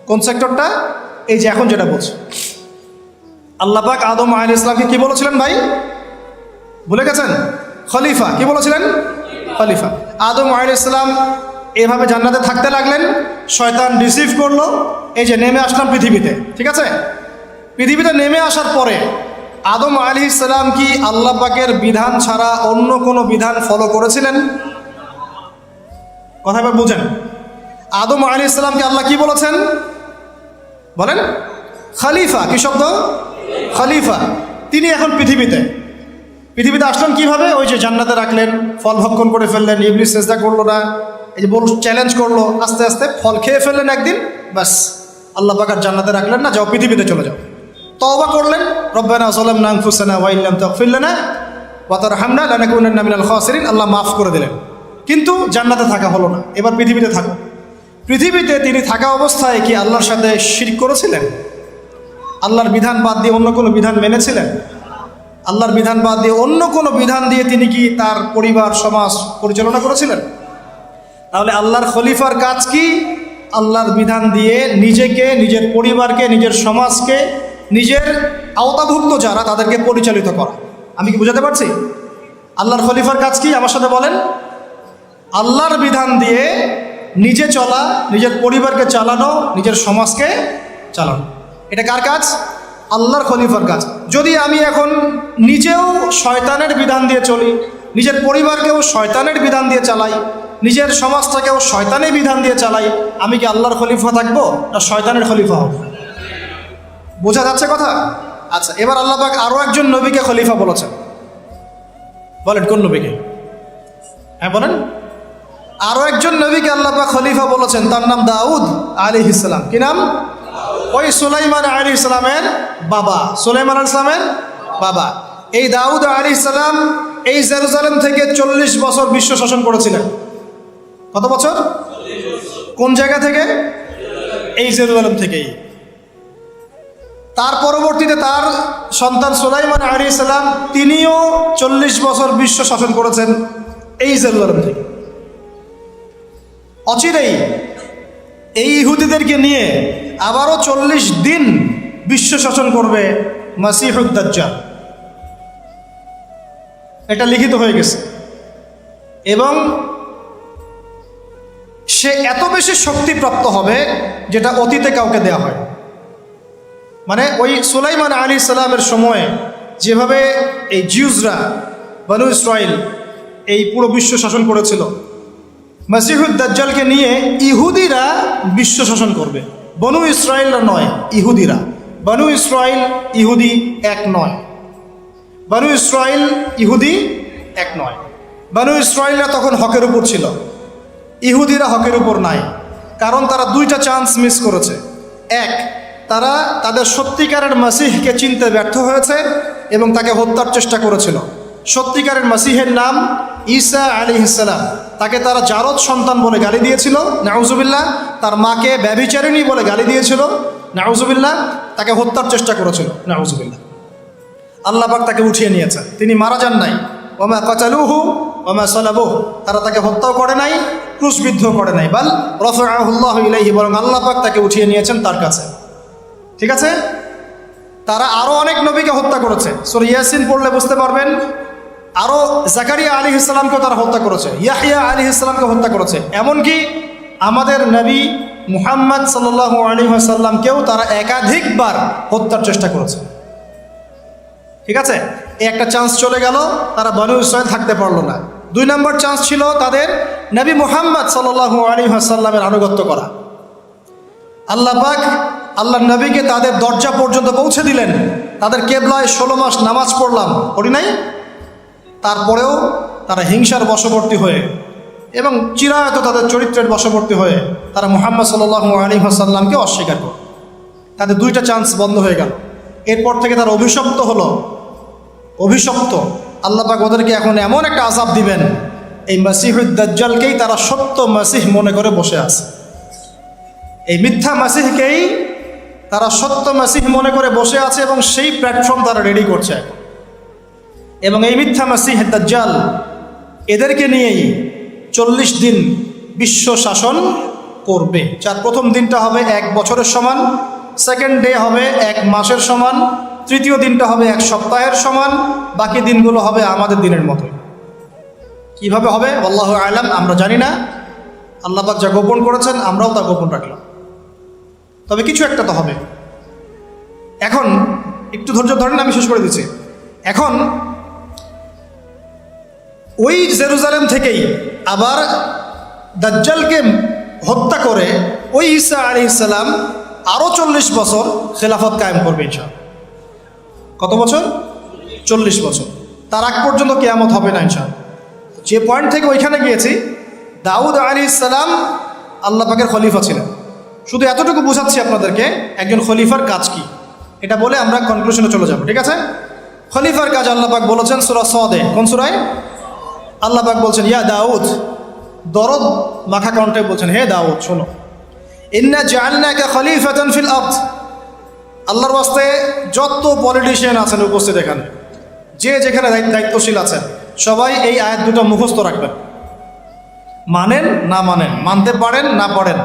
কোন সেক্টরটা? এই যে এখন যেটা বলছি, আল্লাহ পাক আদম আলাইহিস সালামকে কি বলেছিলেন ভাই? ভুলে গেছেন? খলিফা। কি বলেছিলেন? খলিফা। আদম আলাইহিস সালাম এভাবে জান্নাতে থাকতে লাগলেন, শয়তান রিসিভ করলো, এই যে নেমে আসলাম পৃথিবীতে, ঠিক আছে? পৃথিবীতে নেমে আসার পরে আদম আলাইহিস সালাম কি আল্লাহ পাকের বিধান ছাড়া অন্য কোনো বিধান ফলো করেছিলেন? কথা এবার বুঝেন। আদম আলাইহিস সালামকে আল্লাহ কি বলেছেন বলেন? খলিফা। কি শব্দ? খলিফা। তিনি এখন পৃথিবীতে আসলেন কিভাবে? ওই যে জান্নাতে রাখলেন, ফল ভক্ষণ করে ফেললেন, ইবলিস সিজদা করলো না, এই যে চ্যালেঞ্জ করলো, আস্তে আস্তে ফল খেয়ে ফেললেন একদিন, বাস আল্লাহ পাক আর জান্নাতে রাখলেন না, যাও পৃথিবীতে চলে যাও। তওবা করলেন, রব্বানা যালামনা আনফুসানা ওয়া ইল্লাম তাগফির লানা ওয়া তারহামনা লানাকুনান্না মিনাল খাসিরিন, আল্লাহ মাফ করে দিলেন। কিন্তু জান্নাতে থাকা হলো না, এবার পৃথিবীতে থাকো। পৃথিবীতে তিনি থাকা অবস্থায় কি আল্লাহর সাথে শিরক করেছিলেন? আল্লাহর বিধান বাদ দিয়ে অন্য কোনো বিধান মেনেছিলেন? আল্লাহর বিধান বাদ দিয়ে অন্য কোনো বিধান দিয়ে তিনি কি তার পরিবার সমাজ পরিচালনা করেছিলেন? তাহলে আল্লাহর খলিফার কাজ কি? আল্লাহর বিধান দিয়ে নিজেকে, নিজের পরিবারকে, নিজের সমাজকে, নিজের আওতাভুক্ত যারা তাদেরকে পরিচালিত করা। আমি কি বুঝাতে পারছি? আল্লাহর খলিফার কাজ কি? আমার সাথে বলেন। আল্লাহর বিধান দিয়ে নিজে চলা, নিজের পরিবারকে চালানো, নিজের সমাজকে চালানো। এটা কার কাজ? আল্লাহর খলিফার কাজ। যদি আমি এখন নিজেও শয়তানের বিধান দিয়ে চলি, নিজের পরিবারকেও শয়তানের বিধান দিয়ে চালাই, নিজের সমাজটাকেও শয়তানের বিধান দিয়ে চালাই, আমি কি আল্লাহর খলিফা থাকবো না শয়তানের খলিফা হব? বোঝা যাচ্ছে কথা? আচ্ছা, এবার আল্লাহ পাক আরও একজন নবীকে খলিফা বলেছেন। বলেন কোন নবীকে? হ্যাঁ বলেন। আরও একজন নবীকে আল্লাহ পাক খলিফা বলেছেন, তার নাম দাউদ আলাইহিস সালাম। কি নাম? ওই সুলাইমান আলাইহিস সালামের বাবা, সুলাইমান আলাইহিস সালামের বাবা। এই দাউদ আলাইহিস সালাম এই জেরুজালেম থেকে 40 বছর বিশ্ব শাসন করেছিলেন। কত বছর? কোন জায়গা থেকে? এই জেরুজালেম থেকেই। তার পরবর্তীতে তার সন্তান সুলাইমান আলাইহিস সালাম, তিনিও 40 বছর বিশ্ব শাসন করেছেন এই জেরুজালেম থেকে। অচিরেই এই ইহুদিদেরকে নিয়ে আবারও 40 দিন বিশ্ব শাসন করবে মাসিহুদ দাজ্জাল। এটা লিখিত হয়ে গেছে, এবং সে এত বেশি শক্তিপ্রাপ্ত হবে যেটা অতীতে কাউকে দেয়া হয়। মানে ওই সুলাইমান আলাইহিস সালামের সময়ে যেভাবে এই জিউসরা, বনু ইসরাইল এই পুরো বিশ্ব শাসন করেছিল, মাসিহুদ দাজ্জালকে নিয়ে ইহুদিরা বিশ্ব শাসন করবে। বনু ইসরাইলরা নয়, ইহুদিরা। বনু ইসরাইল ইহুদি এক নয়, বনু ইসরাইল ইহুদি এক নয়। বনু ইসরাইলরা তখন হকের উপর ছিল, ইহুদিরা হকের উপর নাই। কারণ তারা দুইটা চান্স মিস করেছে। এক, তারা তাদের সত্যিকারের মাসিহকে চিনতে ব্যর্থ হয়েছে এবং তাকে হত্যার চেষ্টা করেছিল। সত্যিকারের মাসিহের নাম ঈসা আলাইহিস সালাম, তাকে তারা জারদ সন্তান বলে গালি দিয়েছিল, নাউজুবিল্লাহ। তার মাকে ব্যভিচারিণী বলে গালি দিয়েছিল, নাউজুবিল্লাহ। তাকে হত্যার চেষ্টা করেছিল, নাউজুবিল্লাহ। আল্লাহ পাক তাকে উঠিয়ে নিয়েছেন, তিনি মারা যান নাই। ওমা কাতালুহু ওমা সালাবুহু, তারা তাকে হত্যাও করে নাই, ক্রুশবিদ্ধ করে নাই। বাল রাফাআহুল্লাহু ইলাইহি, বরং আল্লাহ পাক তাকে উঠিয়ে নিয়েছেন তার কাছে। ঠিক আছে। তারা আরো অনেক নবীকে হত্যা করেছে, সূরা ইয়াসিন পড়লে বুঝতে পারবেন। আরো জাকারিয়া আলাইহিস সালামকেও তারা হত্যা করেছে, ইয়াহইয়া আলাইহিস সালামকে হত্যা করেছে। এমনকি আমাদের নবী মুহাম্মদ সাল্লাল্লাহু আলাইহি ওয়াসাল্লামকেও তারা একাধিকবার হত্যার চেষ্টা করেছে। ঠিক আছে। এই একটা চান্স চলে গেল, তারা বনু ইসরাইল থাকতে পারলো না। 2 নম্বর চান্স ছিল তাদের নবী মুহাম্মদ সাল্লাল্লাহু আলাইহি ওয়াসাল্লামের আনুগত্য করা। আল্লাহ পাক আল্লাহর নবীকে তাদের দরজা পর্যন্ত পৌঁছে দিলেন। তাদের কেবলায় 16 মাস নামাজ পড়লাম, পড়ি নাই? তারপরেও তারা হিংসার বশবর্তী হয়ে এবং চিরায়ত তাদের চরিত্রের বশবর্তী হয়ে তারা মুহাম্মদ সাল্লাল্লাহু আলাইহি ওয়াসাল্লামকে অস্বীকার করে। তাদের 2টা চান্স বন্ধ হয়ে গেল। এরপর থেকে তারা অভিশপ্ত হলো, অভিশপ্ত। আল্লাহ পাক ওদেরকে এখন এমন একটা আযাব দিবেন, এই মাসিহুদ দাজ্জালকেই তারা সত্য মাসিহ মনে করে বসে আছে। এই মিথ্যা মাসিহকেই তারা সত্য মাসিহ মনে করে বসে আছে এবং সেই প্ল্যাটফর্ম তারা রেডি করছে। এবং এই মিথ্যা মাসিহ দাজ্জাল এদেরকে নিয়েই 40 দিন বিশ্ব শাসন করবে। যার প্রথম দিনটা হবে 1 বছরের সমান, সেকেন্ড ডে হবে 1 মাসের সমান, তৃতীয় দিনটা হবে 1 সপ্তাহের সমান, বাকি দিনগুলো হবে আমাদের দিনের মতো। কিভাবে হবে আল্লাহু আ'লাম, আমরা জানি না। আল্লাহ পাক যা গোপন করেছেন আমরাও তা গোপন রাখলাম, তবে কিছু একটা তো হবে। এখন একটু ধৈর্য ধরেন, আমি শেষ করে দিচ্ছি। এখন ওই জেরুজালেম থেকেই আবার দাজ্জালকে হত্যা করে ওই ঈসা আলাইহিস সালাম আরও 40 বছর খেলাফত কায়েম করবে ইনশাআল্লাহ। কত বছর? 40 বছর। তার আগ পর্যন্ত কিয়ামত হবে না ইনশাআল্লাহ। যে পয়েন্ট থেকে ওইখানে গিয়েছি, দাউদ আলাইহিস সালাম আল্লাহ পাকের খলিফা ছিলেন। শুধু এতটুকু বোঝাচ্ছি আপনাদেরকে একজন খলিফার কাজ কি, এটা বলে আমরা কনক্লুশনে চলে যাব। ঠিক আছে। খলিফার কাজ আল্লাহ পাক বলেছেন সূরা সদে। কোন সূরায়? আল্লাহ পাক বলছেন ইয়া দাউদ, দরদ মাখা কণ্ঠে বলছেন, হে দাউদ শোনো, ইন্না জাআলনাকা খলিফাতান ফিল আরদ। আল্লাহর ওয়াস্তে যত পলিটিশিয়ান আছেন উপস্থিত এখানে, যে যেখানে দায়িত্বশীল আছেন, সবাই এই আয়াত দুটো মুখস্থ রাখবেন। মানেন না মানেন, মানতে পারেন না পারেন,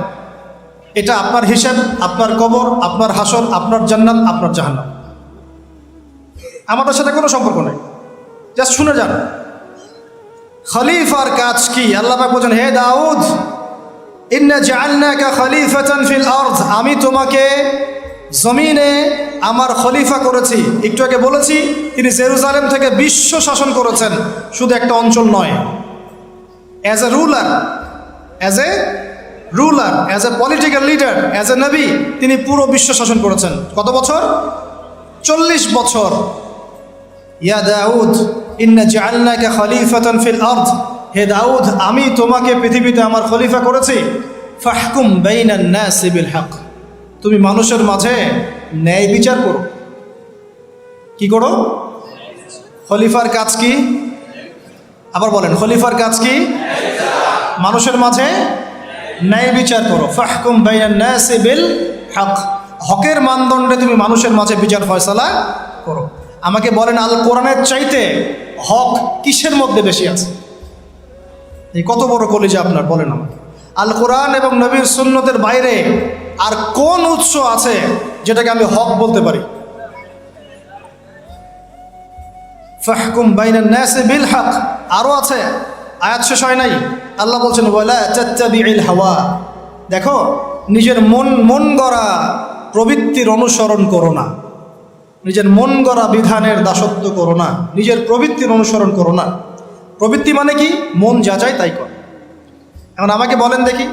এটা আপনার হিসাব, আপনার কবর, আপনার হাসর, আপনার জান্নাত, আপনার জাহান্নাম। আমাদের সাথে কোনো সম্পর্ক নেই, জাস্ট শুনে যান। খলিফার কাজ কি? আল্লাহ পাক বলেন, হে দাউদ, ইন্না জাআলনাকা খলিফাতান ফিল আরদ, আমি তোমাকে জমিনে আমার খলিফা করেছি। একটু আগে বলেছি তিনি জেরুজালেম থেকে বিশ্ব শাসন করেছেন, শুধু একটা অঞ্চল নয়। As a ruler, as a political leader, as a নবী, তিনি পুরো বিশ্ব শাসন করেছেন। কত বছর? 40 বছর। ইয়া দাউদ ইন্না জাআলনাকা খলিফাতান ফিল আরদ, হে দাউদ, আমি তোমাকে পৃথিবীতে আমার খলিফা করেছি। ফাহকুম বাইনান নাসি বিল হক, তুমি মানুষের মাঝে ন্যায় বিচার করো। কি করো? খলিফার কাজ কি? আবার বলেন, খলিফার কাজ কি? মানুষের মাঝে ন্যায় বিচার করো। ফাহকুম বাইনান নাসি বিল হক, হকের মানদণ্ডে তুমি মানুষের মাঝে বিচার ফয়সালা করো। আমাকে বলেন, আল কোরআনের চাইতে হক কিসের মধ্যে বেশি আছে? এই কত বড় কলিজা আপনার, বলেন আমাকে। আল কোরআন এবং নবীর সুন্নতের বাইরে আর কোন উৎস আছে যেটাকে আমি হক বলতে পারি? ফাহকুম বাইনান নাসি বিল হক, আরও আছে, আয়াত শেষ হয় নাই। আল্লাহ বলছেন ওয়ালা তাত্তাবিউল হাওয়া, দেখো নিজের মন গড়া প্রবৃত্তির অনুসরণ করো না, নিজের মন গড়া বিধানের দাসত্ব করো না, নিজের প্রবৃত্তির অনুসরণ করো না। প্রবৃত্তি মানে কি? মন যা চায় তাই কর। এখন আমাকে বলেন দেখি,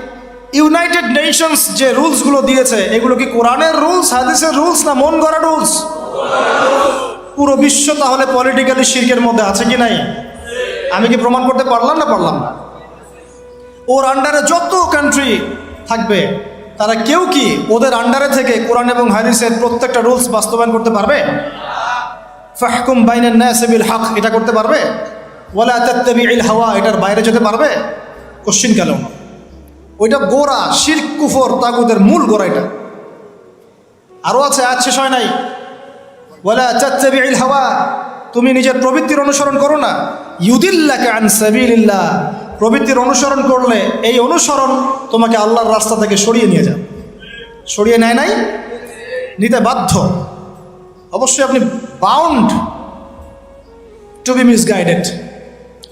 ইউনাইটেড নেশনস যে রুলসগুলো দিয়েছে, এগুলো কি কোরআনের রুলস, হাদিসের রুলস, না মন গড়া রুলস? পুরো বিশ্ব তাহলে পলিটিক্যালি শিরকের মধ্যে আছে কি নাই? আমি কি প্রমাণ করতে পারলাম না পারলাম না? ওর আন্ডারে যত কান্ট্রি থাকবে, তারা কেউ কি ওদের আন্ডারে থেকে কোরআন এবং হাদিসের প্রত্যেকটা রুলস বাস্তবায়ন করতে পারবে? ফাহকুম বাইনান নাসি বিল হক, এটা করতে পারবে? ওয়ালা তাত্তাবিউল হাওয়া, এটার বাইরে যেতে পারবে? কোশ্চিন কেন? ওইটা গোড়া, শিরক কুফর তাগুতের মূল গোড়া এটা। আরও আছে, আজ শেষ হয় নাই। ওয়ালা তাত্তাবিউল হাওয়া, তুমি নিজের প্রবৃত্তির অনুসরণ করো না। ইউদিল্লাকা আন সাবিলিল্লাহ, প্রবৃত্তির অনুসরণ করলে এই অনুসরণ তোমাকে আল্লাহর রাস্তা থেকে সরিয়ে নিয়ে যাবে। সরিয়ে নেয় নাই? নিতে বাধ্য। অবশ্যই আপনি বাউন্ড টু বি মিসগাইডেড।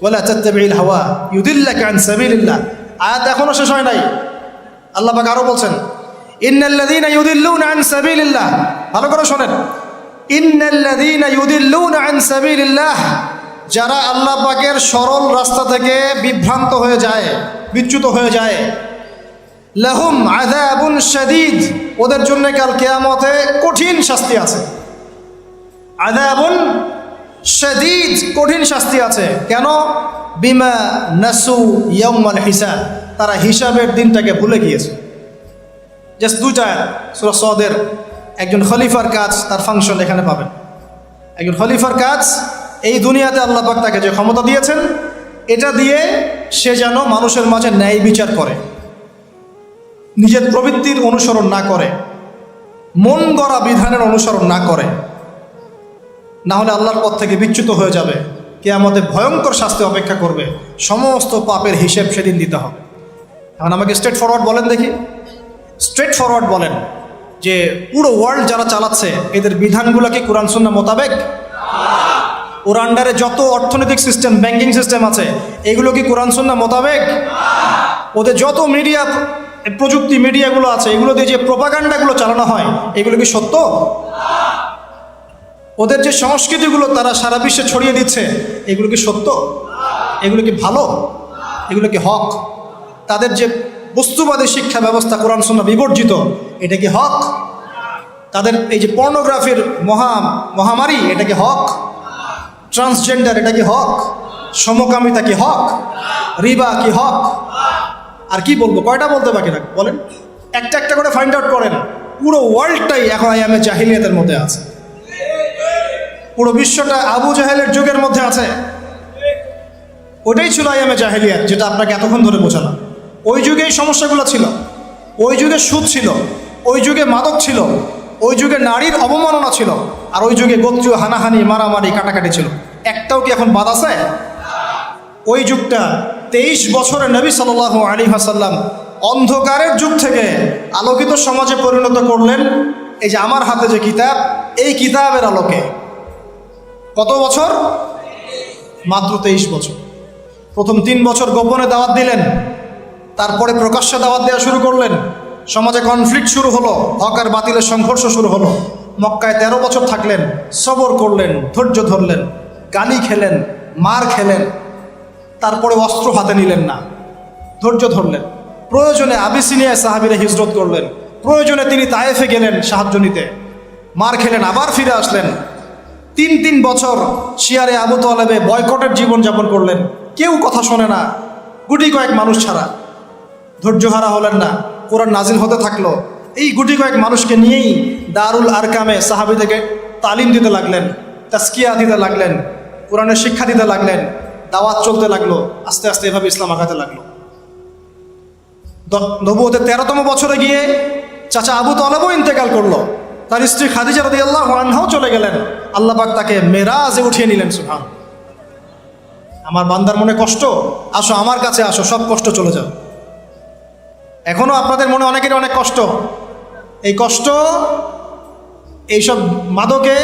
ওয়ালা তাত্তাবিউল হাওয়া ইউদিল্লাকা আন সাবিলিল্লাহ। আয়াত এখনো শেষ হয় নাই। আল্লাহ পাক আরো বলছেন, ইন্নাল্লাযীনা ইউদিল্লুনা আন সাবিলিল্লাহ, ভালো করে শোনেন, ইন্নাল্লাযীনা ইউদিল্লুনা আন সাবিলিল্লাহ, যারা আল্লাহ পাকের সরল রাস্তা থেকে বিভ্রান্ত হয়ে যায়, বিচ্যুত হয়ে যায়, লাহুম আযাবুন শাদীদ, ওদের জন্য কাল কিয়ামতে কঠিন শাস্তি আছে। আযাবুন শাদীদ, কঠিন শাস্তি আছে। কেন? বিমা নাসু ইয়াউমাল হিসাব, তারা হিসাবের দিনটাকে ভুলে গিয়েছে। জাস্ট দুইটা সূরা সদের একজন খলিফার কাজ, তার ফাংশন এখানে পাবেন। একজন খলিফার কাজ, এই দুনিয়াতে আল্লাহ পাক তাকে যে ক্ষমতা দিয়েছেন, এটা দিয়ে সে যেন মানুষের মাঝে ন্যায় বিচার করে, নিজের প্রবৃত্তির অনুসরণ না করে, মন গড়া বিধানের অনুসরণ না করে, না হলে আল্লাহর পথ থেকে বিচ্যুত হয়ে যাবে। কিয়ামতে ভয়ঙ্কর শাস্তি অপেক্ষা করবে, সমস্ত পাপের হিসেব সেদিন দিতে হবে। এখন আমাকে স্ট্রেট ফরওয়ার্ড বলেন দেখি, স্ট্রেট ফরওয়ার্ড বলেন যে পুরো ওয়ার্ল্ড যারা চালাচ্ছে এদের বিধানগুলো কি কোরআন সুন্নাহ মোতাবেক? ওর আন্ডারে যত অর্থনৈতিক সিস্টেম, ব্যাংকিং সিস্টেম আছে, এগুলো কি কোরআন সুন্নাহ মোতাবেক? ওদের যত মিডিয়া, প্রযুক্তি মিডিয়াগুলো আছে, এগুলো দিয়ে যে প্রোপাগান্ডাগুলো চালানো হয়, এগুলো কি সত্য? ওদের যে সংস্কৃতিগুলো তারা সারা বিশ্বে ছড়িয়ে দিচ্ছে, এগুলো কি সত্য? এগুলো কি ভালো? এগুলো কি হক? তাদের যে বস্তুবাদী শিক্ষা ব্যবস্থা কোরআন সুন্নাহ বিবর্জিত, এটা কি হক? তাদের এই যে পর্নোগ্রাফির মহামারী, এটা কি হক? ট্রান্সজেন্ডার, এটা কি হক? সমকামিতা কি হক? রিবা কি হক? আর কি বলবো, কয়টা বলতে বাকি রাখ বলেন? একটা একটা করে ফাইন্ড আউট করেন। পুরো ওয়ার্ল্ডটাই এখন আইয়ামে জাহিলিয়াতের মধ্যে আছে। পুরো বিশ্বটা আবু জাহেলের যুগের মধ্যে আছে। ওটাই ছিল আইয়ামে জাহিলিয়াত, যেটা আপনাকে এতক্ষণ ধরে বোঝালাম। ওই যুগে এই সমস্যাগুলো ছিল, ওই যুগে সুদ ছিল, ওই যুগে মাদক ছিল, ওই যুগে নারীর অবমাননা ছিল, আর ওই যুগে গোত্রীয় হানাহানি, মারামারি, কাটাকাটি ছিল। একটাও কি এখন বাদ আছে? ওই যুগটা 23 বছরে নবী সাল্লাল্লাহু আলাইহি ওয়াসাল্লাম অন্ধকারের যুগ থেকে আলোকিত সমাজে পরিণত করলেন। এই যে আমার হাতে যে কিতাব, এই কিতাবের আলোকে। কত বছর? মাত্র 23 বছর। প্রথম 3 বছর গোপনে দাওয়াত দিলেন, তারপরে প্রকাশ্যে দাওয়াত দেওয়া শুরু করলেন। সমাজে কনফ্লিক্ট শুরু হলো, হক আর বাতিলের সংঘর্ষ শুরু হলো। মক্কায় 13 বছর থাকলেন, সবর করলেন, ধৈর্য ধরলেন, গালি খেলেন, মার খেলেন, তারপরে অস্ত্র হাতে নিলেন না, ধৈর্য ধরলেন। প্রয়োজনে আবিসিনিয়ায় সাহাবীরা হিজরত করলেন, প্রয়োজনে তিনি তায়েফে গেলেন সাহায্য নিতে, মার খেলেন, আবার ফিরে আসলেন। 3 বছর শিয়ারে আবু তালেবে বয়কটের জীবনযাপন করলেন, কেউ কথা শোনে না, গুটি কয়েক মানুষ ছাড়া। ধৈর্যহারা হলেন না, কোরআন নাজিল হতে থাকলো। এই গুটি কয়েক মানুষকে নিয়েই দারুল আরকামে সাহাবীদেরকে তালিম দিতে লাগলেন, তাসকিয়া দিতে লাগলেন, কোরআনের শিক্ষা দিতে লাগলেন, দাওয়াত চলতে লাগলো। আস্তে আস্তে এভাবে ইসলাম আগাতে লাগলো। নবুয়তের 13তম বছরে গিয়ে চাচা আবু তালেবও ইন্তেকাল করলো, তার স্ত্রী খাদিজা রাদিয়াল্লাহু আনহাও চলে গেলেন। আল্লাহ পাক তাকে মেরাজে উঠিয়ে নিলেন। সুবহান। আমার বান্দার মনে কষ্ট, আসো আমার কাছে আসো, সব কষ্ট চলে যাও। এখনো আপনাদের মনে অনেকেরই অনেক কষ্ট। এই কষ্ট এইসব মাদকে,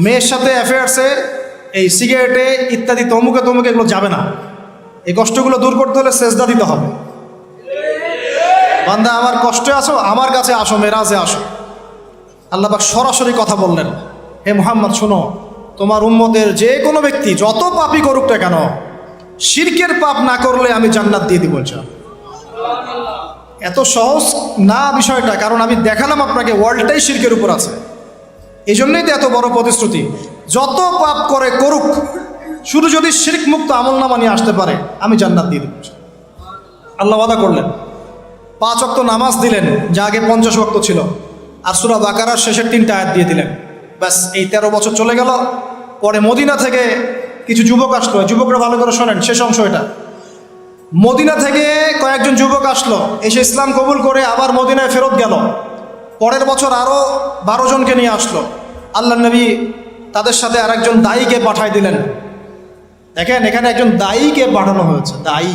মেয়ের সাথে অ্যাফেয়ার্সে, এই সিগারেটে ইত্যাদি তমুকে তমুকে এগুলো যাবে না। এই কষ্টগুলো দূর করতে হলে সেজদা দিতে হবে। বান্দা আমার কষ্টে আসো, আমার কাছে আসো, মেরাজে আসো। আল্লাহ পাক সরাসরি কথা বললেন, হে মুহাম্মদ শোনো, তোমার উম্মতের যে কোনো ব্যক্তি যত পাপই করুক না কেন, শিরকের পাপ না করলে আমি জান্নাত দিয়ে দিব ইনশাআল্লাহ। এত সহজ না বিষয়টা, কারণ আমি দেখালাম আপনাকে ওয়ার্ল্ডটাই শিরকের উপর আছে। এই জন্যই তো এত বড় প্রতিশ্রুতি। যত পাপ করে করুক, শুধু যদি শিরক মুক্ত আমলনামা নিয়ে আসতে পারে, আমি জান্নাত দিয়ে দেব। আল্লাহ ওয়াদা করলেন। 5 ওয়াক্ত নামাজ দিলেন, যা আগে 50 ওয়াক্ত ছিল, আর সূরা বাকারার শেষের 3টা আয়াত দিয়ে দিলেন। ব্যাস, এই 13 বছর চলে গেল। পরে মদিনা থেকে কিছু যুবক আসলো, যুবকরা ভালো করে শোনেন, শেষ অংশ এটা। মদিনা থেকে কয়েকজন যুবক আসলো, এসে ইসলাম কবুল করে আবার মদিনায় ফেরত গেল। পরের বছর আরও 12 জনকে নিয়ে আসলো। আল্লাহ নবী তাদের সাথে আরেকজন দায়ীকে পাঠাই দিলেন। দেখেন, এখানে একজন দায়ীকে পাঠানো হয়েছে, দায়ী,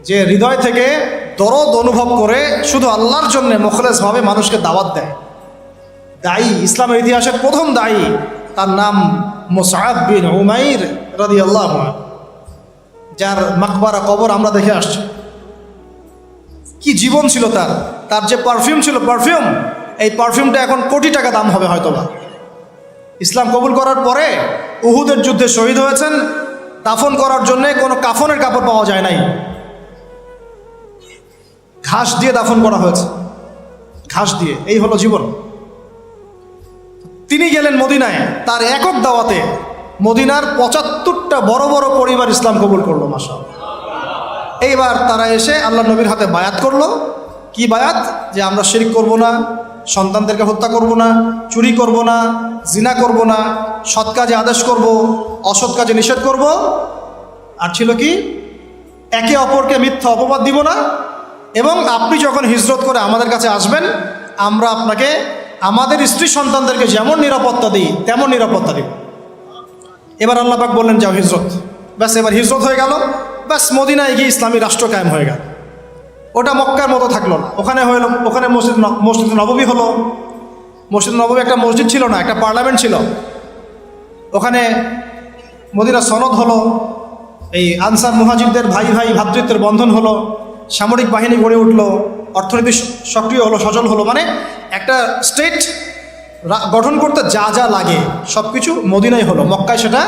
যে হৃদয় থেকে দরদ অনুভব করে শুধু আল্লাহর জন্য মুখলেসভাবে মানুষকে দাওয়াত দেয়। দায়ী, ইসলামের ইতিহাসের প্রথম দায়ী, তার নাম মুসআব বিন উমাইর রাদিয়াল্লাহু আনহু, যার মাকবারা, কবর আমরা দেখে আসছি। কি জীবন ছিল তার! তার যে পারফিউম ছিল, পারফিউম, এই পারফিউমটা এখন কোটি টাকা দাম হবে হয়তোবা। ইসলাম কবুল করার পরে উহুদের যুদ্ধে শহীদ হয়েছেন। দাফন করার জন্য কোনো কাফনের কাপড় পাওয়া যায় নাই, ঘাস দিয়ে দাফন করা হয়েছে, ঘাস দিয়ে। এই হলো জীবন। তিনি গেলেন মদিনায়, তার একক দাওয়াতে মদিনার 75টা বড় বড় পরিবার ইসলাম কবুল করলো, মাশাআল্লাহ। এইবার তারা এসে আল্লাহ নবীর হাতে বায়াত করলো। কি বায়াত? যে আমরা শিরক করব না, সন্তানদেরকে হত্যা করব না, চুরি করব না, জিনা করব না, সৎ কাজে আদেশ করব, অসৎ কাজে নিষেধ করব। আর ছিল কি? একে অপরকে মিথ্যা অপবাদ দিব না, এবং আপনি যখন হিজরত করে আমাদের কাছে আসবেন, আমরা আপনাকে আমাদের স্ত্রী সন্তানদেরকে যেমন নিরাপত্তা দিই তেমন নিরাপত্তা দিব। এবার আল্লাহ পাক বললেন, যাও হিজরত। ব্যাস, এবার হিজরত হয়ে গেল। ব্যাস, মদিনায় গিয়ে ইসলামী রাষ্ট্র কায়েম হয়ে গেল। ওটা মক্কার মতো থাকলো না। ওখানে মসজিদ নববী হলো। মসজিদ নববী একটা মসজিদ ছিল না, একটা পার্লামেন্ট ছিল। ওখানে মদিনা সনদ হলো। এই আনসার মুহাজিরদের ভাই ভাই ভ্রাতৃত্বের বন্ধন হলো। সামরিক বাহিনী গড়ে উঠলো, অর্থনীতি সক্রিয় হলো, সচল হলো। মানে একটা স্টেট গঠন করতে যা যা লাগে সব কিছু মদিনায় হলো, মক্কায় সেটা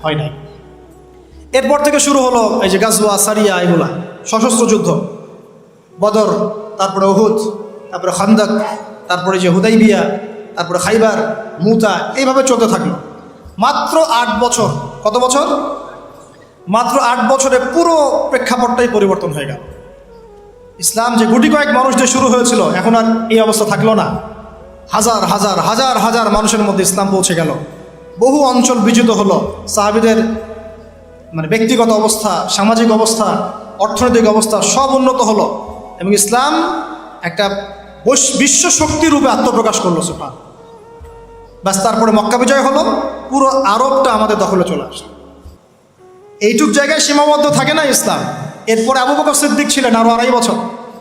হয় নাই। এরপর থেকে শুরু হলো এই যে গাজওয়া, সারিয়া, এগুলা সশস্ত্র যুদ্ধ। বদর, তারপরে উহুদ, তারপরে খান্দক, তারপরে যে হুদাইবিয়া, তারপরে খাইবার, মুতা, এইভাবে চলতে থাকলো। মাত্র 8 বছর। কত বছর? মাত্র 8 বছরে পুরো প্রেক্ষাপটটাই পরিবর্তন হয়ে গেল। ইসলাম যে গুটি কয়েক মানুষ দিয়ে শুরু হয়েছিল, এখন আর এই অবস্থা থাকলো না। হাজার হাজার হাজার হাজার মানুষের মধ্যে ইসলাম পৌঁছে গেল। বহু অঞ্চল বিজিত হলো। সাহাবীদের মানে ব্যক্তিগত অবস্থা, সামাজিক অবস্থা, অর্থনৈতিক অবস্থা সব উন্নত হলো, এবং ইসলাম একটা বিশ্ব শক্তি রূপে আত্মপ্রকাশ করলো। সুবহান। ব্যাস, তারপরে মক্কা বিজয় হলো, পুরো আরবটা আমাদের দখলে চলে আসলো। এইটুক জায়গায় সীমাবদ্ধ থাকে না ইসলাম। এরপরে আবু বকর সিদ্দিক ছিলেন আরও 2.5 বছর।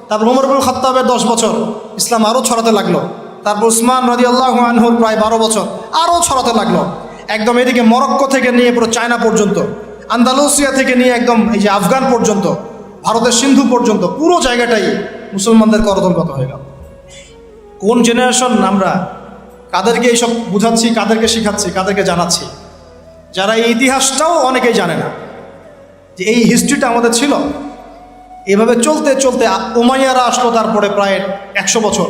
তারপর ওমর ইবনুল খাত্তাবের 10 বছর, ইসলাম আরও ছড়াতে লাগলো। তারপর উসমান রাদিয়াল্লাহু আনহুর প্রায় 12 বছর, আরও ছড়াতে লাগলো। একদম এদিকে মরক্কো থেকে নিয়ে পুরো চায়না পর্যন্ত, আন্দালুসিয়া থেকে নিয়ে একদম এই যে আফগান পর্যন্ত, ভারতের সিন্ধু পর্যন্ত পুরো জায়গাটাই মুসলমানদের করদলগত হয়ে গেল। কোন জেনারেশন আমরা! কাদেরকে এইসব বুঝাচ্ছি, কাদেরকে শিখাচ্ছি, কাদেরকে জানাচ্ছি, যারা এই ইতিহাসটাও অনেকেই জানে না যে এই হিস্ট্রিটা আমাদের ছিল। এভাবে চলতে চলতে উমাইয়ারা আসলো, তারপরে প্রায় 100 বছর,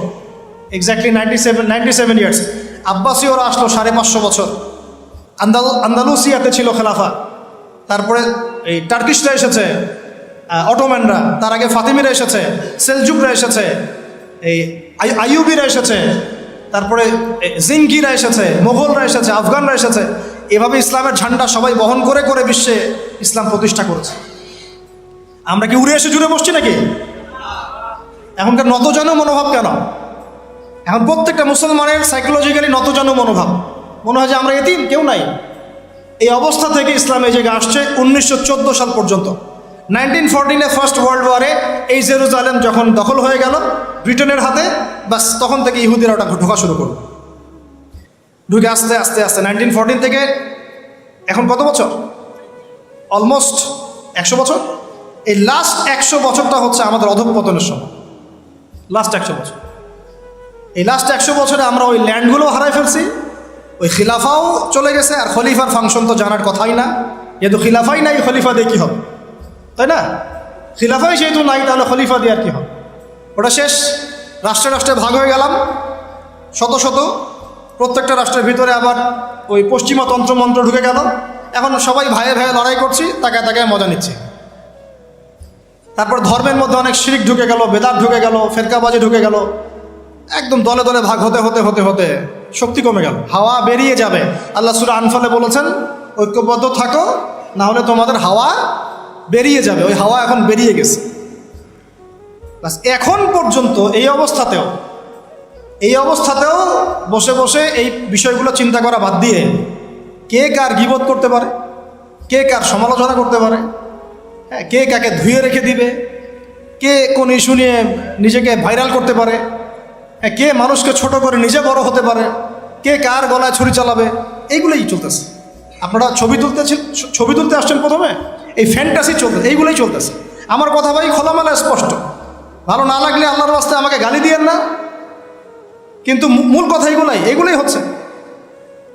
এক্স্যাক্টলি 97 ইয়ার্স। আব্বাসীয়রা আসলো 550 বছর। আন্দালুসিয়াতে ছিল খেলাফা। তারপরে এই টার্কিশরা এসেছে, অটোম্যানরা, তার আগে ফাতিমিরা এসেছে, সেলজুকরা এসেছে, এই আইয়ুবিরা এসেছে, তারপরে জিঙ্গিরা এসেছে, মোগলরা এসেছে, আফগানরা এসেছে। এভাবে ইসলামের ঝান্ডা সবাই বহন করে করে বিশ্বে ইসলাম প্রতিষ্ঠা করেছে। আমরা কি উড়ে এসে জুড়ে বসছি নাকি? এখনকার নতজানু মনোভাব কেন? এখন প্রত্যেকটা মুসলমানের সাইকোলজিক্যালি নতজানু মনোভাব, মনে হয় যে আমরা এতিম, কেউ নাই। এই অবস্থা থেকে ইসলাম এই জায়গায় আসছে 1914 সাল পর্যন্ত। 1914-এ ফার্স্ট ওয়ার্ল্ড ওয়ারে এই জেরুজালেম যখন দখল হয়ে গেল ব্রিটেনের হাতে, বাস তখন থেকে ইহুদিরা ওটা ঢোকা শুরু করলো। ঢুকে আস্তে আস্তে আস্তে 1914 থেকে এখন কত বছর? অলমোস্ট 100 বছর। এই লাস্ট 100 বছরটা হচ্ছে আমাদের অধঃপতনের সময়। লাস্ট 100 বছর, এই লাস্ট 100 বছরে আমরা ওই ল্যান্ডগুলো হারাই ফেলছি, ওই খিলাফাও চলে গেছে। আর খলিফার ফাংশন তো জানার কথাই না, যেহেতু খিলাফাই নাই, খলিফা দিয়ে কী হবে, তাই না? খিলাফাই যেহেতু নাই, তাহলে খলিফা দিয়ে আর কী হবে? ওটা শেষ। রাষ্ট্রে রাষ্ট্রে ভাগ হয়ে গেলাম, শত শত। প্রত্যেকটা রাষ্ট্রের ভিতরে আবার ওই পশ্চিমা তন্ত্রমন্ত্র ঢুকে গেল। এখন সবাই ভাইয়ে ভাইয়ে লড়াই করছি, তাকায় তাকায় মজা নিচ্ছি। তারপর ধর্মের মধ্যে অনেক শিরক ঢুকে গেল, বেদাত ঢুকে গেল, ফেরকাবাজি ঢুকে গেল। একদম দলে দলে ভাগ হতে হতে হতে হতে শক্তি কমে গেল, হাওয়া বেরিয়ে যাবে। আল্লাহ সূরা আনফালে বলেছেন, ঐক্যবদ্ধ থাকো, না হলে তোমাদের হাওয়া বেরিয়ে যাবে। ওই হাওয়া এখন বেরিয়ে গেছে। বাস এখন পর্যন্ত এই অবস্থাতেও বসে বসে এই বিষয়গুলো চিন্তা করা বাদ দিয়ে কে কার গীবত করতে পারে, কে কার সমালোচনা করতে পারে, হ্যাঁ, কে কাকে ধুয়ে রেখে দিবে, কে কোন ইস্যু নিয়ে নিজেকে ভাইরাল করতে পারে, হ্যাঁ, কে মানুষকে ছোট করে নিজে বড় হতে পারে, কে কার গলায় ছুরি চালাবে, এইগুলোই চলতেছে। আপনারা ছবি তুলতে আসছেন প্রথমে, এই ফ্যান্টাসি চলতেছে, এইগুলোই চলতেছে। আমার কথা ভাই খোলামেলা স্পষ্ট, ভালো না লাগলে আল্লাহর রাস্তায় আমাকে গালি দিয়েন না, কিন্তু মূল কথা এইগুলোই হচ্ছে।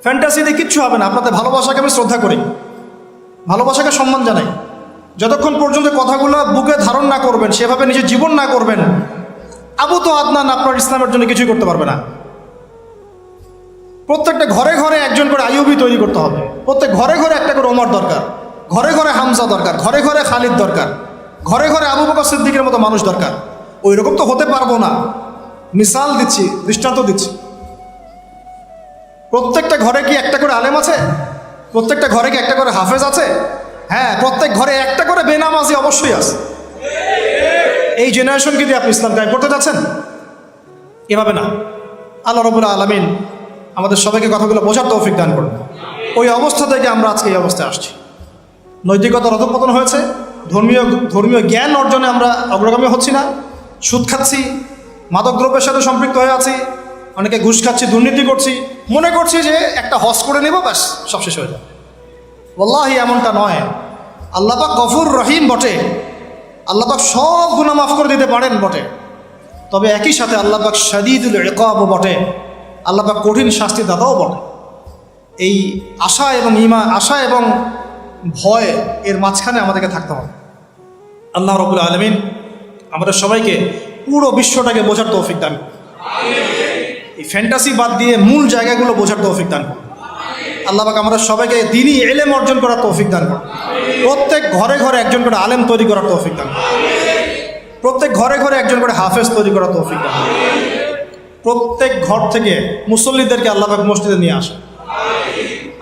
ফ্যান্টাসি দিয়ে কিচ্ছু হবে না। আপনাদের ভালোবাসাকে আমি শ্রদ্ধা করি, ভালোবাসাকে সম্মান জানাই। যতক্ষণ পর্যন্ত কথাগুলো বুকে ধারণ না করবেন, সেভাবে নিজের জীবন না করবেন, আবু তো আদনান আপনার ইসলামের জন্য কিছুই করতে পারবে না। প্রত্যেকটা ঘরে ঘরে একজন করে আইয়ুবী তৈরি করতে হবে, প্রত্যেক ঘরে ঘরে একটা করে ওমর দরকার, ঘরে ঘরে হামজা দরকার, ঘরে ঘরে খালিদ দরকার, ঘরে ঘরে আবু বকর সিদ্দিকের মতো মানুষ দরকার। ওই রকম তো হতে পারবো না। মিসাল দিচ্ছি, দৃষ্টান্ত দিচ্ছি। প্রত্যেকটা ঘরে কি একটা করে আলেম আছে? প্রত্যেকটা ঘরে কি একটা করে হাফেজ আছে? হ্যাঁ, প্রত্যেক ঘরে একটা করে বেনামাজি অবশ্যই আছে। এই জেনারেশনকে দিয়ে আপনি ইসলাম গায়ে পড়তে যাচ্ছেন? এভাবে না। আল্লাহ রাব্বুল আলামিন আমাদের সবাইকে কথাগুলো বোঝার তৌফিক দান করুন। ওই অবস্থা থেকে আমরা আজকে এই অবস্থায় আসছি। নৈতিকতার অধঃপতন হয়েছে, ধর্মীয় জ্ঞান অর্জনে আমরা অগ্রগামী হচ্ছি না, সুদ খাচ্ছি, মাদকদ্রব্যের সাথে সম্পৃক্ত হয়ে আছি, অনেকে ঘুষ খাচ্ছি, দুর্নীতি করছি, মনে করছি যে একটা হজ করে নেব, ব্যাস সব শেষ হয়ে যাবে। ওয়াল্লাহি এমনটা নয়। আল্লাহ পাক গফুর রহিম বটে, আল্লাহ পাক সব গুনাহ মাফ করে দিতে পারেন বটে, তবে একই সাথে আল্লাহ পাক শাদীদুল ইকাবও বটে, আল্লাহ পাক কঠিন শাস্তি দাতাও বটে। এই আশা এবং ভয় এর মাঝখানে আমাদেরকে থাকতে হবে। আল্লাহ রাব্বুল আলামিন আমাদের সবাইকে পুরো বিশ্বটাকে বোঝার তৌফিক দান করুন। এই ফ্যান্টাসি বাদ দিয়ে মূল জায়গাগুলো বোঝার তৌফিক দান করুন। আল্লাহ পাক আমাদের সবাইকে দ্বীনি ইলম অর্জন করার তৌফিক দান করুন। প্রত্যেক ঘরে ঘরে একজন করে আলেম তৈরি করার তৌফিক দান করুন। প্রত্যেক ঘরে ঘরে একজন করে হাফেজ তৈরি করার তৌফিক দান করুন। প্রত্যেক ঘর থেকে মুসল্লিদেরকে আল্লাহ পাক মসজিদে নিয়ে আসেন।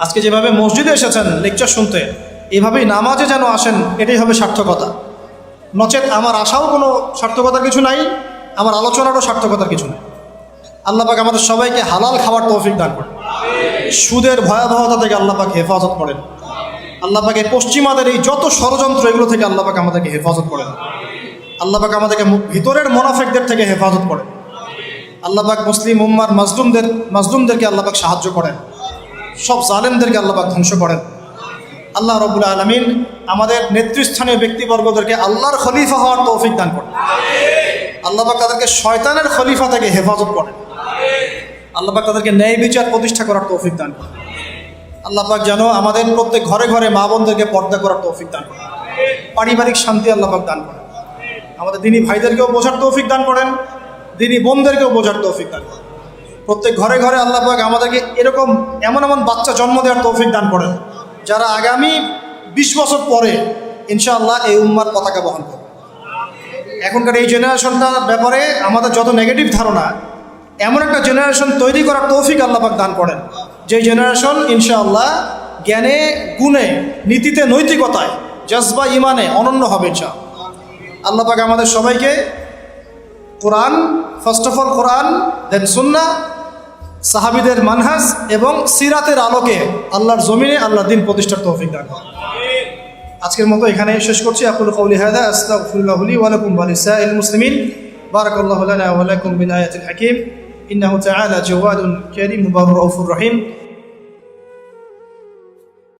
আজকে যেভাবে মসজিদে এসেছেন লেকচার শুনতে, এভাবেই নামাজে যেন আসেন, এটাই হবে সার্থকতা। নচেত আমার আশাও কোনো সার্থকতার কিছু নাই, আমার আলোচনারও সার্থকতার কিছু নাই। আল্লাহ পাক আমাদের সবাইকে হালাল খাবার তৌফিক দান করেন। সুদের ভয়াবহতা থেকে আল্লাহ পাক হেফাজত করেন। আল্লাহ পাক এই পশ্চিমাদের এই যত ষড়যন্ত্র, এগুলো থেকে আল্লাহ পাক আমাদেরকে হেফাজত করেন। আল্লাহ পাক আমাদেরকে ভিতরের মুনাফিকদের থেকে হেফাজত করেন। আল্লাহ পাক মুসলিম উম্মার মাজলুমদেরকে আল্লাহ পাক সাহায্য করেন। সব জালেমদেরকে আল্লাহ পাক ধ্বংস করেন। আল্লাহ রাব্বুল আলামিন আমাদের নেতৃস্থানীয় ব্যক্তিবর্গদেরকে আল্লাহর খলিফা হওয়ার তৌফিক দান করেন। আল্লাহ পাক তাদেরকে শয়তানের খলিফা থেকে হেফাজত করেন। আল্লাহ পাক তাদেরকে ন্যায় বিচার প্রতিষ্ঠা করার তৌফিক দান করেন। আল্লাহ পাক যেন আমাদের প্রত্যেক ঘরে ঘরে মা বোনদেরকে পর্দা করার তৌফিক দান করেন। পারিবারিক শান্তি আল্লাহ পাক দান করেন। আমাদের দিনী ভাইদেরকেও বোঝার তৌফিক দান করেন, দিনী বোনদেরকেও বোঝার তৌফিক দান করেন। প্রত্যেক ঘরে ঘরে আল্লাহ পাক আমাদেরকে এমন বাচ্চা জন্ম দেওয়ার তৌফিক দান করেন, যারা আগামী 20 বছর পরে ইনশাআল্লাহ এই উম্মার পতাকা বহন করবে। এখনকার এই জেনারেশনটার ব্যাপারে আমাদের যত নেগেটিভ ধারণা, এমন একটা জেনারেশন তৈরি করার তৌফিক আল্লাহ পাক দান করেন, যে জেনারেশন ইনশাআল্লাহ জ্ঞানে, গুণে, নীতিতে, নৈতিকতায়, জজবা, ইমানে অনন্য হবে ইনশাআল্লাহ। আল্লাহ পাক আমাদের সবাইকে কোরআন, ফার্স্ট অফ অল কোরআন, দেন সুন্নাহ, সাহাবীদের মানহাজ এবং সিরাতের আলোকে আল্লাহর জমিনে আল্লাহর দ্বীন প্রতিষ্ঠার তৌফিক দান করেন। আজকের মতো এখানে শেষ করছি। আকুলু কওলি হাযা আস্তাগফিরুল্লাহ লি ওয়া লাকুম ওয়া লিসাইরিল মুসলিমিন। বারাকাল্লাহু লানা ওয়া লাকুম বিল আয়াতিল হাকীম। ইন্নাহু তাআলা জাওয়াদুন কারীম মুবাররাউফুর রহিম।